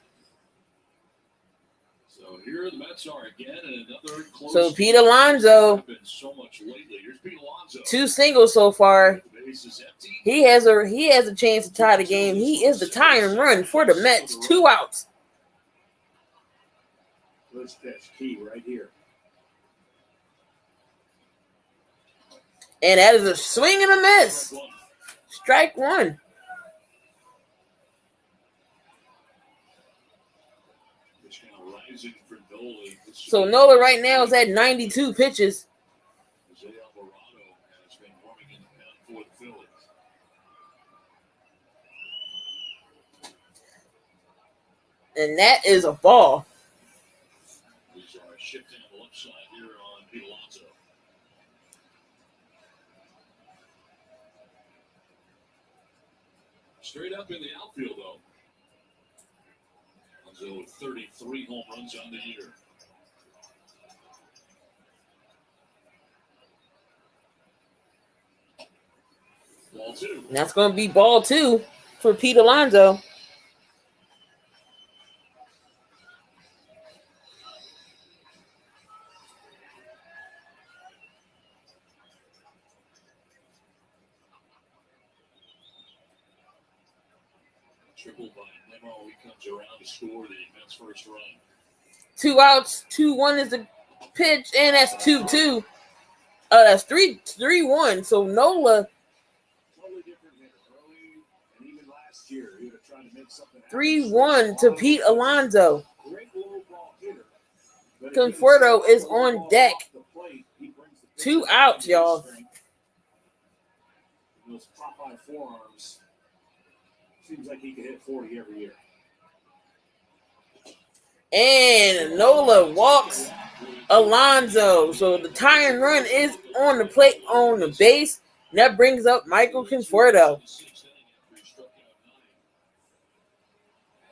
So here the Mets are again, and another close. So Pete Alonso, So much lately. Here's Pete Alonso. 2 singles so far. The base is empty. He has a chance to tie the game. He is the tying run for the Mets. 2 outs. First pitch, key right here. And that is a swing and a miss. Strike 1. So Nola right now is at 92 pitches. Jose Alvarado has been warming in the pen for the Phillies. And that is a ball. These are shifting on the left side here on Pete Alonso. Straight up in the outfield, though. Alonso with 33 home runs on the year. Ball two. And that's going to be ball 2 for Pete Alonso. Triple by Nemo. He comes around to score the Mets' first run. 2 outs, 2-1 is the pitch, and that's 2-2. That's 3-1. So Nola Totally different hitter. Early and even last year, he would have tried to make something happen. 3-1 to Pete Alonso. Great low ball hitter. But if Conforto he can is score the on ball deck. off the plate, he brings the 2 pitcher outs, into his y'all. strength. Those Popeye forearms. Seems like he could hit 40 every year. And Nola walks Alonso. So the tying run is on the plate, on the base. And that brings up Michael Conforto.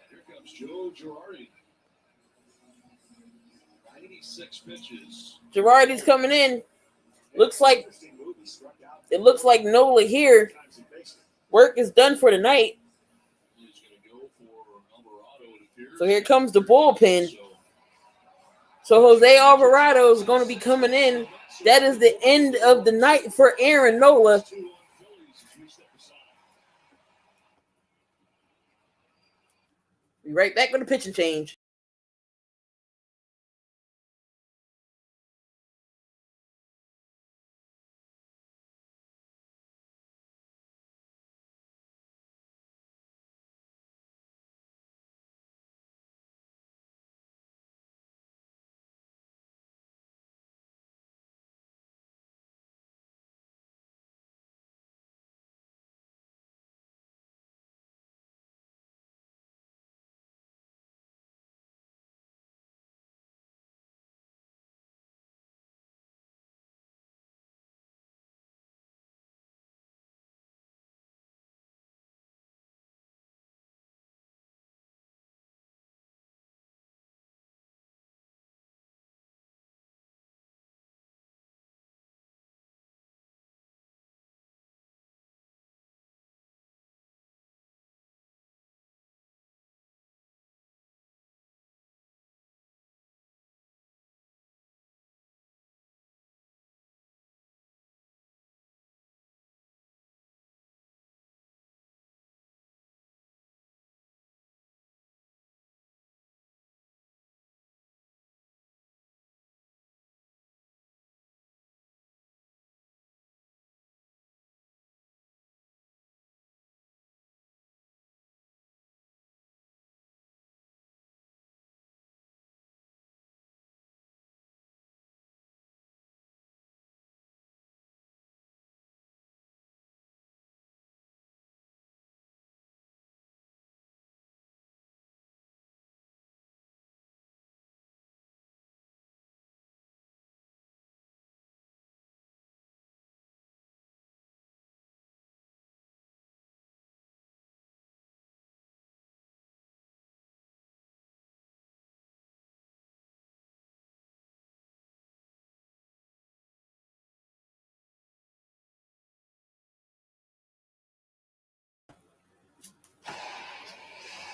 Here comes Joe Girardi. 96 pitches. Girardi's coming in. It looks like Nola here. Work is done for the night. He's going to go for Alvarado, it appears. So here comes the bullpen. So Jose Alvarado is going to be coming in. That is the end of the night for Aaron Nola. Be right back with the pitching change.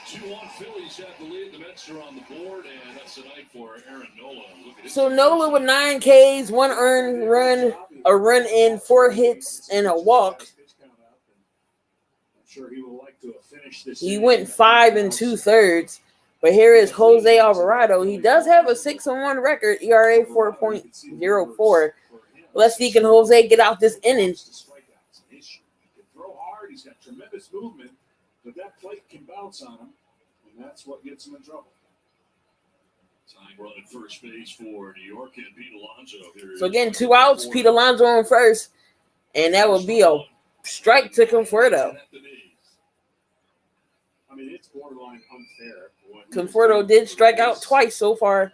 Two-one Phillies have the lead. The Mets are on the board, and that's the night for Aaron Nola. Look at So Nola with 9 Ks, 1 earned run, a run in, 4 hits, and a walk. I'm sure he would like to have finished this. He went 5 2/3. But here is Jose Alvarado. He does have a 6-1 record, ERA 4.04. Let's see, can Jose get out this inning? He can throw hard. He's got tremendous movement, but that plate can bounce on him, and that's what gets him in trouble. Tying run at first base for New York and Pete Alonso. So again, 2 outs, Pete Alonso on first, and that would be a strike to Conforto. I mean, it's borderline unfair. Conforto did strike out twice so far. And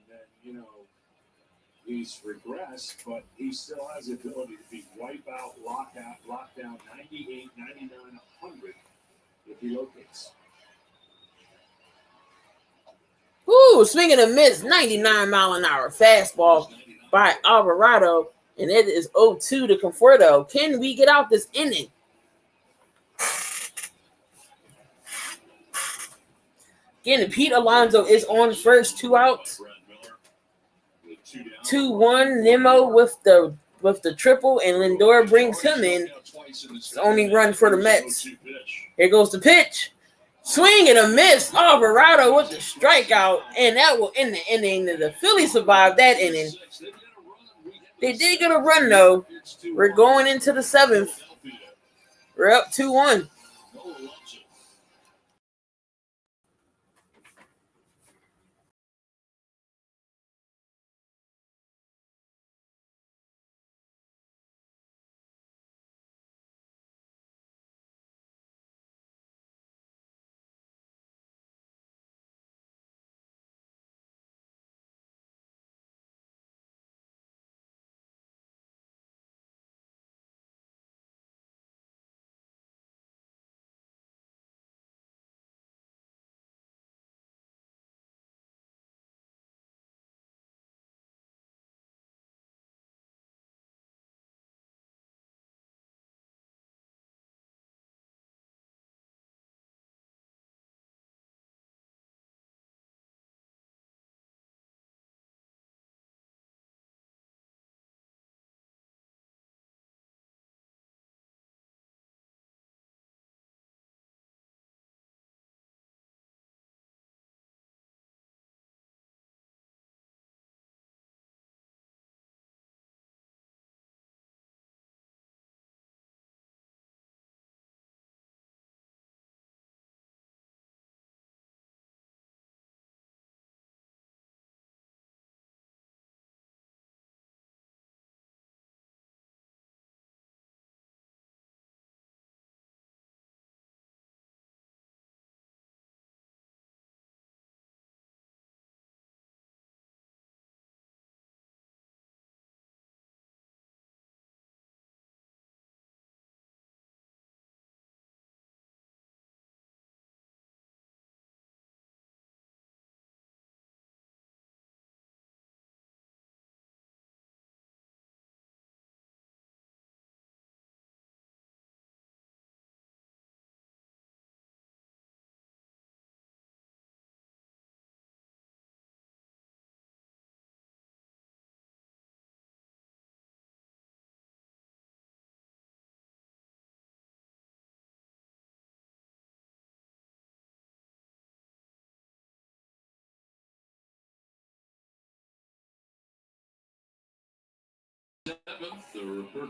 then, you know, he's regressed, but he still has the ability to be wipeout, lockdown, 98, 99, 100 if he locates. Ooh, swing and a miss, 99-mile-an-hour fastball by Alvarado. And it is 0-2 to Conforto. Can we get out this inning? Again, Pete Alonso is on first, 2 outs. 2-1. Nemo with the triple, and Lindor brings him in. It's the only run for the Mets. Here goes the pitch. Swing and a miss. Alvarado with the strikeout, and that will end the inning. The Phillies survived that inning. They did get a run, though. We're going into the 7th. We're up 2-1.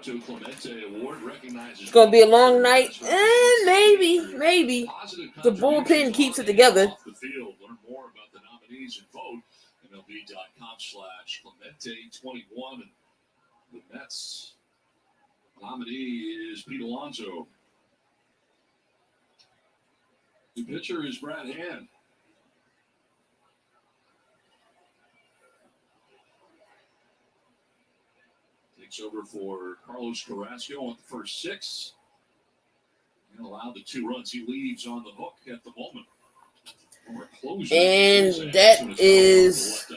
It's going to be a long night. Maybe. The bullpen keeps it together. Learn more about the nominees and vote. MLB.com/Clemente21. And the Mets nominee is Pete Alonso. The pitcher is Brad Hand. Takes over for Carlos Carrasco on the first 6. And allowed the 2 runs. He leaves on the hook at the moment. And that is...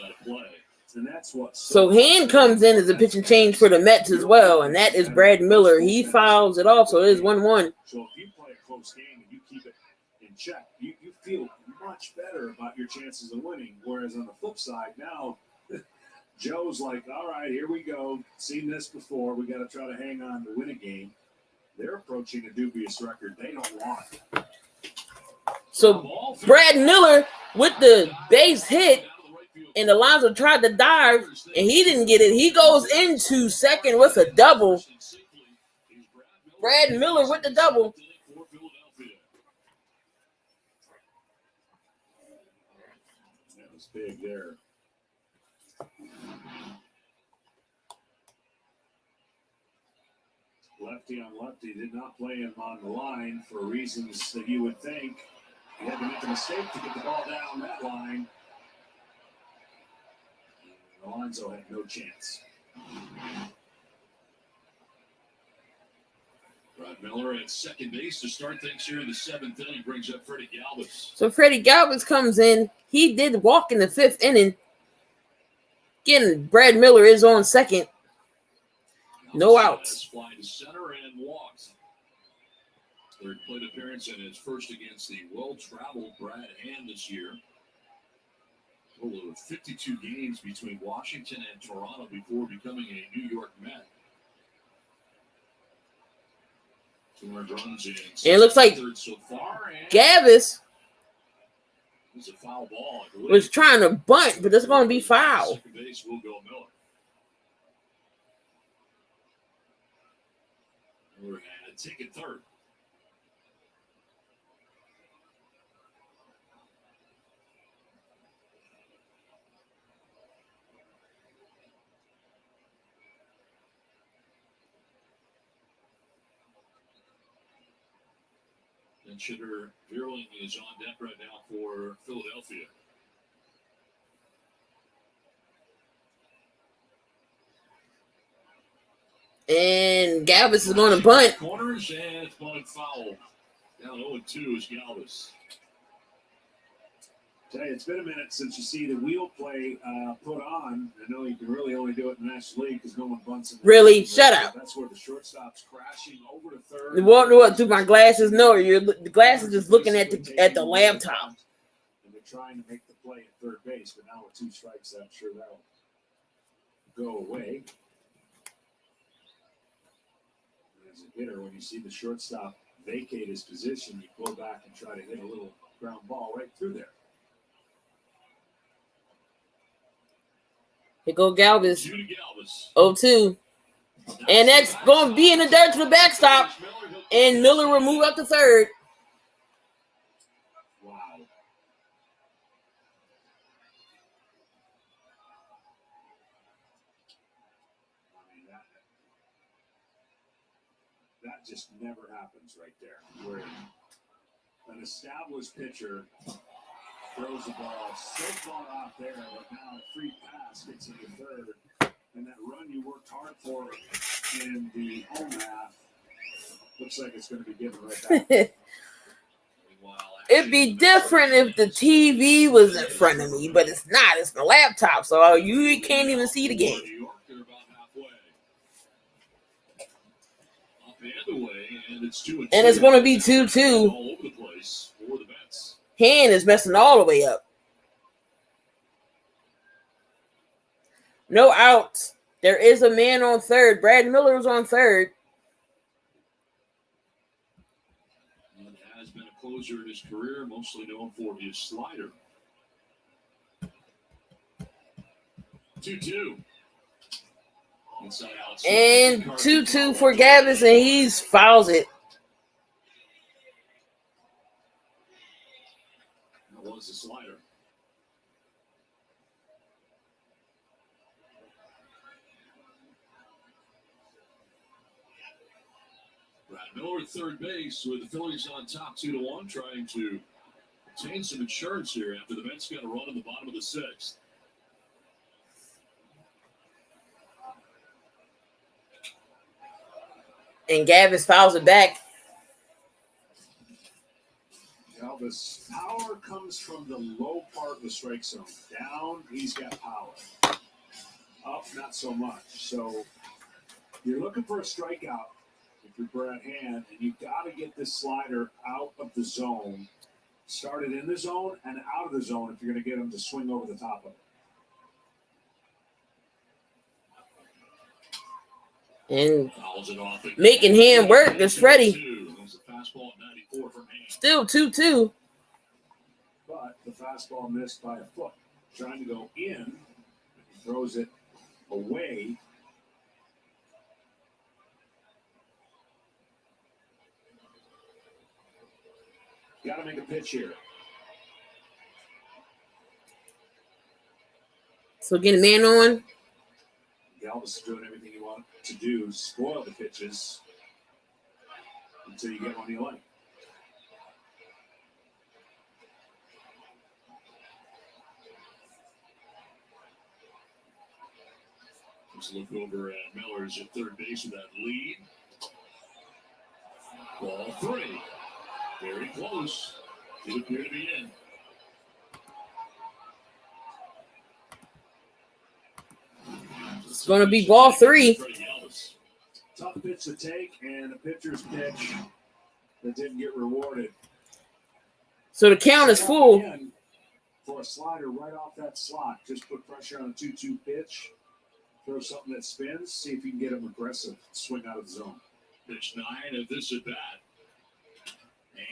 And that's what. So Hand comes in as a pitching change for the Mets as well, and that is Brad Miller. He fouls it off, so it is 1-1. So if you play a close game and you keep it in check, you feel much better about your chances of winning. Whereas on the flip side, now Joe's like, all right, here we go. Seen this before. We got to try to hang on to win a game. They're approaching a dubious record. They don't want it. So Brad Miller with the base hit, and Alonso tried to dive, and he didn't get it. He goes into second with a double. Brad Miller with the double. That was big there. Lefty on lefty did not play him on the line for reasons that you would think. He had to make the mistake to get the ball down that line. Alonso had no chance. Brad Miller at second base to start things here in the 7th inning brings up Freddie Galvis. So Freddie Galvis comes in. He did walk in the 5th inning. Again, Brad Miller is on second. No outs. Fly to center and walks. Third plate appearance and his first against the well-traveled Brad Hand this year. Total of 52 games between Washington and Toronto before becoming a New York Met. 200 runs in. And it looks like so far, Gavis it's a foul ball. was trying to bunt, but it's going to be foul. Second base will go Miller. Miller had taken third. And Chitter Vierling is on deck right now for Philadelphia. And Galvis is going to bunt. Corners and it's bunted foul. Down 0-2 is Galvis. Tell you, it's been a minute since you see the wheel play put on. I know you can really only do it in the National League because no one bunts in the Really? Shut up. That's where the shortstop's crashing over to third. What through my glasses? No, the glasses is looking at the laptop. And they're trying to make the play at third base, but now with 2 strikes, I'm sure that'll go away. As a hitter, when you see the shortstop vacate his position, you pull back and try to hit a little ground ball right through there. Here go Galvis. Due to Galvis. 0-2. And that's going to be in the dirt to the backstop. And Miller will move up to third. Wow. I mean, that just never happens right there. Where an established pitcher throws the ball so far off there, but now a free pass gets into third, and that run you worked hard for in the home half looks like it's going to be given right back. It'd be different if the TV was in front of me, but it's not. It's my laptop, so you can't even see the game. And it's going to be 2-2. All over the place for the Mets. Hand is messing all the way up. No outs. There is a man on third. Brad Miller is on third. And has been a closer in his career, mostly known for his slider. 2-2. Inside outside. And 2-2 for Gavis, and he fouls it. That was the slider. Brad Miller at third base with the Phillies on top 2-1, trying to obtain some insurance here after the Mets got a run in the bottom of the 6th. And Gavis fouls it back. Galvis' power comes from the low part of the strike zone. Down, he's got power. Up, not so much. So you're looking for a strikeout if you're Brad Hand, and you've got to get this slider out of the zone. Start it in the zone and out of the zone if you're going to get him to swing over the top of it. And making Hand work is Freddie. Still 2-2. But the fastball missed by a foot. Trying to go in. He throws it away. Got to make a pitch here. So get a man on. Galvis is doing everything you want to do, spoil the pitches until you get one you like. Let's look over at Miller's at third base with that lead. Ball 3. Very close. It appear to be in. It's going to be ball 3. Tough pitch to take, and a pitcher's pitch that didn't get rewarded. So the count is full. Again, for a slider right off that slot, just put pressure on a 2-2 pitch. Throw something that spins. See if you can get him aggressive. Swing out of the zone. Pitch 9 of this at bat.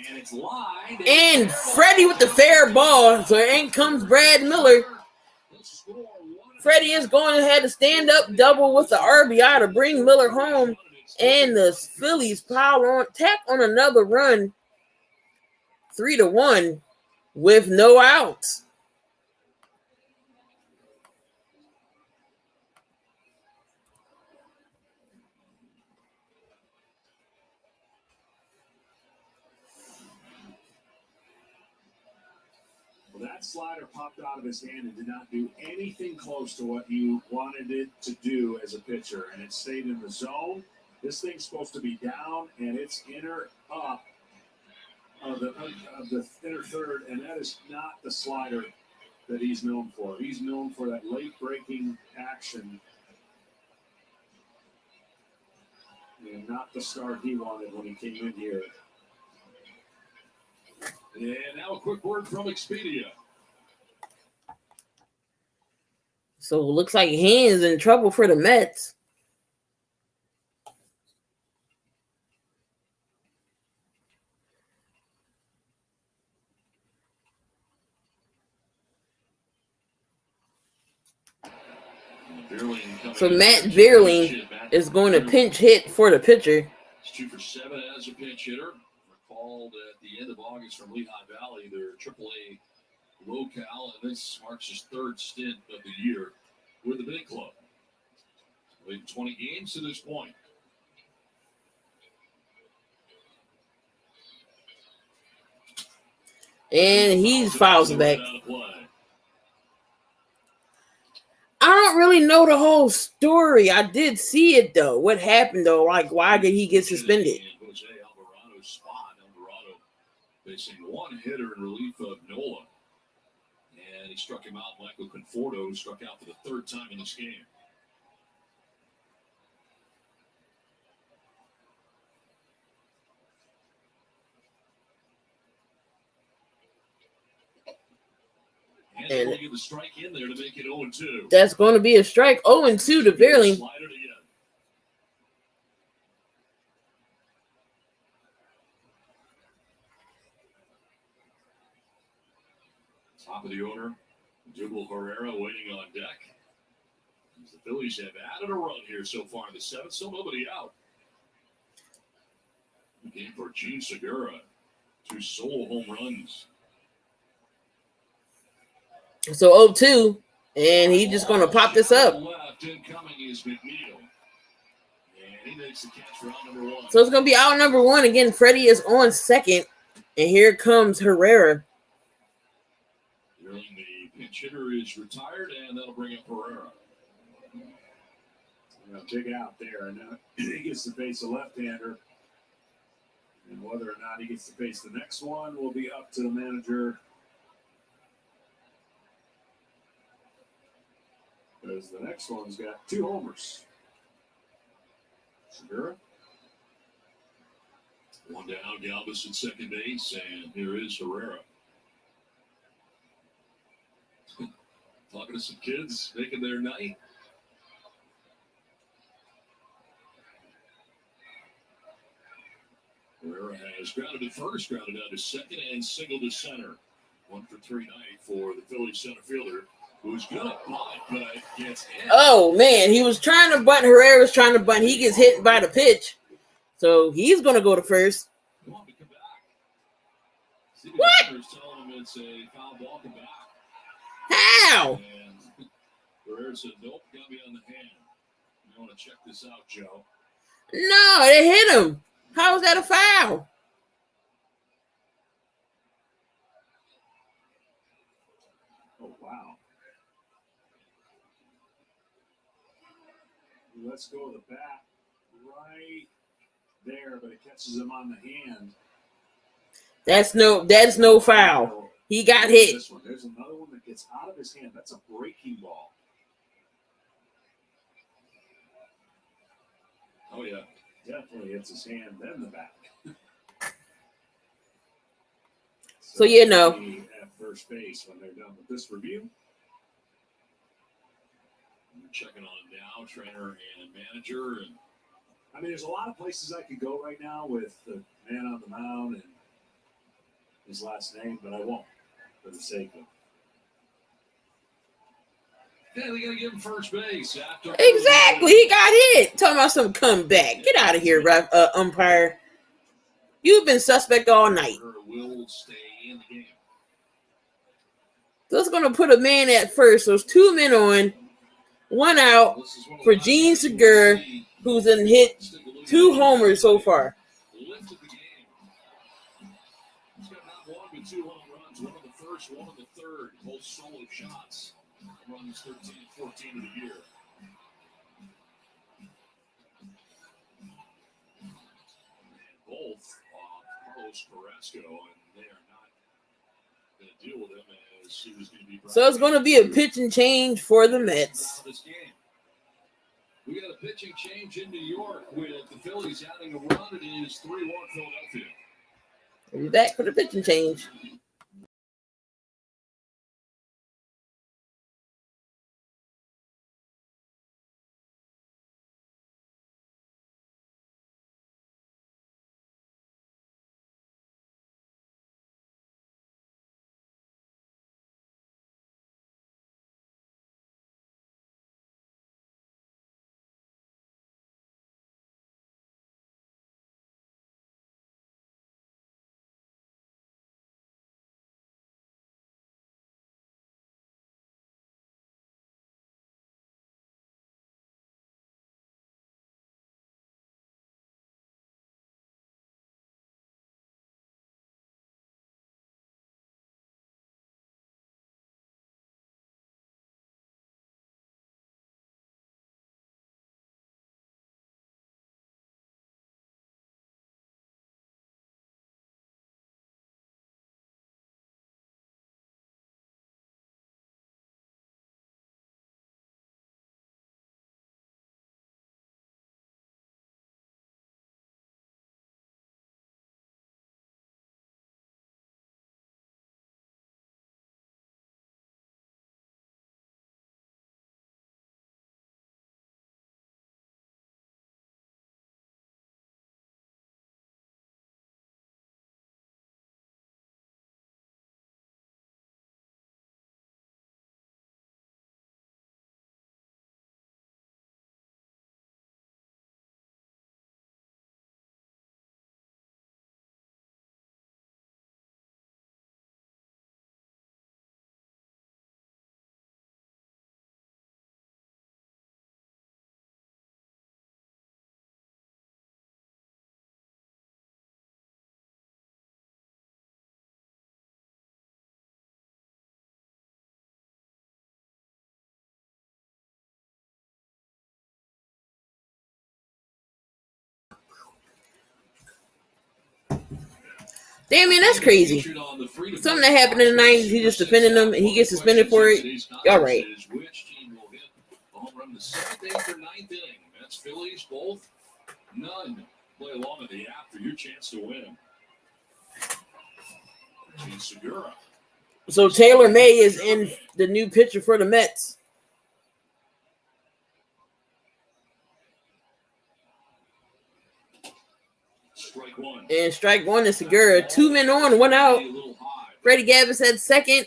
And it's lined. And Freddie with the fair ball. So in comes Brad Miller. Freddie is going ahead to stand up double with the RBI to bring Miller home. And the Phillies tack on another run. 3-1 with no outs. Well, that slider popped out of his hand and did not do anything close to what you wanted it to do as a pitcher, and it stayed in the zone. This thing's supposed to be down, and it's inner up of the inner third, and that is not the slider that he's known for. He's known for that late-breaking action, and not the start he wanted when he came in here. And now a quick word from Expedia. So it looks like Hands in trouble for the Mets. So Matt Vierling is going to pinch hit for the pitcher. He's 2 for 7 as a pinch hitter. Recalled at the end of August from Lehigh Valley, their AAA locale, and this marks his 3rd stint of the year with the big club. Played 20 games to this point. And he fouls back. I don't really know the whole story. I did see it, though. What happened, though? Like, why did he get suspended? Jose Alvarado's spot. Alvarado facing one hitter in relief of Nola. And he struck him out. Michael Conforto struck out for the 3rd time in this game. And get the strike in there to make it 0-2. That's going to be a strike. 0-2 to Vierling. Top of the order, Dougal Herrera waiting on deck. As the Phillies have added a run here so far in the 7th, so nobody out. Game for Gene Segura, 2 solo home runs. So 0-2, and he's just going to pop this up. Left incoming is McNeil. And he makes the catch for out number 1. So it's going to be out number 1. Again, Freddie is on second, and here comes Herrera. The pinch hitter is retired, and that'll bring up Herrera. Big out there, and he gets to face a left-hander. And whether or not he gets to face the next one will be up to the manager. Because the next one's got 2 homers. Segura. One down, Galvis at second base, and here is Herrera. Talking to some kids, making their night. Herrera has grounded to first, grounded out to second, and singled to center. 1 for 3 night for the Phillies center fielder, who's going to bunt, but gets hit. Oh, man, he was trying to bunt. Herrera's trying to bunt. He gets hit by the pitch. So he's going to go to first. Come on, come back. See what? Telling him it's a foul ball, come back. How? And Herrera said, nope, got me on the hand. You want to check this out, Joe? No, they hit him. How is that a foul? Oh, wow. Let's go to the bat right there, but it catches him on the hand. That's no foul. He got hit. This one. There's another one that gets out of his hand. That's a breaking ball. Oh, yeah. Definitely hits his hand, then the back. So, you know. At first base when they're done with this review. We're checking on him now, trainer and manager. And I mean, there's a lot of places I could go right now with the man on the mound and his last name, but I won't for the sake of. yeah, they got to give him first base. Exactly. He got hit. Talking about some comeback. Get out of here, umpire. You've been suspect all night. Will stay in the game. So it's going to put a man at first. So it's 2 men on, 1 out for Gene Segura, who's in hit 2 homers so far. Lifted the game. He's got not one but 2 home runs. One of the first, one of the third. Both solo shots. Runs 13-14 of the year. And both Carlos Carrasco, and they are not going to deal with him as he was going to be. So it's going to be a pitching change for the Mets. We got a pitching change in New York with the Phillies having a run. It is 3-1 Philadelphia. We'll be back for the pitching change. Damn, man, that's crazy. Something that happened in the 90s, he just defending them, and he gets suspended for it. All right. Which team will hit the home run the 7th, 8th, or 9th inning? That's Phillies, both. None. Play along at the app for your chance to win. Gene Segura. So Taylor May is in the new pitcher for the Mets. Strike one. And strike one is Segura. 2 men on, 1 out. Freddie Gavis at second.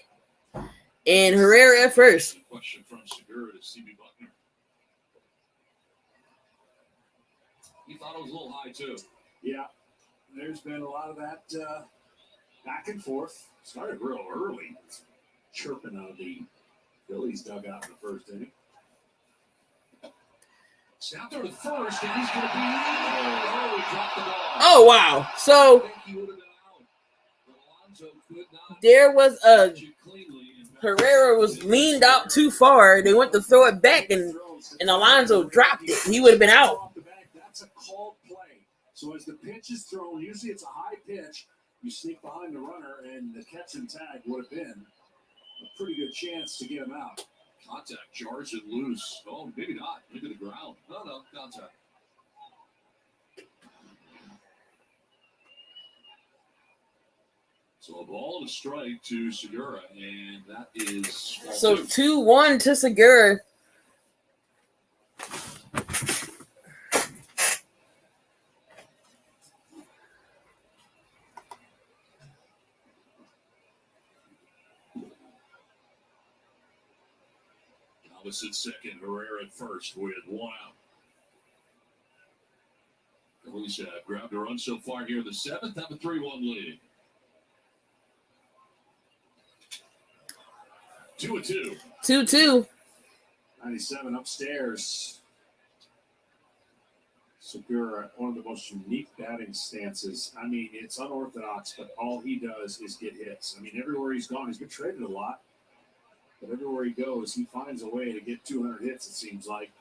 And Herrera at first. Question from Segura to CB Buckner. He thought it was a little high, too. Yeah, there's been a lot of that back and forth. Started real early. Chirping out of the Phillies dugout in the first inning. Snap there to first, and he's going to be. Oh, he dropped the ball. Oh, wow. So there was a Herrera was leaned out too far. They went to throw it back, and Alonso dropped it. He would have been out. That's a called play. So as the pitch is thrown, usually it's a high pitch. You sneak behind the runner, and the catch and tag would have been a pretty good chance to get him out. Contact, jars it loose. Oh, maybe not. Into the ground. No, contact. So a ball and a strike to Segura, and that is So 2-1 to Segura. Thomas at second, Herrera at first with one out. Phillies have grabbed a run so far here in the seventh, have a 3-1 lead. 2-2. 2-2. 97 upstairs. Segura, one of the most unique batting stances. I mean, it's unorthodox, but all he does is get hits. I mean, everywhere he's gone, he's been traded a lot, but everywhere he goes, he finds a way to get 200 hits, it seems like.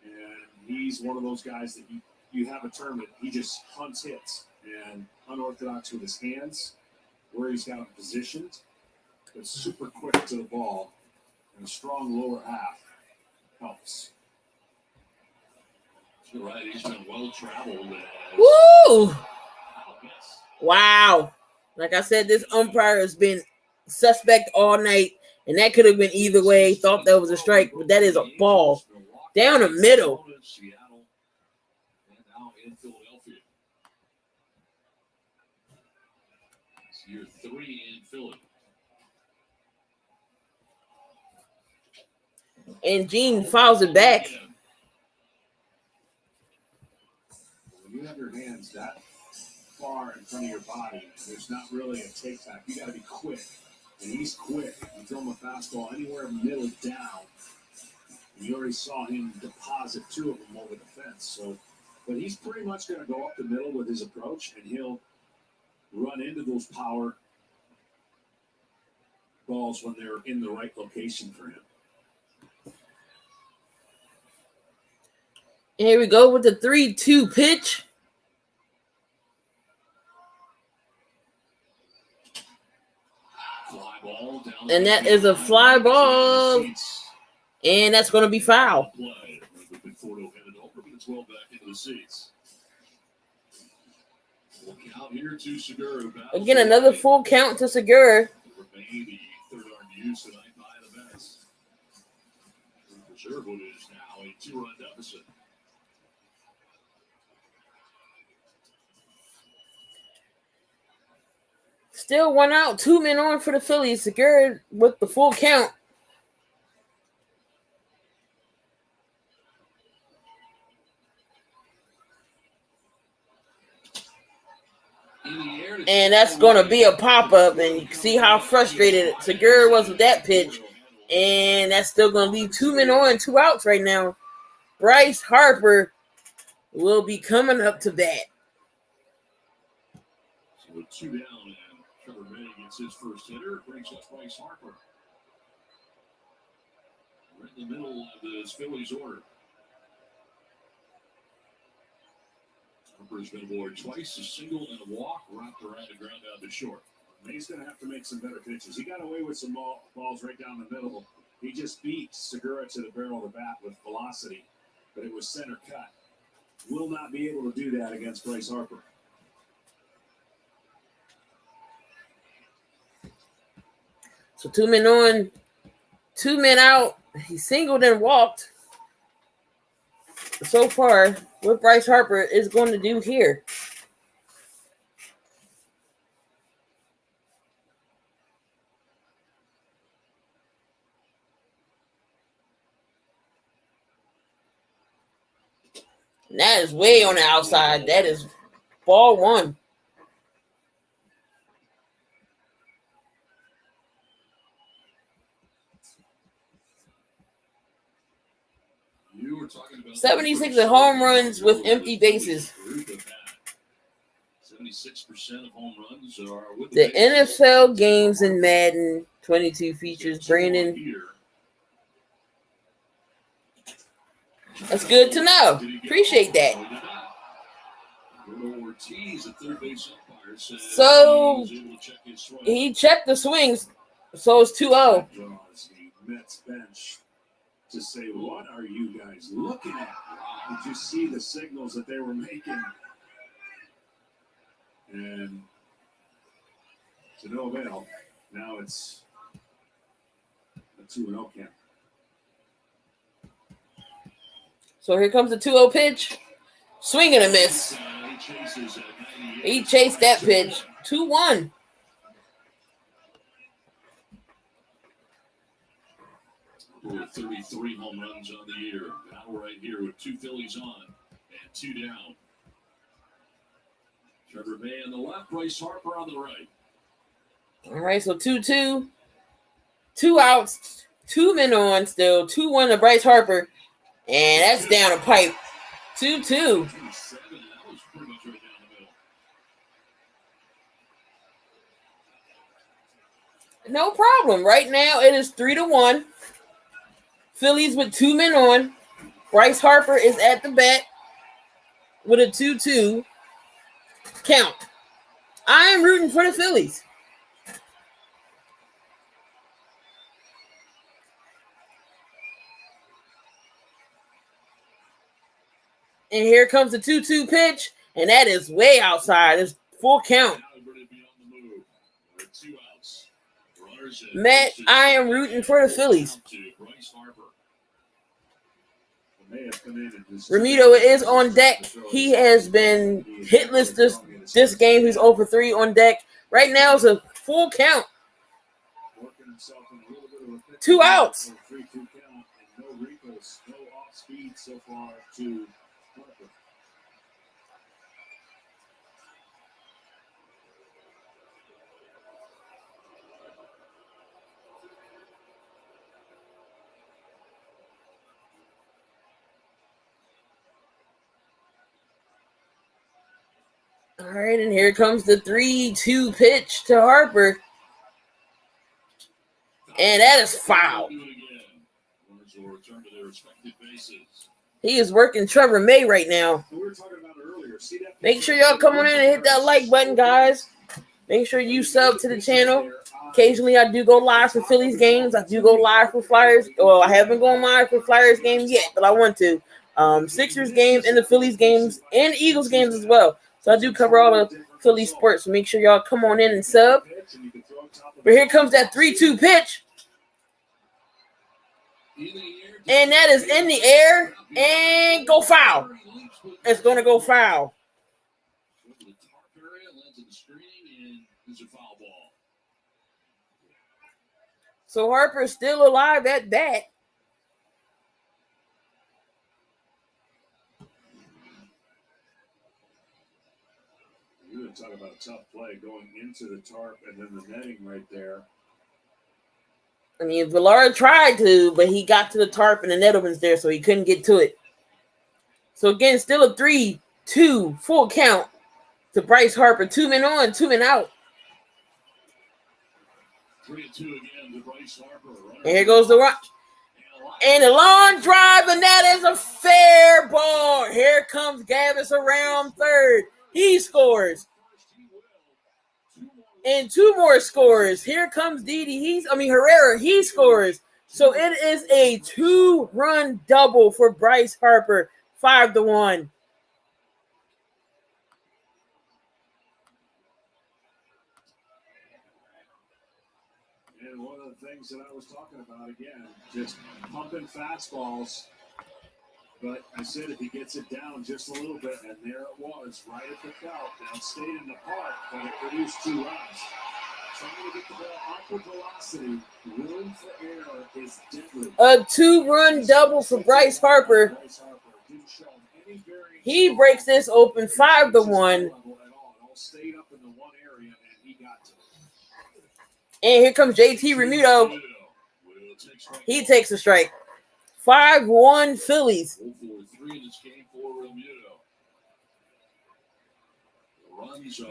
And he's one of those guys that you have a term that he just hunts hits, and unorthodox with his hands, where he's got him positioned, but super quick to the ball, and a strong lower half helps. You're right, he's been well traveled. Woo! Wow. Like I said, this umpire has been suspect all night, and that could have been either way. Thought that was a strike, but that is a ball. Down the middle. Seattle, and now in Philadelphia. It's year 3 in Philly. And Gene fouls it back. When you have your hands that far in front of your body, there's not really a take back. You got to be quick, and he's quick. You throw him a fastball anywhere middle down, and you already saw him deposit 2 of them over the fence. So, but he's pretty much going to go up the middle with his approach, and he'll run into those power balls when they're in the right location for him. Here we go with the 3-2 pitch. Fly ball down, And that is a fly ball. And that's going to be foul. It's well back into the seats. Full count here to Segura. Again, another full count to Segura. Remain the third arm use tonight by the Mets. Sherwood is now a 2-run deficit. Still 1 out, 2 men on for the Phillies. Segura with the full count. And that's going to be a pop-up. And you can see how frustrated Segura was with that pitch. And that's still going to leave 2 men on, 2 outs right now. Bryce Harper will be coming up to bat. So 2 down, and Trevor May gets his first hitter. Brings up Bryce Harper. Right in the middle of this Phillies order. Harper's been aboard twice, a single and a walk, wrapped around the ground out to short. He's going to have to make some better pitches. He got away with some balls right down the middle. He just beat Segura to the barrel of the bat with velocity, but it was center cut. Will not be able to do that against Bryce Harper. So 2 men on, 2 men out. He singled and walked. So far, what Bryce Harper is going to do here. And that is way on the outside. That is ball 1. You were talking about 76 home runs with empty bases. 76% of home runs are with The NFL games in Madden 22 features Brandon. That's good to know. Appreciate that. So he checked the swings. So it's 2-0. Mets bench to say, what are you guys looking at? Did you see the signals that they were making? And to no avail. Now it's a 2-0 count. So here comes the 2-0 pitch. Swing and a miss. He chased that pitch. 2-1. Over 33 home runs on the year. Now right here with 2 Phillies on and 2 down. Trevor May on the left, Bryce Harper on the right. All right, so 2-2. 2 outs. 2 men on still. 2-1 to Bryce Harper. And that's down a pipe. 2-2. 2-7, that was pretty much right down the middle. No problem. Right now it is 3-1. Phillies with 2 men on. Bryce Harper is at the bat with a 2-2 count. I am rooting for the Phillies. And here comes the 2-2 pitch, and that is way outside. It's full count. Matt, I am rooting for the Phillies. Ramito is on deck. He has been hitless this game. He's 0 for 3 on deck. Right now it's a full count. 2 outs. All right, and here comes the 3-2 pitch to Harper. And that is foul. He is working Trevor May right now. Make sure y'all come on in and hit that like button, guys. Make sure you sub to the channel. Occasionally, I do go live for Phillies games. I do go live for Flyers. Well, I haven't gone live for Flyers games yet, but I want to. Sixers games and the Phillies games and Eagles games as well. So I do cover all the Philly sports. So make sure y'all come on in and sub. But here comes that 3-2 pitch. And that is in the air and go foul. It's going to go foul. So Harper's still alive at bat. You would talk about a tough play going into the tarp and then the netting right there. I mean, Villar tried to, but he got to the tarp and the net opens there, so he couldn't get to it. So again, still a 3-2 full count to Bryce Harper. 2 men on, 2 men out. 3-2 again to Bryce Harper. And here goes the run. And a long drive, and that is a fair ball. Here comes Gavis around third. He scores. And 2 more scores. Here comes Herrera. He scores. So it is a 2-run double for Bryce Harper. 5-1. And one of the things that I was talking about again, just pumping fastballs. But I said if he gets it down just a little bit, and there it was, right at the belt. Now it stayed in the park, but it produced 2 runs. Trying to get the ball off with velocity, room for error is deadly. A 2-run double for Bryce Harper. He breaks this open 5-1. And here comes JT Realmuto. He takes a strike. 5-1 Phillies.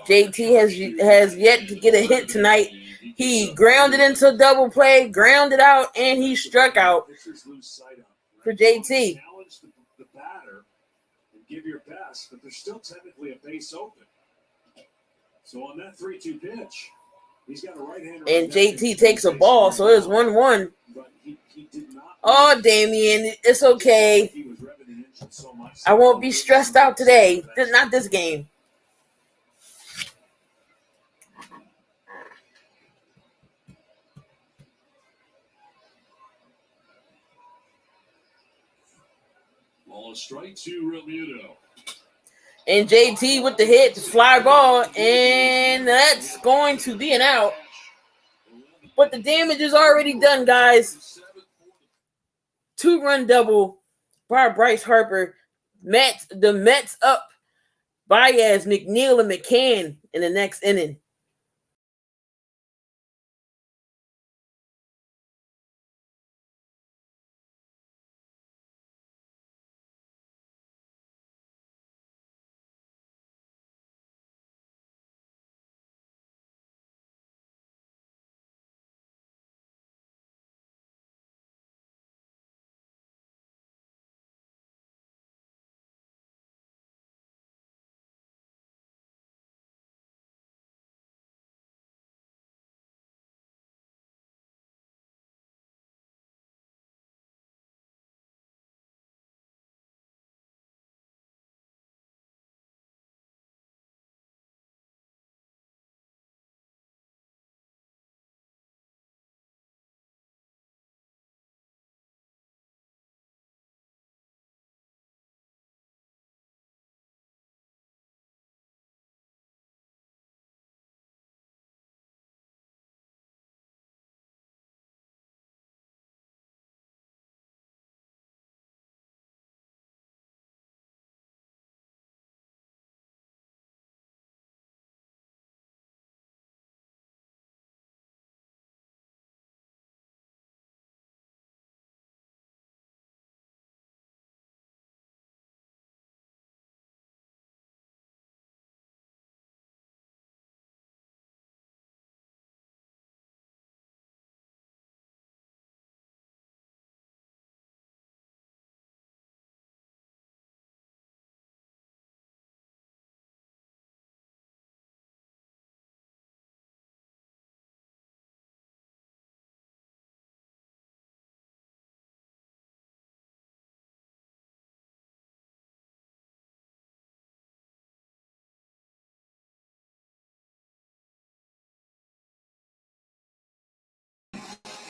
JT has yet to get a hit tonight. He grounded into a double play, grounded out, and he struck out for JT. The batter and give your best, but there's still technically a base open. So on that 3-2 pitch, he's got a right-hander. And JT takes a ball, so it's 1-1. Oh, Damian, it's okay. I won't be stressed out today. Not this game. Ball is strike to Realmuto. And JT with the hit, fly ball, and that's going to be an out. But the damage is already done, guys. 2-run double by Bryce Harper. The Mets up Baez, McNeil, and McCann in the next inning.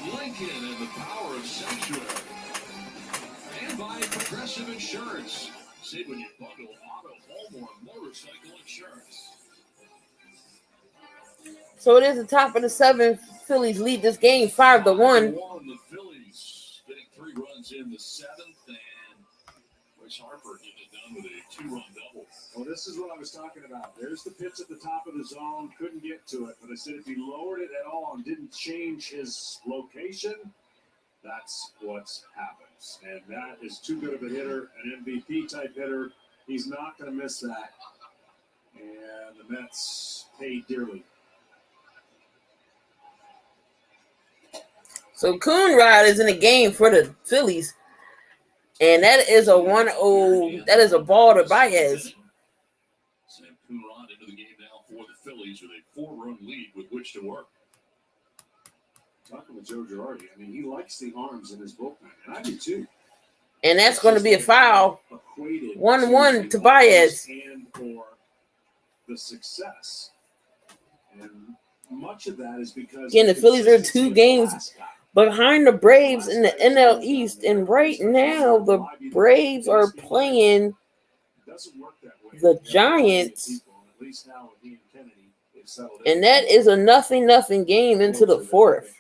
Lincoln and the power of Sanctuary. And by Progressive Insurance. See when you bundle auto, home, or motorcycle insurance. So it is the top of the 7th. Phillies lead this game 5-1. The Phillies getting 3 runs in the 7th, and Bryce Harper getting it done with a 2-run double. Well, this is what I was talking about. There's the pitch at the top of the zone. Couldn't get to it. But I said if he lowered it at all and didn't change his location, that's what happens. And that is too good of a hitter, an MVP-type hitter. He's not going to miss that. And the Mets paid dearly. So Coonrod is in the game for the Phillies. And that is a 1-0. That is a ball to Baez. Sam Coonrod into the game now for the Phillies with a 4-run lead with which to work. Talking with Joe Girardi, I mean, he likes the arms in his bullpen, and I do too. And that's going to be a foul. 1-1 to Baez. And for the success. And much of that is because again, the Phillies are 2 games behind the Braves in the NL East, and right now the Braves are playing the Giants, and that is a 0-0 game into the 4th.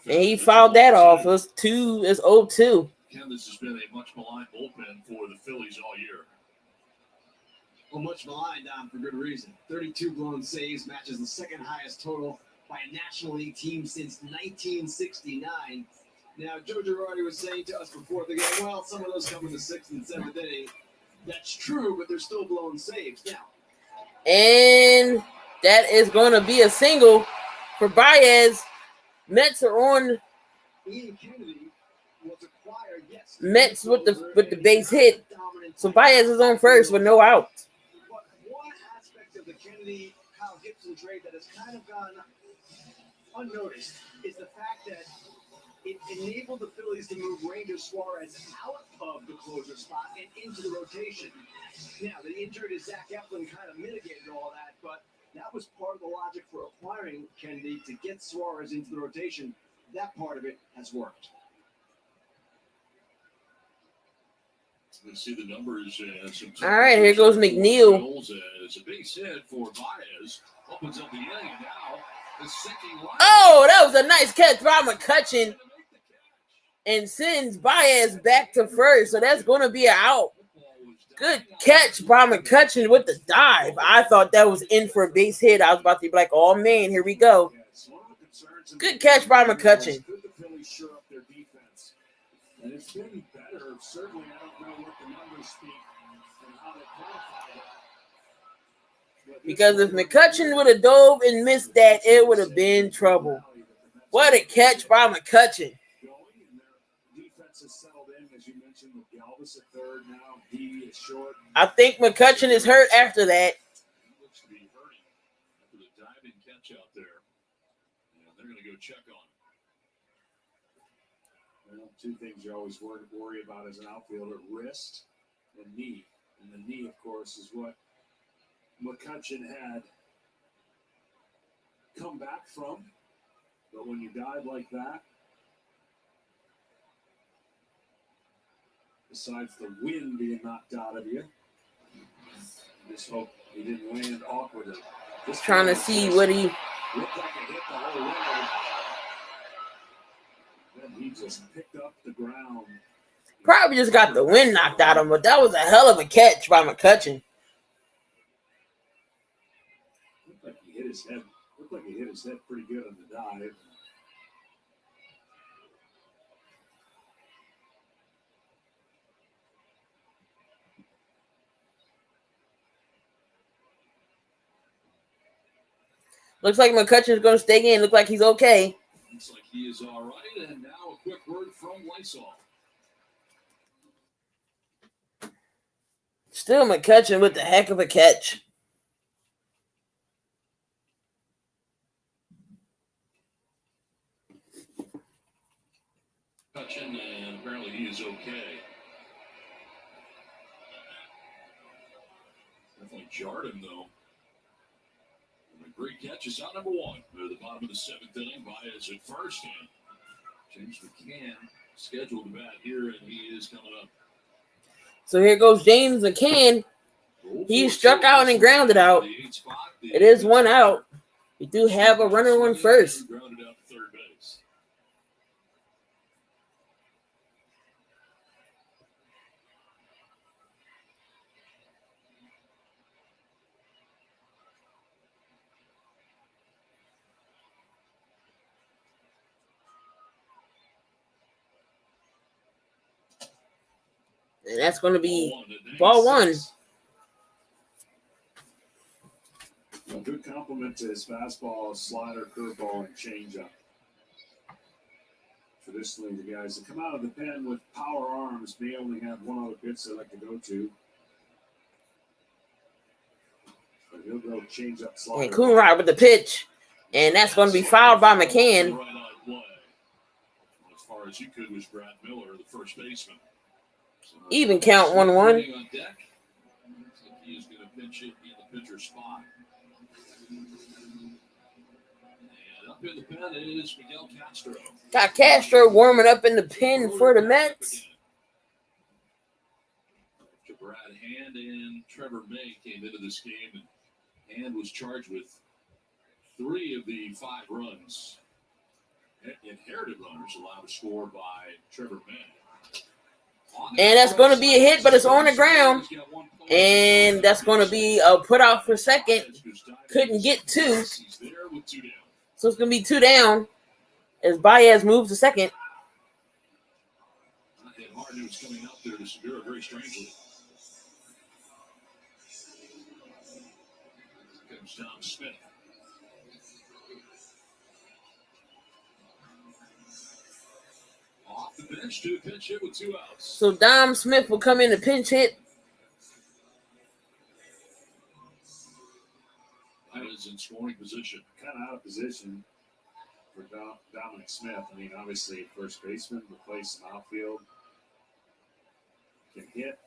And he fouled that off. It's 0-2. Ken, this has been a much maligned bullpen for the Phillies all year. Well, much maligned, for good reason. 32 blown saves matches the second highest total by a National League team since 1969. Now, Joe Girardi was saying to us before the game, well, some of those come in the 6th and 7th inning. That's true, but they're still blowing saves. Now, and that is going to be a single for Baez. Mets are on. Ian Kennedy was acquired, yes. Mets with the base hit. So Baez is on first with no out. But one aspect of the Kennedy-Kyle Gibson trade that has kind of gone unnoticed is the fact that it enabled the Phillies to move Ranger Suarez out of the closer spot and into the rotation. Now, the injury to Zach Eflin kind of mitigated all that, but that was part of the logic for acquiring Kennedy to get Suarez into the rotation. That part of it has worked. You see the numbers. All right, here goes McNeil. As a base hit for Baez. Opens up the inning, and now the sinking line. Oh, that was a nice catch by McCutchen and sends Baez back to first. So that's going to be an out. Good catch by McCutchen with the dive. I thought that was in for a base hit. I was about to be like, oh, man, here we go. Good catch by McCutchen. Could the Phillies shore up their defense? And it's getting better. Certainly, I don't know what the numbers speak and how they quantify that. Because if McCutchen would have dove and missed that, it would have been trouble. What a catch by McCutchen. Defense is settled in, as you mentioned, with Galvis at third now. He is short. I think McCutchen is hurt after that. He looks to be hurting after the diving catch out there. And they're going to go check on him. Well, two things you always worry about as an outfielder, wrist and knee. And the knee, of course, is what McCutchen had come back from. But when you dive like that, besides the wind being knocked out of you, just hope he didn't land awkwardly. Just trying to see what he... Looked like it hit the whole way. Then he just picked up the ground. Probably just got the wind knocked out of him, but that was a hell of a catch by McCutchen. Looked like he hit his head. Looked like he hit his head pretty good on the dive. Looks like McCutchen's going to stay in. Look like he's okay. Looks like he is all right. And now a quick word from Lysol. Still McCutchen with the heck of a catch. Hutchin, and apparently he is okay. Definitely jarred him, though. And a great catch is out number one. Near the bottom of the seventh inning, Baez at first. And James McCann scheduled to bat here, and he is coming up. So here goes James McCann. He struck out and grounded out. It is one out. We do have a runner on first. Grounded out to third base. And that's going to be ball one. A good compliment to his fastball, slider, curveball, and changeup. Traditionally, the guys that come out of the pen with power arms may only have one other pitch they like to go to. But he'll go changeup, slider. And Coonrod with the pitch. And that's going to be fouled by McCann. Right on play. As far as you could was Brad Miller, the first baseman. So, Even count 1-1. On deck. Looks like he is going to pinch it in the pitcher's spot. And up in the pen is Miguel Castro. Got Castro warming up in the pen for the Mets. Brad Hand and Trevor May came into this game, and Hand was charged with 3 of the 5 runs. Inherited runners allowed to score by Trevor May. And that's going to be a hit, but it's on the ground. And that's going to be a put out for second. Couldn't get 2. So it's going to be 2 down as Baez moves to second. And Harden was coming up there to Segura very strangely. Here comes Tom Smith. Off the bench to a pinch hit with 2 outs. So Dom Smith will come in to pinch hit. That is in scoring position. Kind of out of position for Dominic Smith. I mean, obviously, first baseman, replace an outfield. Can hit.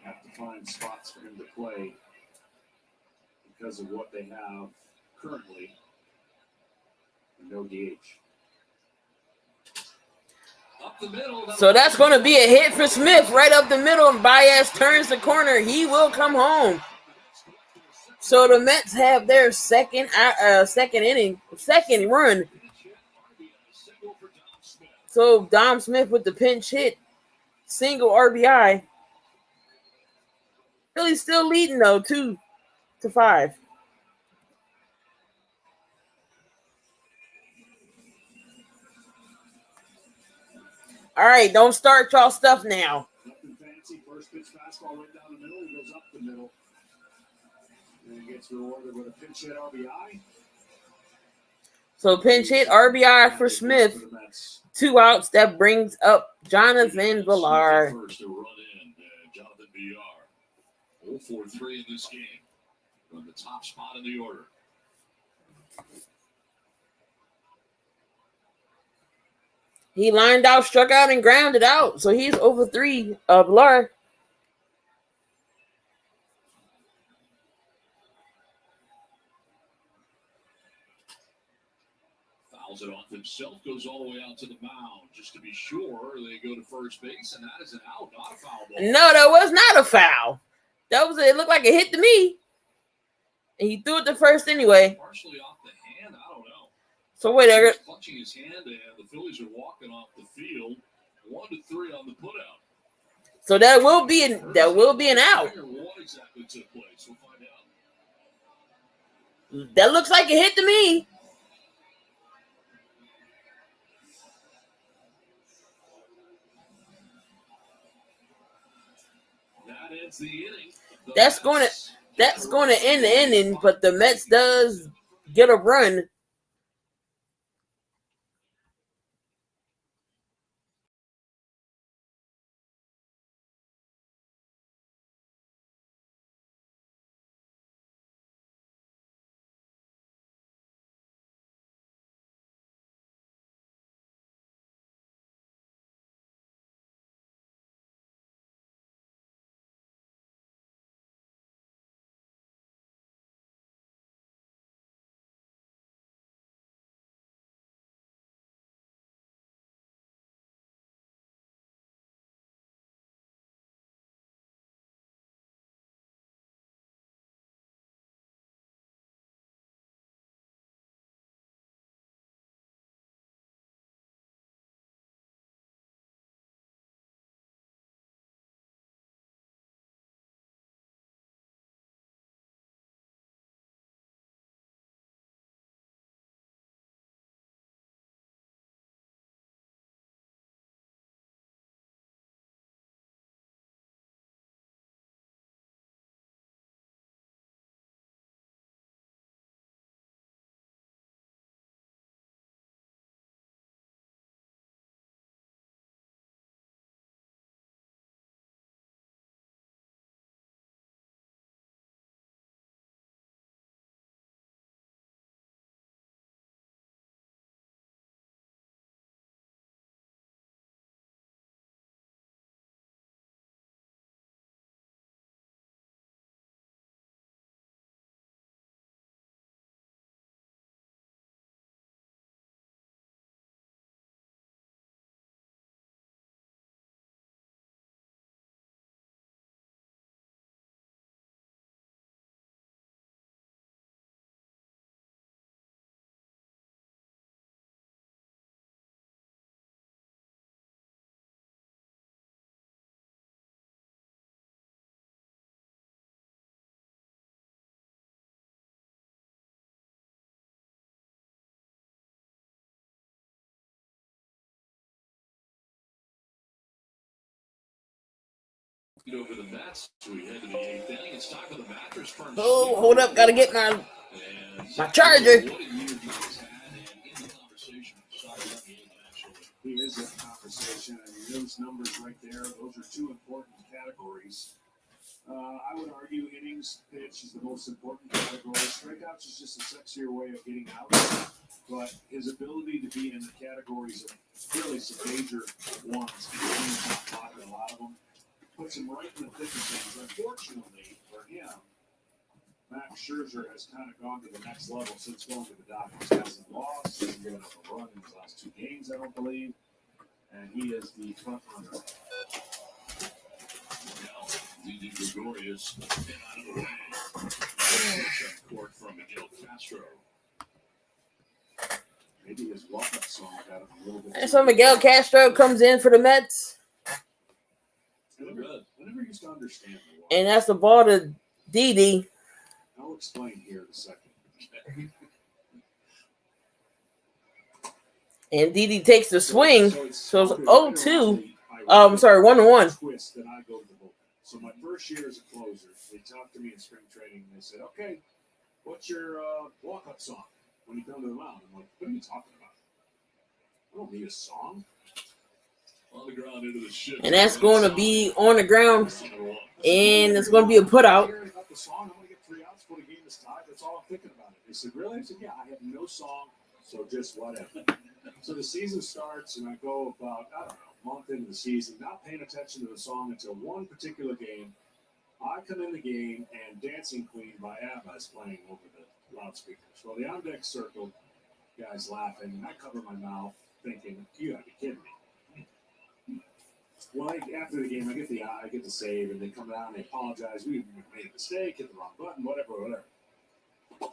Have to find spots for him to play because of what they have currently. No DH. Up the middle. So that's going to be a hit for Smith right up the middle. And Baez turns the corner. He will come home. So the Mets have their second run. So Dom Smith with the pinch hit, single RBI. Philly's still leading though, 2-5. All right, don't start y'all stuff now. Nothing fancy. First pitch fastball right down the middle. He goes up the middle. And he gets rewarded with a pinch hit RBI. So pinch hit RBI for Smith. 2 outs. That brings up Jonathan Villar. First to run in, Jonathan Villar. 0-for-3 in this game. On the top spot in the order. He lined out, struck out, and grounded out. So he's over 3 of Villar. Fouls it off himself, goes all the way out to the mound. Just to be sure, they go to first base, and that is an out, not a foul ball. No, that was not a foul. It looked like it hit to me. And he threw it to first anyway. Partially off the hand, I don't know. So wait, He's clutching his hand, and the Phillies are walking off the field. 1-3 on the putout. So that will be an out. What exactly took place? We'll find out. That looks like it hit to me. That ends the inning. That's going to end the inning, but the Mets does get a run. Over the Mets, we head to the 8th inning. It's time for the mattress firm. Oh, hold up. Got to get my charger. He is in conversation. I mean, those numbers right there, those are 2 important categories. I would argue innings pitch is the most important category. Strikeouts is just a sexier way of getting out. But his ability to be in the categories of really some major ones, a lot of them, puts him right in the thick of things. Unfortunately for him, Max Scherzer has kind of gone to the next level since going to the Dodgers. Hasn't lost, hasn't given up a run in his last 2 games, I don't believe. and he is the front runner. Now, Didi Gregorius get out of the way. Court from Miguel Castro. Maybe his walk-up song got him a little bit. And so Miguel Castro comes in for the Mets. I never used to understand the walk. And that's the ball to Didi. I'll explain here in a second. And Didi takes the swing. So it's started 0-2. around the 1-1. twist that I go to the bullpen. So my first year as a closer, they talked to me in spring training and they said, "Okay, what's your walk-up song when you come to the mound?" I'm like, "What are you talking about? I don't need a song." On the ground into the ship. And that's going to be on the ground. And it's going to be a putout. I'm about the song. I'm going to get 3 outs before the game is tied. That's all I'm thinking about it. They said, "Really?" I said, "Yeah, I have no song, so just whatever." So the season starts, and I go about, I don't know, a month into the season, not paying attention to the song until one particular game. I come in the game, and Dancing Queen by ABBA is playing over the loudspeakers. Well, the on-deck circle, guys laughing, and I cover my mouth thinking, "You gotta be kidding me." Well, after the game, I get the save, and they come down, and they apologize. We made a mistake, hit the wrong button, whatever.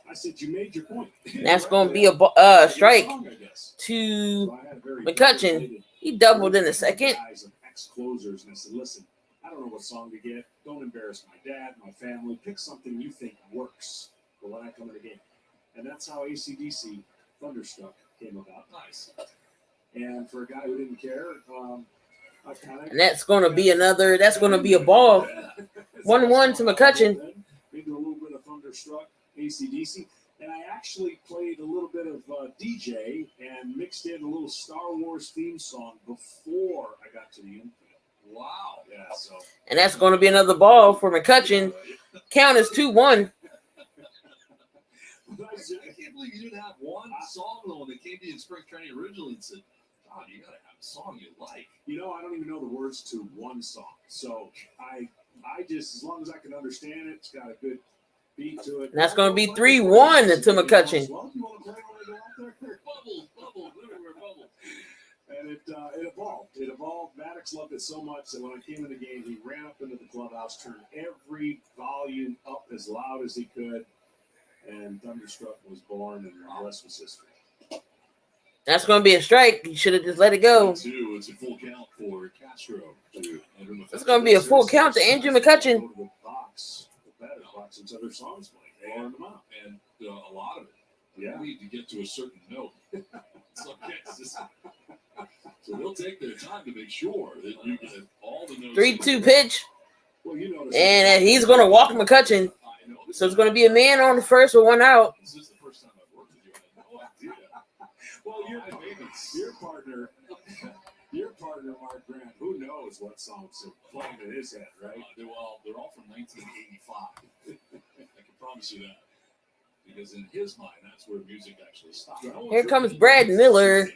I said, "You made your point." That's going to be a strike Song, I guess. to So I had a very McCutchen. He doubled in the second. Guys and ex-closers, and I said, "Listen, I don't know what song to get. Don't embarrass my dad, my family. Pick something you think works for when I come in the game." And that's how AC/DC Thunderstruck came about. Nice. And for a guy who didn't care, I kind of. And that's going to be a ball. 1-1 to McCutchen. Into a little bit of Thunderstruck, AC/DC. And I actually played a little bit of DJ and mixed in a little Star Wars theme song before I got to the infield. Wow. Yeah, so. And that's going to be another ball for McCutchen. Count is 2-1. I can't believe you didn't have one song though when they came to you in spring training originally and said, "God, you gotta have a song you like." You know, I don't even know the words to one song. So I just, as long as I can understand it, it's got a good beat to it. And that's going to be 3-1 to McCutchen. Well, you want to play when I go out there? Bubbles, everywhere, bubbles. And it evolved. It evolved. Maddox loved it so much that when I came in the game, he ran up into the clubhouse, turned every volume up as loud as he could, and Thunderstruck was born, and the rest was history. That's going to be a strike. You should have just let it go. It's a full count for Castro. It's going to be a full count to Andrew McCutchen. Go to the box, the batter's box, until their songs playing. They learn them out. And a lot of it. Yeah. We need to get to a certain note. So they'll take their time to make sure that you get all the notes. 3-2 pitch. Well, you know, And he's going to walk McCutchen. So it's going to be a man on the first with 1 out. This is the first time I've worked with you. I had no idea. Well, your partner, Mark Grant, who knows what songs are playing in his head, right? They're all from 1985. I can promise you that. Because in his mind, that's where music actually stopped. Here comes Brad Miller.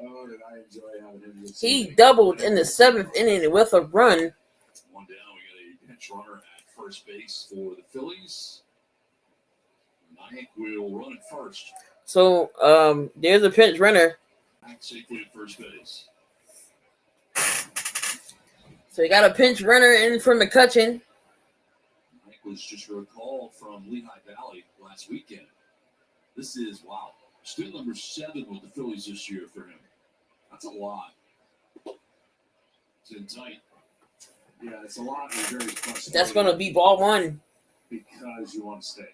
Oh, did I enjoy having him? He doubled in the 7th inning with a run. 1 down. We got a pinch runner at first base for the Phillies. Nyack will run at first. So there's a pinch runner. Back safely at first base. So you got a pinch runner in for McCutchen. Nyack was just recalled from Lehigh Valley last weekend. This is, wow, still number 7 with the Phillies this year for him. That's a lot. It's in tight. Yeah, it's a lot. And very frustrating. That's going to be ball 1. Because you want to stay.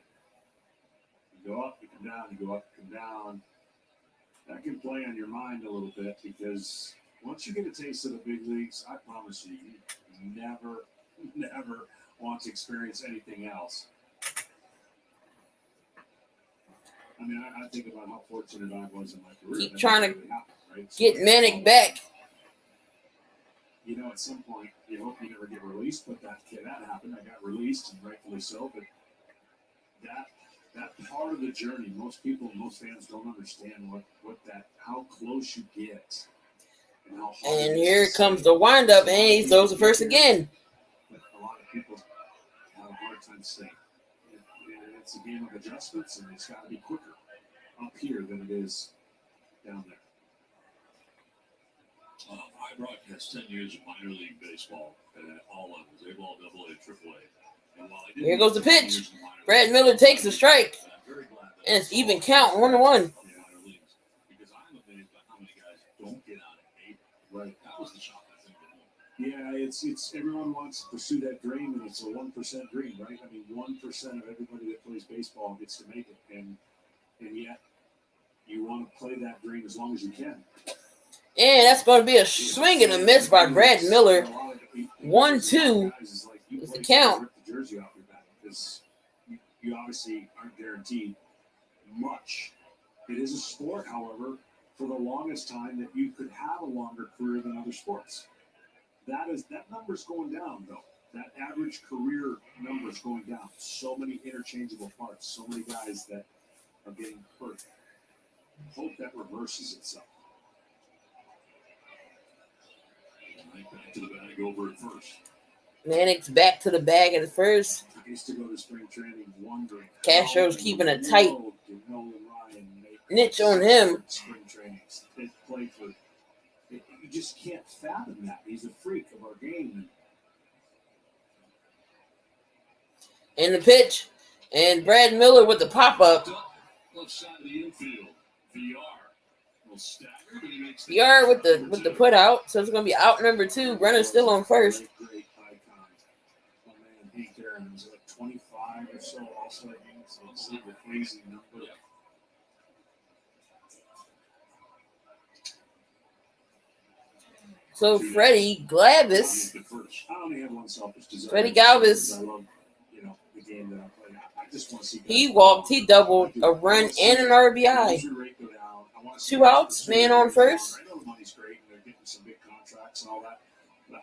You go up, you come down, you go up, you come down. That can play on your mind a little bit because once you get a taste of the big leagues, I promise you never want to experience anything else. I mean, I think about how fortunate I was in my career. Keep trying to right? get Manic back. You know, at some point, you hope you never get released, but that happened. I got released, and rightfully so. But that part of the journey, most fans don't understand how close you get. And how hard And here comes the windup, and he throws the first again. A lot of people have a hard time staying. It's a game of adjustments, and it's got to be quicker up here than it is down there. I broadcast 10 years of minor league baseball at all levels, A-ball, AA, AAA. And while I didn't Here goes the do 10 pitch. years in the minor Brad leagues, Miller takes the strike. I'm very glad that And it's I even saw count, the 1-1. minor leagues, because I'm amazed by how many guys don't get out of eight. Right. That was the shot I think at home. Yeah, it's everyone wants to pursue that dream, and it's a 1% dream, right? I mean, 1% of everybody that plays baseball gets to make it, and yet you want to play that dream as long as you can. And that's going to be a swing and a miss by Brad Miller. 1-2 is the count. Rip the jersey off your back because you obviously aren't guaranteed much. It is a sport, however, for the longest time that you could have a longer career than other sports. That number's going down, though. That average career number's going down. So many interchangeable parts, so many guys that are getting hurt. Hope that reverses itself. Back to the bag over at first. Mannix back to the bag at first. I used to go to spring training wondering. Castro's keeping a tight niche on him. Spring trainings. They play for. You just can't fathom that. He's a freak of our game. In the pitch. And Brad Miller with the pop-up. Left side of the infield. VR. VR with the put out. So it's going to be out number 2. Runner still on first. Great icon. My man Hank Aaron was like 25 or so. Also, I think so it's like a crazy number. So Freddie Glavis. I only have one selfish desire. Freddie Galvis. I love, the game that I play. I just want to see. He walked. He doubled a run and an RBI. 2 outs. Man on first. I know the money's great and they're getting some big contracts and all that. But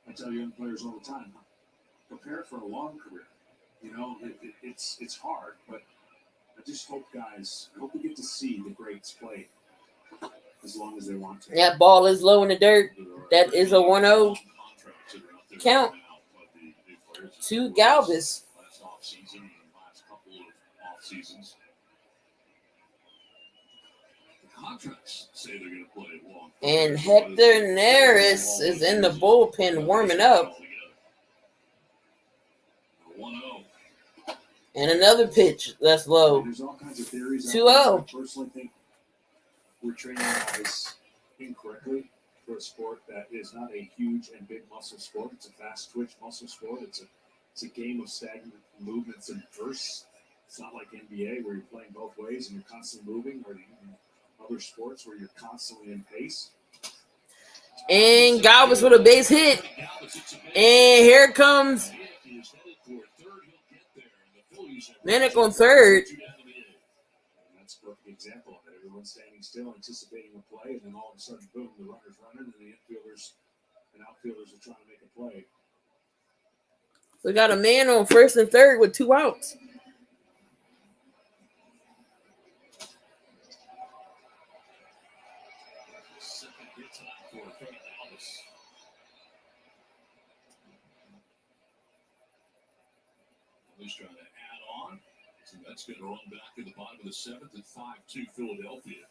I tell young players all the time, prepare for a long career. It's hard, but I just hope we get to see the greats play as long as they want to. That ball is low in the dirt. That is a 1-0 count to Galvis. Last offseason and last couple of off seasons. The contracts say they're going to play long. And Hector Neris is in the bullpen warming up. 1-0. And another pitch that's low. There's all kinds of theories. 2-0. I personally think we're training guys incorrectly for a sport that is not a huge and big muscle sport. It's a fast twitch muscle sport. It's a game of stagnant movements and bursts. It's not like NBA where you're playing both ways and you're constantly moving, or other sports where you're constantly in pace. And Galvis with a base hit. And here comes Manic on third. That's a perfect example of it. Everyone's standing still, anticipating a play, and then all of a sudden, boom, the runner's running, and the infielders and outfielders are trying to make a play. We got a man on first and third with 2 outs. He's trying to add on. So that's going to run back to the bottom of the 7th at 5-2 Philadelphia.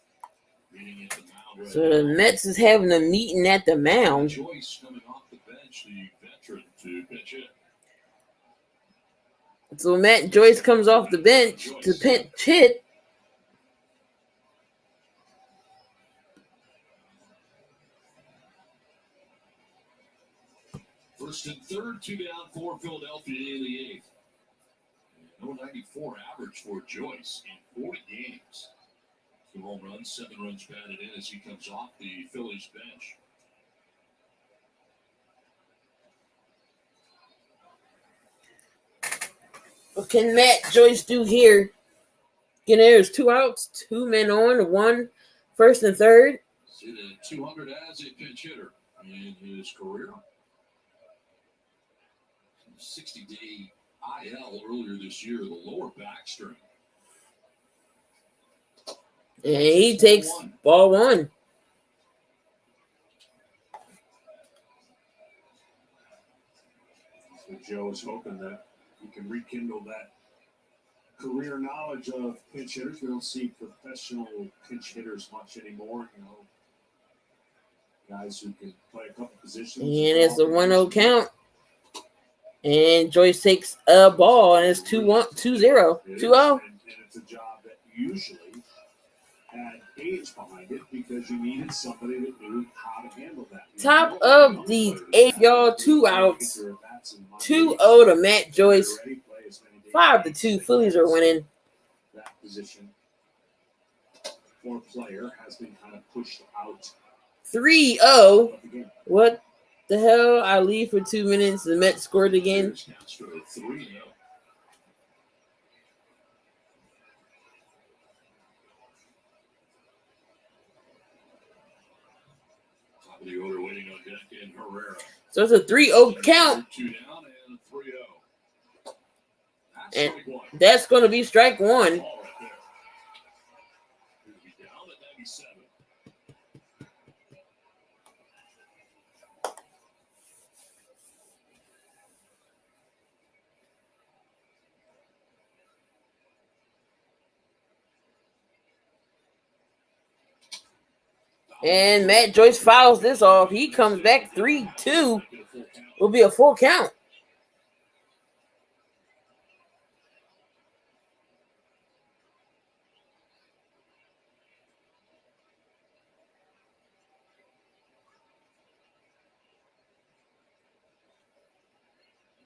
Meeting at the mound right So the Mets is having a meeting at the mound. Joyce coming off the bench, the veteran, to pitch it. So Matt Joyce comes off the bench to pinch hit. First and third, 2 down for Philadelphia in the 8th. No 94 average for Joyce in 40 games. 2 home runs, 7 runs batted in as he comes off the Phillies bench. What can Matt Joyce do here? Again, there's 2 outs, 2 men on, 1 first and third. See the 200 as a pinch hitter in his career. 60-day IL earlier this year, the lower back strain. And he takes ball 1. So Joe is hoping that he can rekindle that career knowledge of pinch hitters. We don't see professional pinch hitters much anymore. Guys who can play a couple positions. And it's a 1-0 count. And Joyce takes a ball, and it's 2-1, 2-0, 2-0. And it's a job that usually had age behind it because you needed somebody that knew how to handle that. Top of the 8th, y'all. 2 outs. 2-0 to Matt Joyce. 5-2. Phillies are winning. That position for player has been kind of pushed out. 3-0. What the hell? I leave for 2 minutes. The Mets scored again. The order waiting on deck in Herrera. So it's a 3-0 count. 2 down and 3-0. And that's going to be strike one. Ball right there. He'll be down at 97. And Matt Joyce fouls this off. He comes back 3-2. Will be a full count.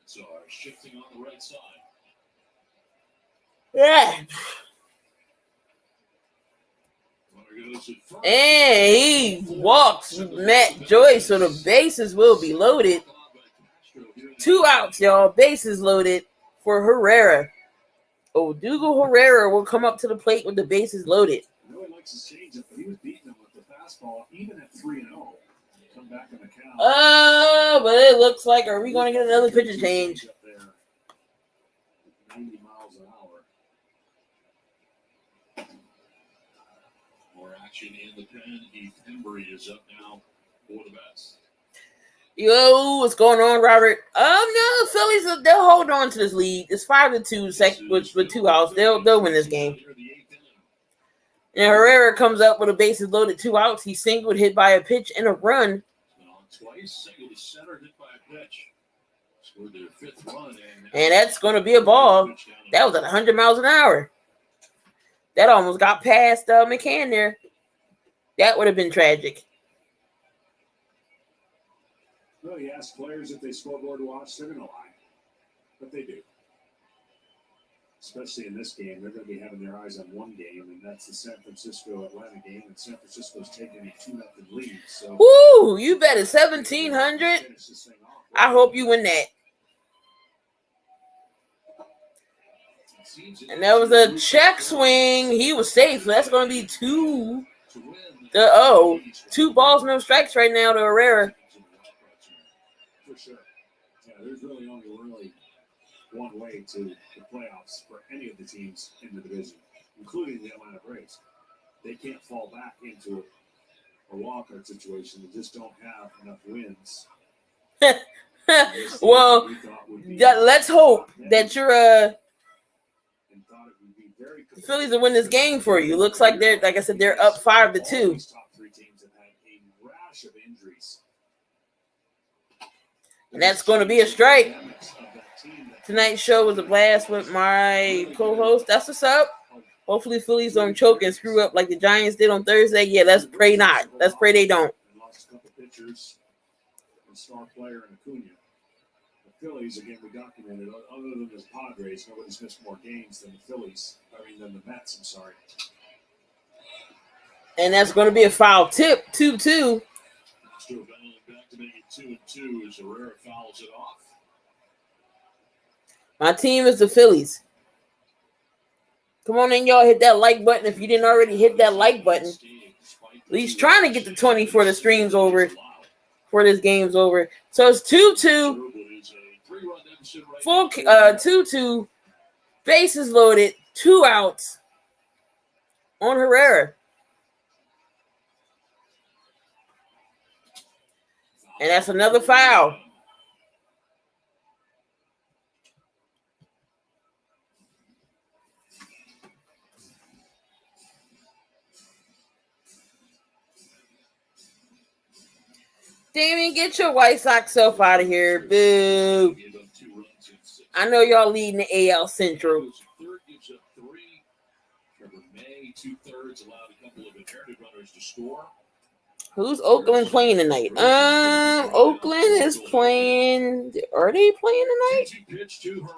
So shifting on the right side. Yeah. And he walks Matt Joyce, so the bases will be loaded. 2 outs, y'all. Bases loaded for Herrera. Odubel Herrera will come up to the plate with the bases loaded. I know he likes his changeup, but he was beating him with the fastball, even at 3-0. Come back in the count. But it looks like, are we going to get another pitcher change? 90 miles an hour. More action in the pen. Heath Embry is up now for the Mets. Yo, what's going on, Robert? No, the Phillies, they'll hold on to this lead. It's 5-2 with 2 outs. They'll win this game. And Herrera comes up with a bases loaded, 2 outs. He singled, hit by a pitch and a run. Twice, single to center, hit by a pitch. Scored their 5th run. And that's going to be a ball. That was at 100 miles an hour. That almost got past McCann there. That would have been tragic. Well, you ask players if they scoreboard watch, they're going to lie. But they do. Especially in this game, they're going to be having their eyes on one game, and that's the San Francisco-Atlanta game, and San Francisco's taking a 2-0 lead. So, woo, you bet it 1,700. I hope you win that. And that was a check swing. He was safe. So that's going to be 2-0. 2 balls, no strikes right now to Herrera. For sure. Yeah, there's really only one way to the playoffs for any of the teams in the division, including the Atlanta Braves. They can't fall back into a wildcard situation. They just don't have enough wins. Well, let's hope that you're the Phillies will win this game for you. Looks like they're, like I said, they're up 5-2. These top 3 teams have had a rash of injuries. And that's going to be a strike. Tonight's show was a blast with my co-host. That's what's up. Hopefully Phillies don't choke and screw up like the Giants did on Thursday. Yeah, let's pray not. Let's pray they don't. Lost a couple pitchers and star player in Acuna. The Phillies, again, we documented, other than the Padres, nobody's missed more games than the than the Mets, I'm sorry. And that's going to be a foul tip, 2-2. Still battling back to make it 2-2 as Herrera fouls it off. My team is the Phillies. Come on in, y'all. Hit that like button if you didn't already hit that like button. At least trying to get to 20 for the stream's over. For this game's over. So it's 2-2. Full 2-2. Bases loaded. 2 outs on Herrera. And that's another foul. Damien, get your White Sox self out of here. Boo. I know y'all leading the AL Central. Third gives up 3. Trevor May, 2/3, allowed a couple of inherited runners to score. Who's Oakland playing tonight? Oakland is playing. Are they playing tonight? Pitch to Herrera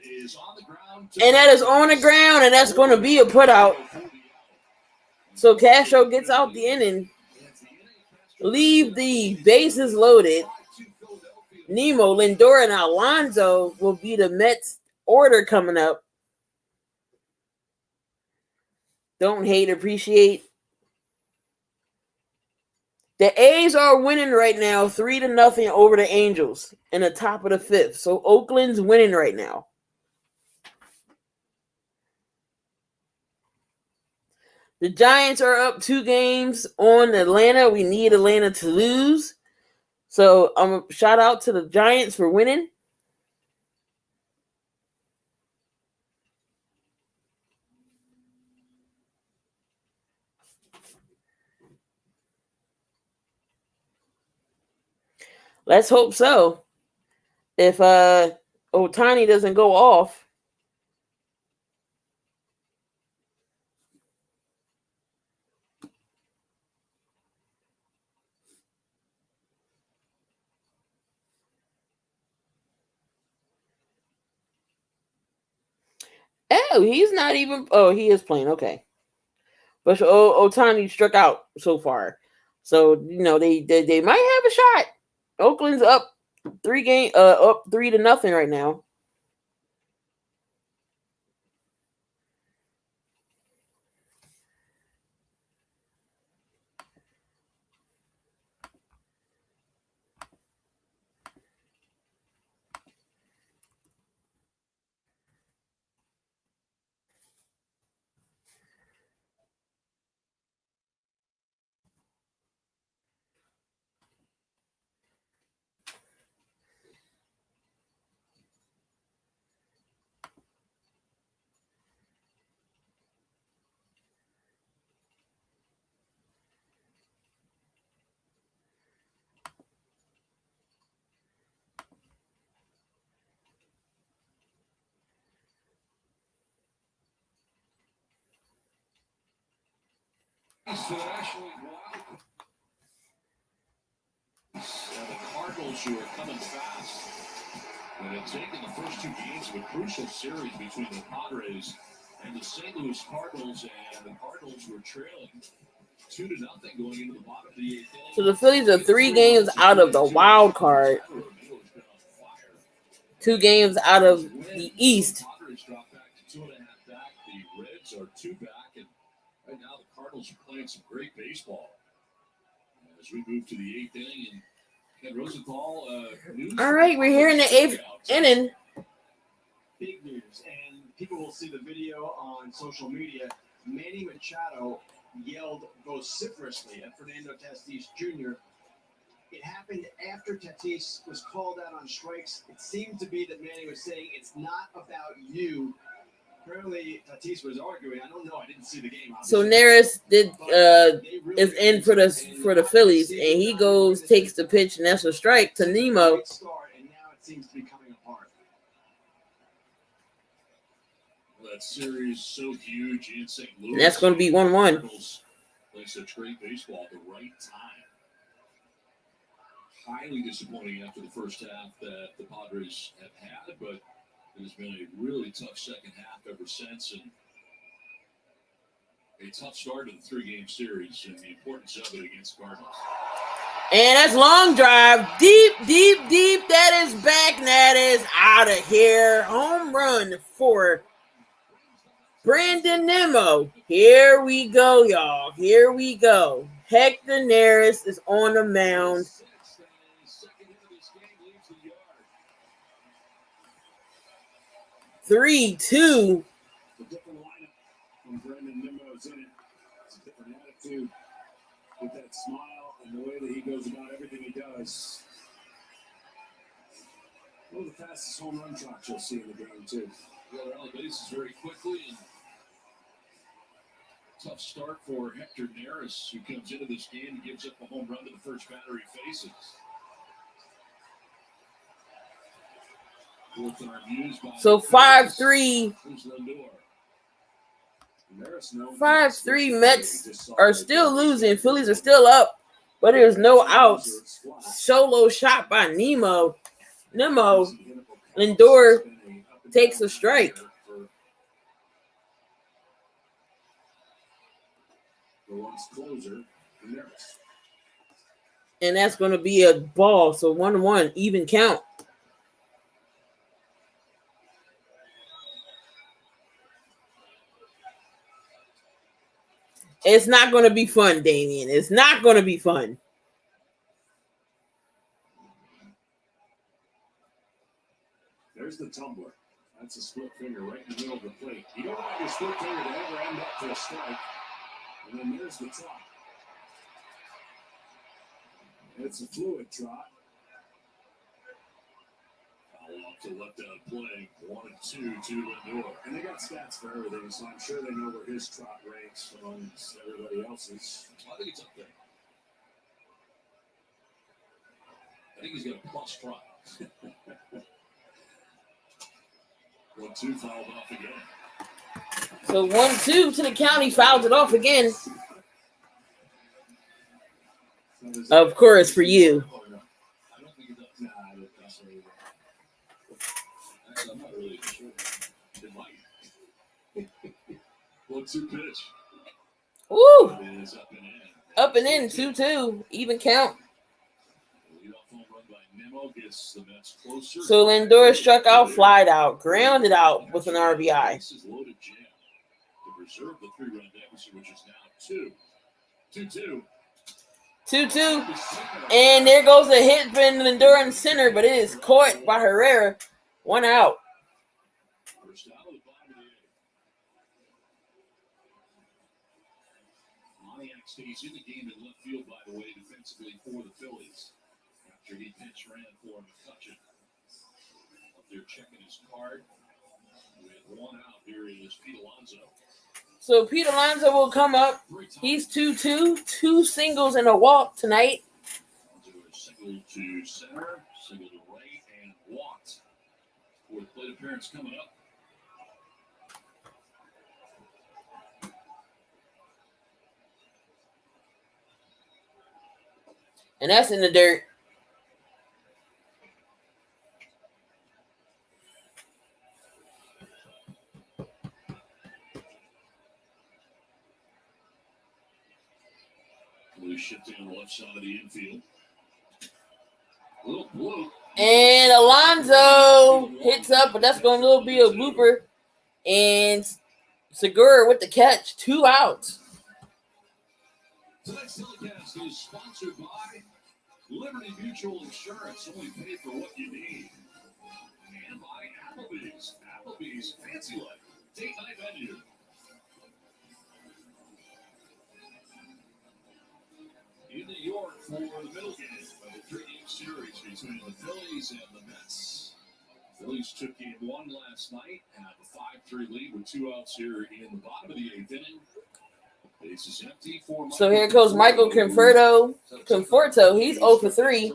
is on the ground. And that is on the ground, and that's going to be a putout. So Castro gets out the inning. Leave the bases loaded. Nemo, Lindor, and Alonso will be the Mets order coming up. Don't hate, appreciate. The A's are winning right now, 3-0 over the Angels in the top of the 5th. So Oakland's winning right now. The Giants are up 2 games on Atlanta. We need Atlanta to lose. So shout out to the Giants for winning. Let's hope so. If Ohtani doesn't go off. Oh, he's not even. Oh, he is playing. Okay. But Ohtani struck out so far. So, they might have a shot. Oakland's up 3-0 right now. The Cardinals, who are coming fast, and have taken the first 2 games of a crucial series between the Padres and the St. Louis Cardinals, and the Cardinals were trailing 2-0 going into the bottom of the 8th inning. So the Phillies are 3 games out of the wild card. 2 games out of the East. The Padres dropped back to 2.5 back. The Reds are 2 back, and right now the Cardinals are playing some great baseball. As we move to the 8th inning, and Ken Rosenthal. All right, we're here in the 8th inning. Big news, and people will see the video on social media. Manny Machado yelled vociferously at Fernando Tatis Jr. It happened after Tatis was called out on strikes. It seemed to be that Manny was saying, "It's not about you." Apparently, Tatis was arguing. I don't know. I didn't see the game. So Neris is in for the Phillies, and he takes the pitch, and that's a strike to Nemo. And now it seems to be coming apart. That series so huge in St. Louis. And that's going to be 1-1. Play such great baseball at the right time. Highly disappointing after the first half that the Padres have had, but it has been a really tough second half ever since, and a tough start to the 3-game series, and the importance of it against the Cardinals. And that's long drive. Deep, deep, deep. That is back. That is out of here. Home run for Brandon Nimmo. Here we go, y'all. Here we go. Hector Neris is on the mound. 3-2. A different lineup when Brandon Nimmo's in it. It's a different attitude with that smile and the way that he goes about everything he does. One of the fastest home run trots you'll see in the game, too. Well, around the bases very quickly, and Tough start for Hector Neris, who comes into this game and gives up a home run to the first batter he faces. So 5-3. 5-3 Mets are still losing. Phillies are still up, but there's no outs. Solo shot by Nemo. Lindor takes a strike. And that's going to be a ball. So 1-1, even count. It's not going to be fun, Damien. It's not going to be fun. There's the tumbler. That's a split finger right in the middle of the plate. You don't want your split finger to ever end up to a strike. And then there's the trot. It's a fluid trot. Foul off to left out of play. 1-2 to Lindor. And they got stats for everything, so I'm sure they know where his trot ranks amongst everybody else's. I think it's up there. I think he's got a plus trot. 1-2 fouled off again. So 1-2 to the count. He fouled it off again. Of course, for you. I don't think it does. Nah, I don't think so either. Actually, I'm not really sure. It might. 1-2 pitch. Woo! It is up and in. Up and in, 2-2. Even count. Leadoff home run by Nemo gets the Mets closer. So Lindor struck out, flied out, grounded out with an RBI. This is loaded jam to preserve the 3-run deficit, which is now 2. 2-2. And there goes a hit for Lindor in center, but it is caught by Herrera. 1 out. First out of the bottom of the 8th. Moniak stays in the game in left field, by the way, defensively for the Phillies. After he pinch ran for McCutcheon. Up there checking his card. With 1 out, here is Pete Alonso. So Pete Alonso will come up. He's 2-2. 2 singles and a walk tonight. Single to center, single to right, and walked. For the plate appearance coming up. And that's in the dirt. Blue shifting on the left side of the infield. Whoa. And Alonso hits up, but that's going to be a blooper. And Segura with the catch. 2 outs. Tonight's telecast is sponsored by Liberty Mutual Insurance. Only pay for what you need. And by Applebee's. Applebee's Fancy Life. Date night menu. In New York for the middle game of the 3-game series between the Phillies and the Mets. Phillies took game 1 last night and have a 5-3 lead with 2 outs here in the bottom of the 8th inning. Base is empty for So here goes Michael Conforto. He's 0 for 3.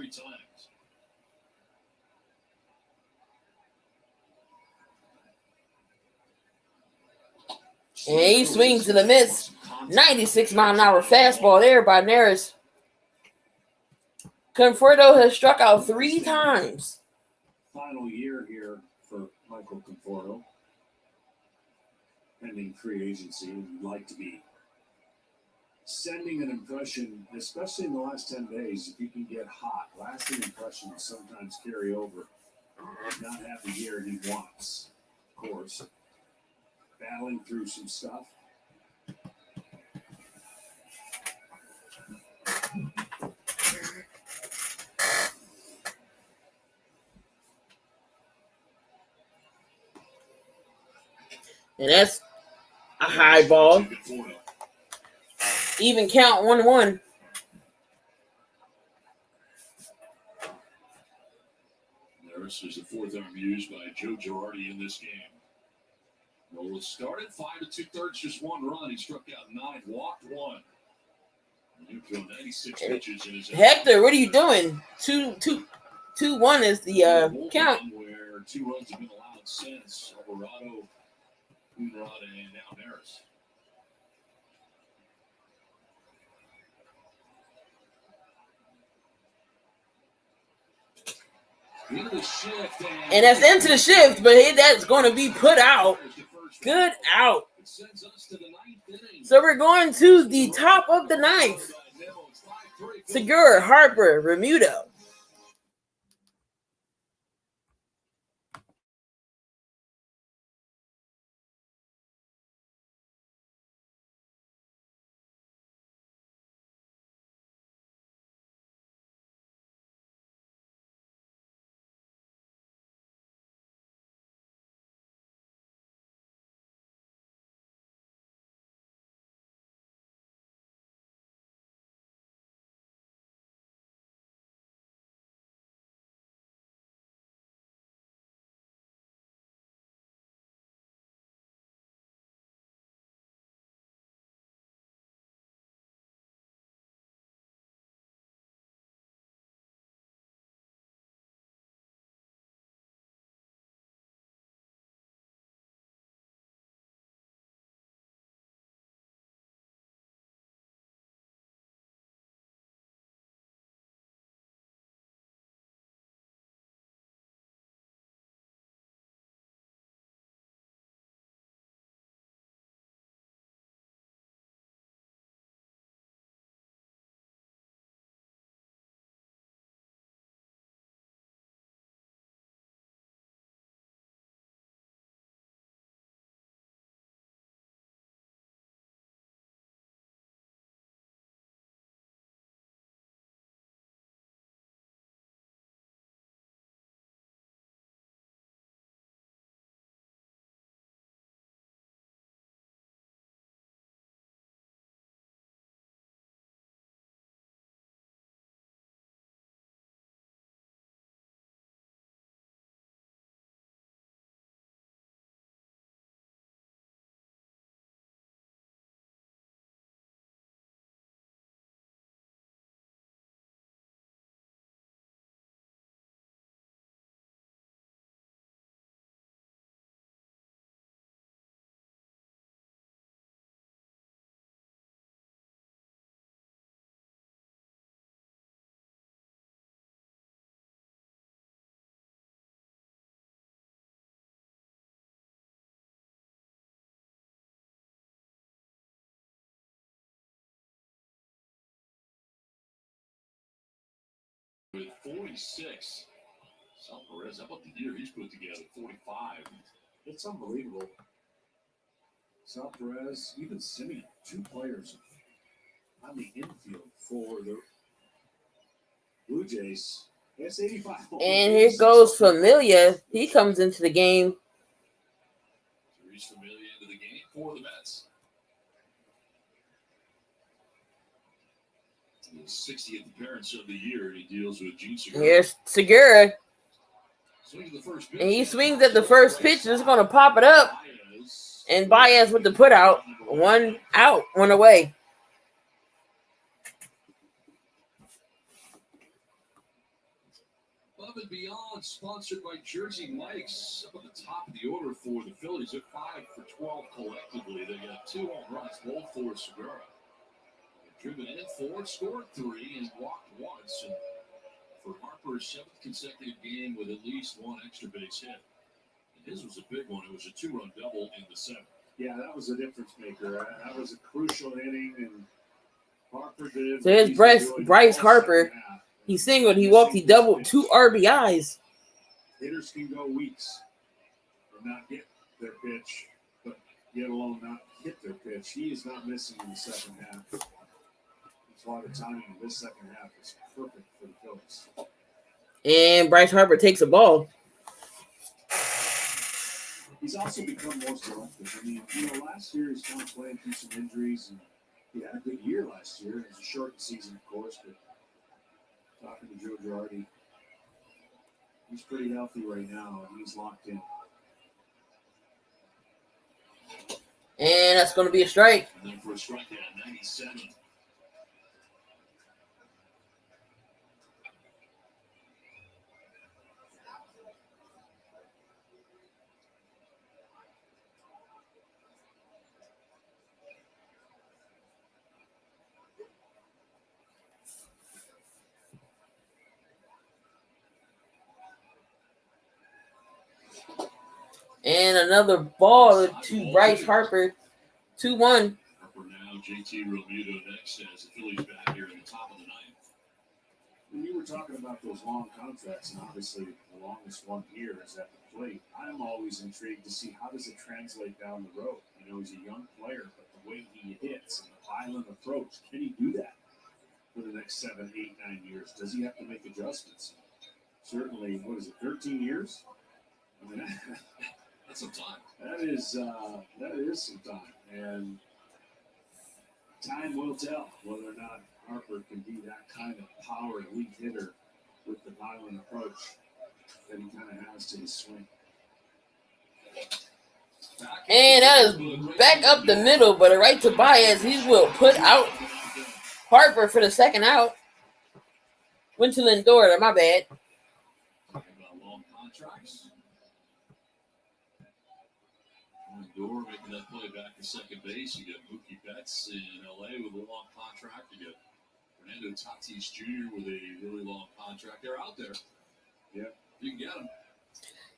And he swings to the miss. 96-mile-an-hour fastball there by Neris. Conforto has struck out 3 times. Final year here for Michael Conforto. Pending free agency. We'd like to be sending an impression, especially in the last 10 days, if you can get hot. Lasting impressions sometimes carry over. Not have the year he wants, of course. Battling through some stuff. And that's a high ball. Even count 1-1. Neris is the 4th arm used by Joe Girardi in this game. Well, it started 5 2/3, just 1 run. He struck out 9, walked 1. You throw 96 pitches in his Hector, what are you doing? 2-1 is the count. Where 2 runs have been allowed since Alvarado, Coonrod, and now Maris. And that's into the shift, but that's going to be put out. Good out. So we're going to the top of the 9th. Segura, Harper, Remuto. With 46. Sal Perez, how about the year he's put together? 45. It's unbelievable. Sal Perez, even Simeon, 2 players on the infield for the Blue Jays. That's 85. And here goes Familia. He comes into the game. Reach Familia into the game for the Mets. His 60th appearance of the year. He deals with Gene Segura. Here's Segura. Swings the first pitch. And he swings at the first pitch. Just going to pop it up. And Baez with the put out. 1 out, 1 away. Above and Beyond, sponsored by Jersey Mike's. Up at the top of the order for the Phillies. They're 5 for 12 collectively. They got 2 home runs, both for Segura. Driven in 4, scored 3, and walked once. And for Harper's 7th consecutive game with at least 1 extra base hit. And his was a big one. It was a 2-run double in the 7th. Yeah, that was a difference maker. That was a crucial inning, and Harper did. So here's Bryce Harper. He singled, he walked, he doubled, 2 RBIs. Hitters can go weeks and not get their pitch, but yet alone not hit their pitch. He is not missing in the second half. That's why the timing of this second half is perfect for the Phillies. And Bryce Harper takes a ball. He's also become more selective. I mean, last year he's kind of playing through some injuries, and he had a good year last year. It was a short season, of course, but talking to Joe Girardi, he's pretty healthy right now, and he's locked in. And that's going to be a strike. And then for a strikeout, 97. And another ball to Bryce Harper. 2-1. Harper now, JT Realmuto next as the Phillies back here in the top of the ninth. When you were talking about those long contracts, and obviously the longest one here is at the plate, I'm always intrigued to see how does it translate down the road. You know, he's a young player, but the way he hits and the violent approach, can he do that for the next 7, 8, 9 years? Does he have to make adjustments? Certainly, 13 years? I mean, that's some time. That is some time, and time will tell whether or not Harper can be that kind of power elite hitter with the violent approach that he kind of has to his swing. And that is back up the middle, but a right to Baez. He will put out Harper for the second out. Went to Lindor, my bad. Talking about long contracts. Lindor making that play back to second base. You got Mookie Betts in LA with a long contract. You got Fernando Tatis Jr. with a really long contract. They're out there. Yeah, you can get them.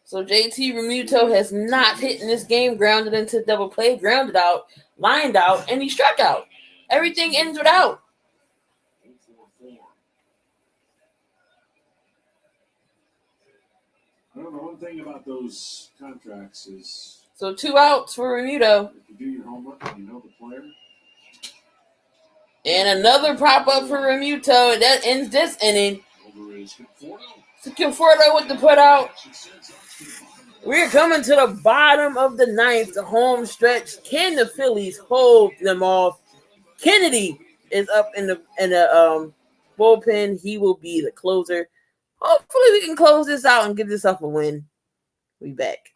So JT Realmuto has not hit in this game. Grounded into double play, grounded out, lined out, and he struck out. Everything ends with out. 0-4-4. I don't know. One thing about those contracts is So 2 outs for Realmuto. if you do your homework and you know the player. And another prop up for Realmuto. That ends this inning. Over is Conforto. Conforto with the put out. We're coming to the bottom of the ninth, the home stretch. Can the Phillies hold them off? Kennedy is up in the bullpen. He will be the closer. Hopefully we can close this out and give this up a win. We back.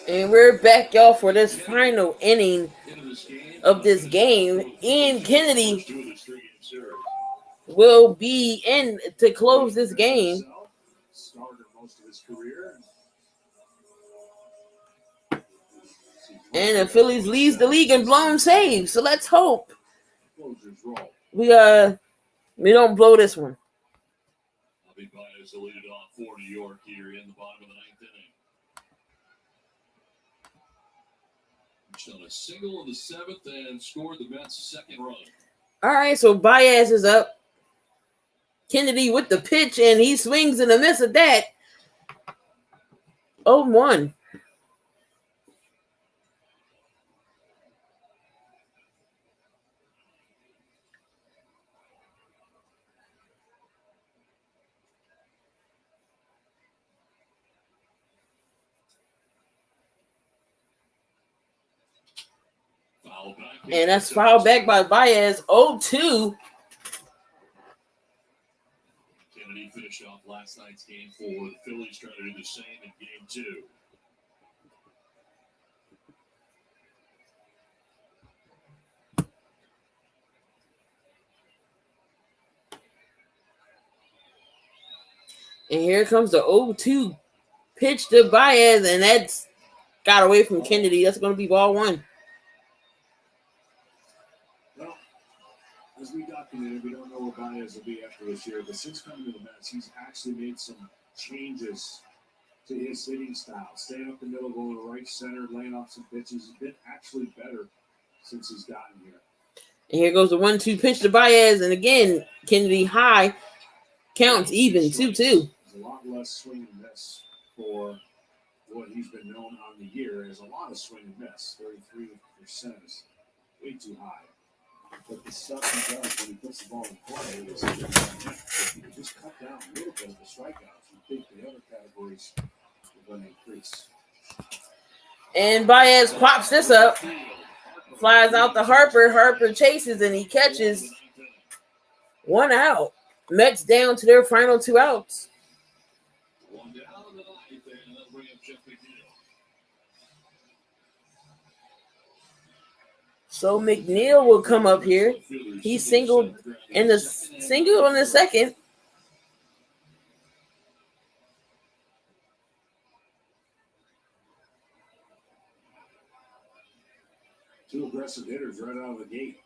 And we're back, y'all, for this final inning of this game. Ian Kennedy will be in to close this game. Started most of his career. And the Phillies leads the league in blown saves. So let's hope we don't blow this one. Big Baez to lead it off for New York here in the bottom of the ninth inning. On a single in the 7th and scored the Mets' second run. All right, so Baez is up. Kennedy with the pitch, and he swings and a miss at that. 0-1. And that's fouled back by Baez. 0-2. Kennedy finished off last night's game for the Phillies, trying to do the same in game 2. And here comes the 0-2 pitch to Baez, and that's got away from Kennedy. That's going to be ball 1. Well, as we documented, we don't know where Baez will be after this year, but since coming to the Mets, he's actually made some changes to his hitting style. Staying up the middle, going to right center, laying off some pitches. He's been actually better since he's gotten here. And here goes the 1-2 pitch to Baez, and again, Kennedy high. Counts even, 2-2. There's a lot less swing and miss for what he's been known on the year. There's a lot of swing and miss. 33% is way too high. But the stuff he does when he puts the ball in play is if you could just cut down a little bit of the strikeouts, you think the other categories are going to increase. And Baez pops this up. Flies out to Harper. Harper chases and he catches. 1 out. Mets down to their final 2 outs. One down in the 9th, and that'll bring up Jeff McNeil. So McNeil will come up here. He singled in the second. Two aggressive hitters right out of the gate.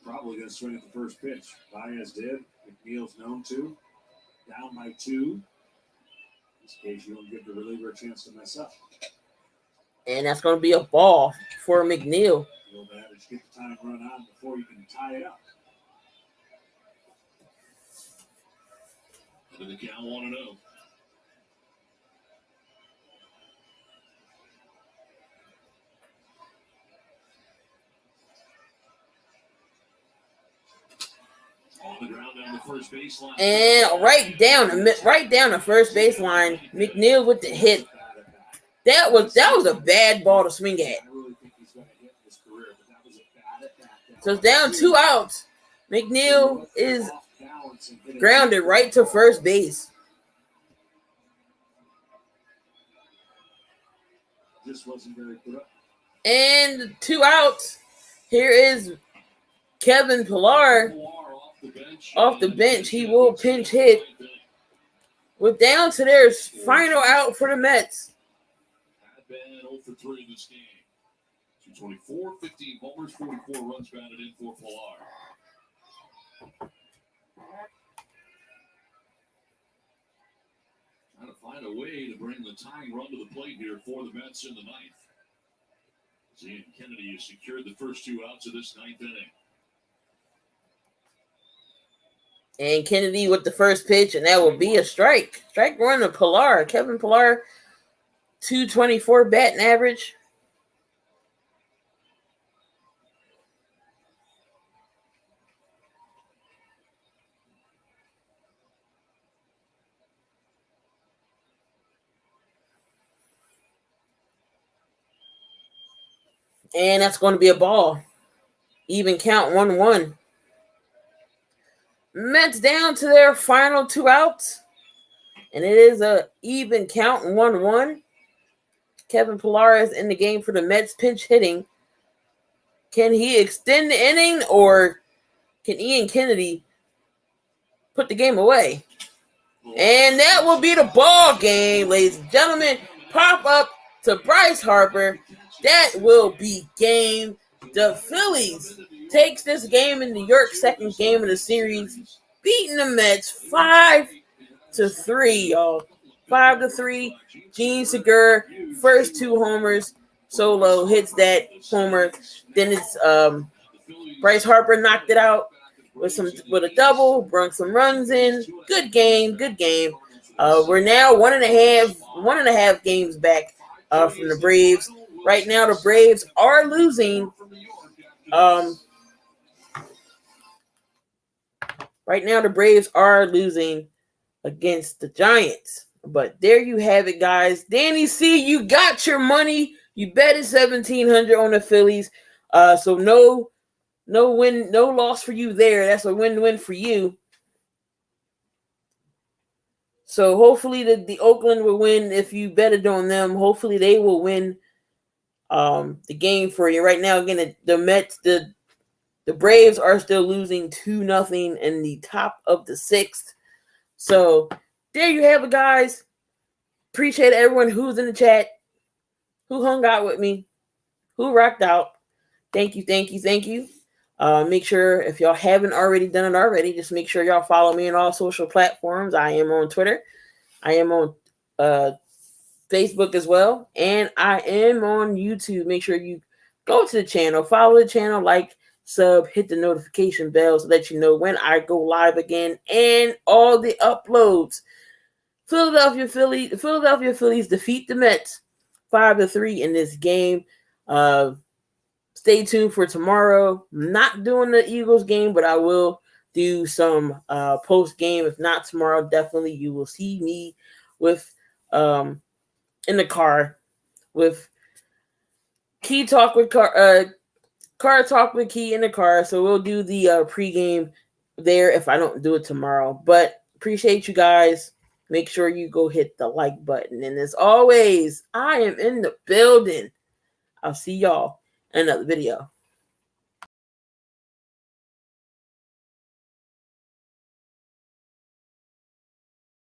Probably going to swing at the first pitch. Baez did. McNeil's known to. Down by 2. In this case, you don't give the reliever a chance to mess up. And that's going to be a ball for McNeil. The old adage, get the time run on before you can tie it up. And then the count 1-0. On the ground down the first baseline. And right down the first baseline, McNeil with the hit. That was a bad ball to swing at. I really think he's going to hit in his career, but that was a bad at bat. So it's down 2 outs. McNeil is grounded right to first base. Just wasn't very good. And 2 outs. Here is Kevin Pillar off the bench. He will pinch hit. We're down to their final out for the Mets. Had been 0 for 3 in this game. 224, 15 homers, 44 runs batted in for Pillar. Trying to find a way to bring the tying run to the plate here for the Mets in the 9th. Ian Kennedy has secured the first 2 outs of this 9th inning. And Kennedy with the first pitch, and that will be a strike. Strike one to Pillar. Kevin Pillar, 224 batting average. And that's going to be a ball. Even count 1-1. Mets down to their final 2 outs. And it is a even count 1-1. Kevin Pillar is in the game for the Mets pinch hitting. Can he extend the inning, or can Ian Kennedy put the game away? And that will be the ball game, ladies and gentlemen. Pop up to Bryce Harper. That will be game. The Phillies takes this game in New York, second game of the series, beating the Mets 5-3, y'all. 5-3. Gene Segura, first 2 homers. solo, hits that homer. Then it's Bryce Harper knocked it out with a double, brought some runs in. Good game. We're now one and a half games back from the Braves. Right now, the Braves are losing. Right now, the Braves are losing against the Giants. But there you have it, guys. Danny C, you got your money. You betted $1,700 on the Phillies. So no win, no loss for you there. That's a win-win for you. So hopefully the Oakland will win. If you betted on them, hopefully they will win the game for you. Right now, again, the Mets, the Braves are still losing 2-0 in the top of the 6th. So there you have it, guys. Appreciate everyone who's in the chat, who hung out with me, who rocked out. Thank you. Make sure, if y'all haven't already done it already, just make sure y'all follow me on all social platforms. I am on Twitter. I am on Facebook as well. And I am on YouTube. Make sure you go to the channel, follow the channel, like, sub, hit the notification bell so that you know when I go live again and all the uploads. Philadelphia Phillies defeat the Mets 5-3 in this game. Stay tuned for tomorrow. I'm not doing the Eagles game, but I will do some post game. If not tomorrow, definitely you will see me with in the car with Key Talk with Car Talk with Key in the car. So we'll do the pregame there if I don't do it tomorrow. But appreciate you guys. Make sure you go hit the like button. And as always, I am in the building. I'll see y'all in another video.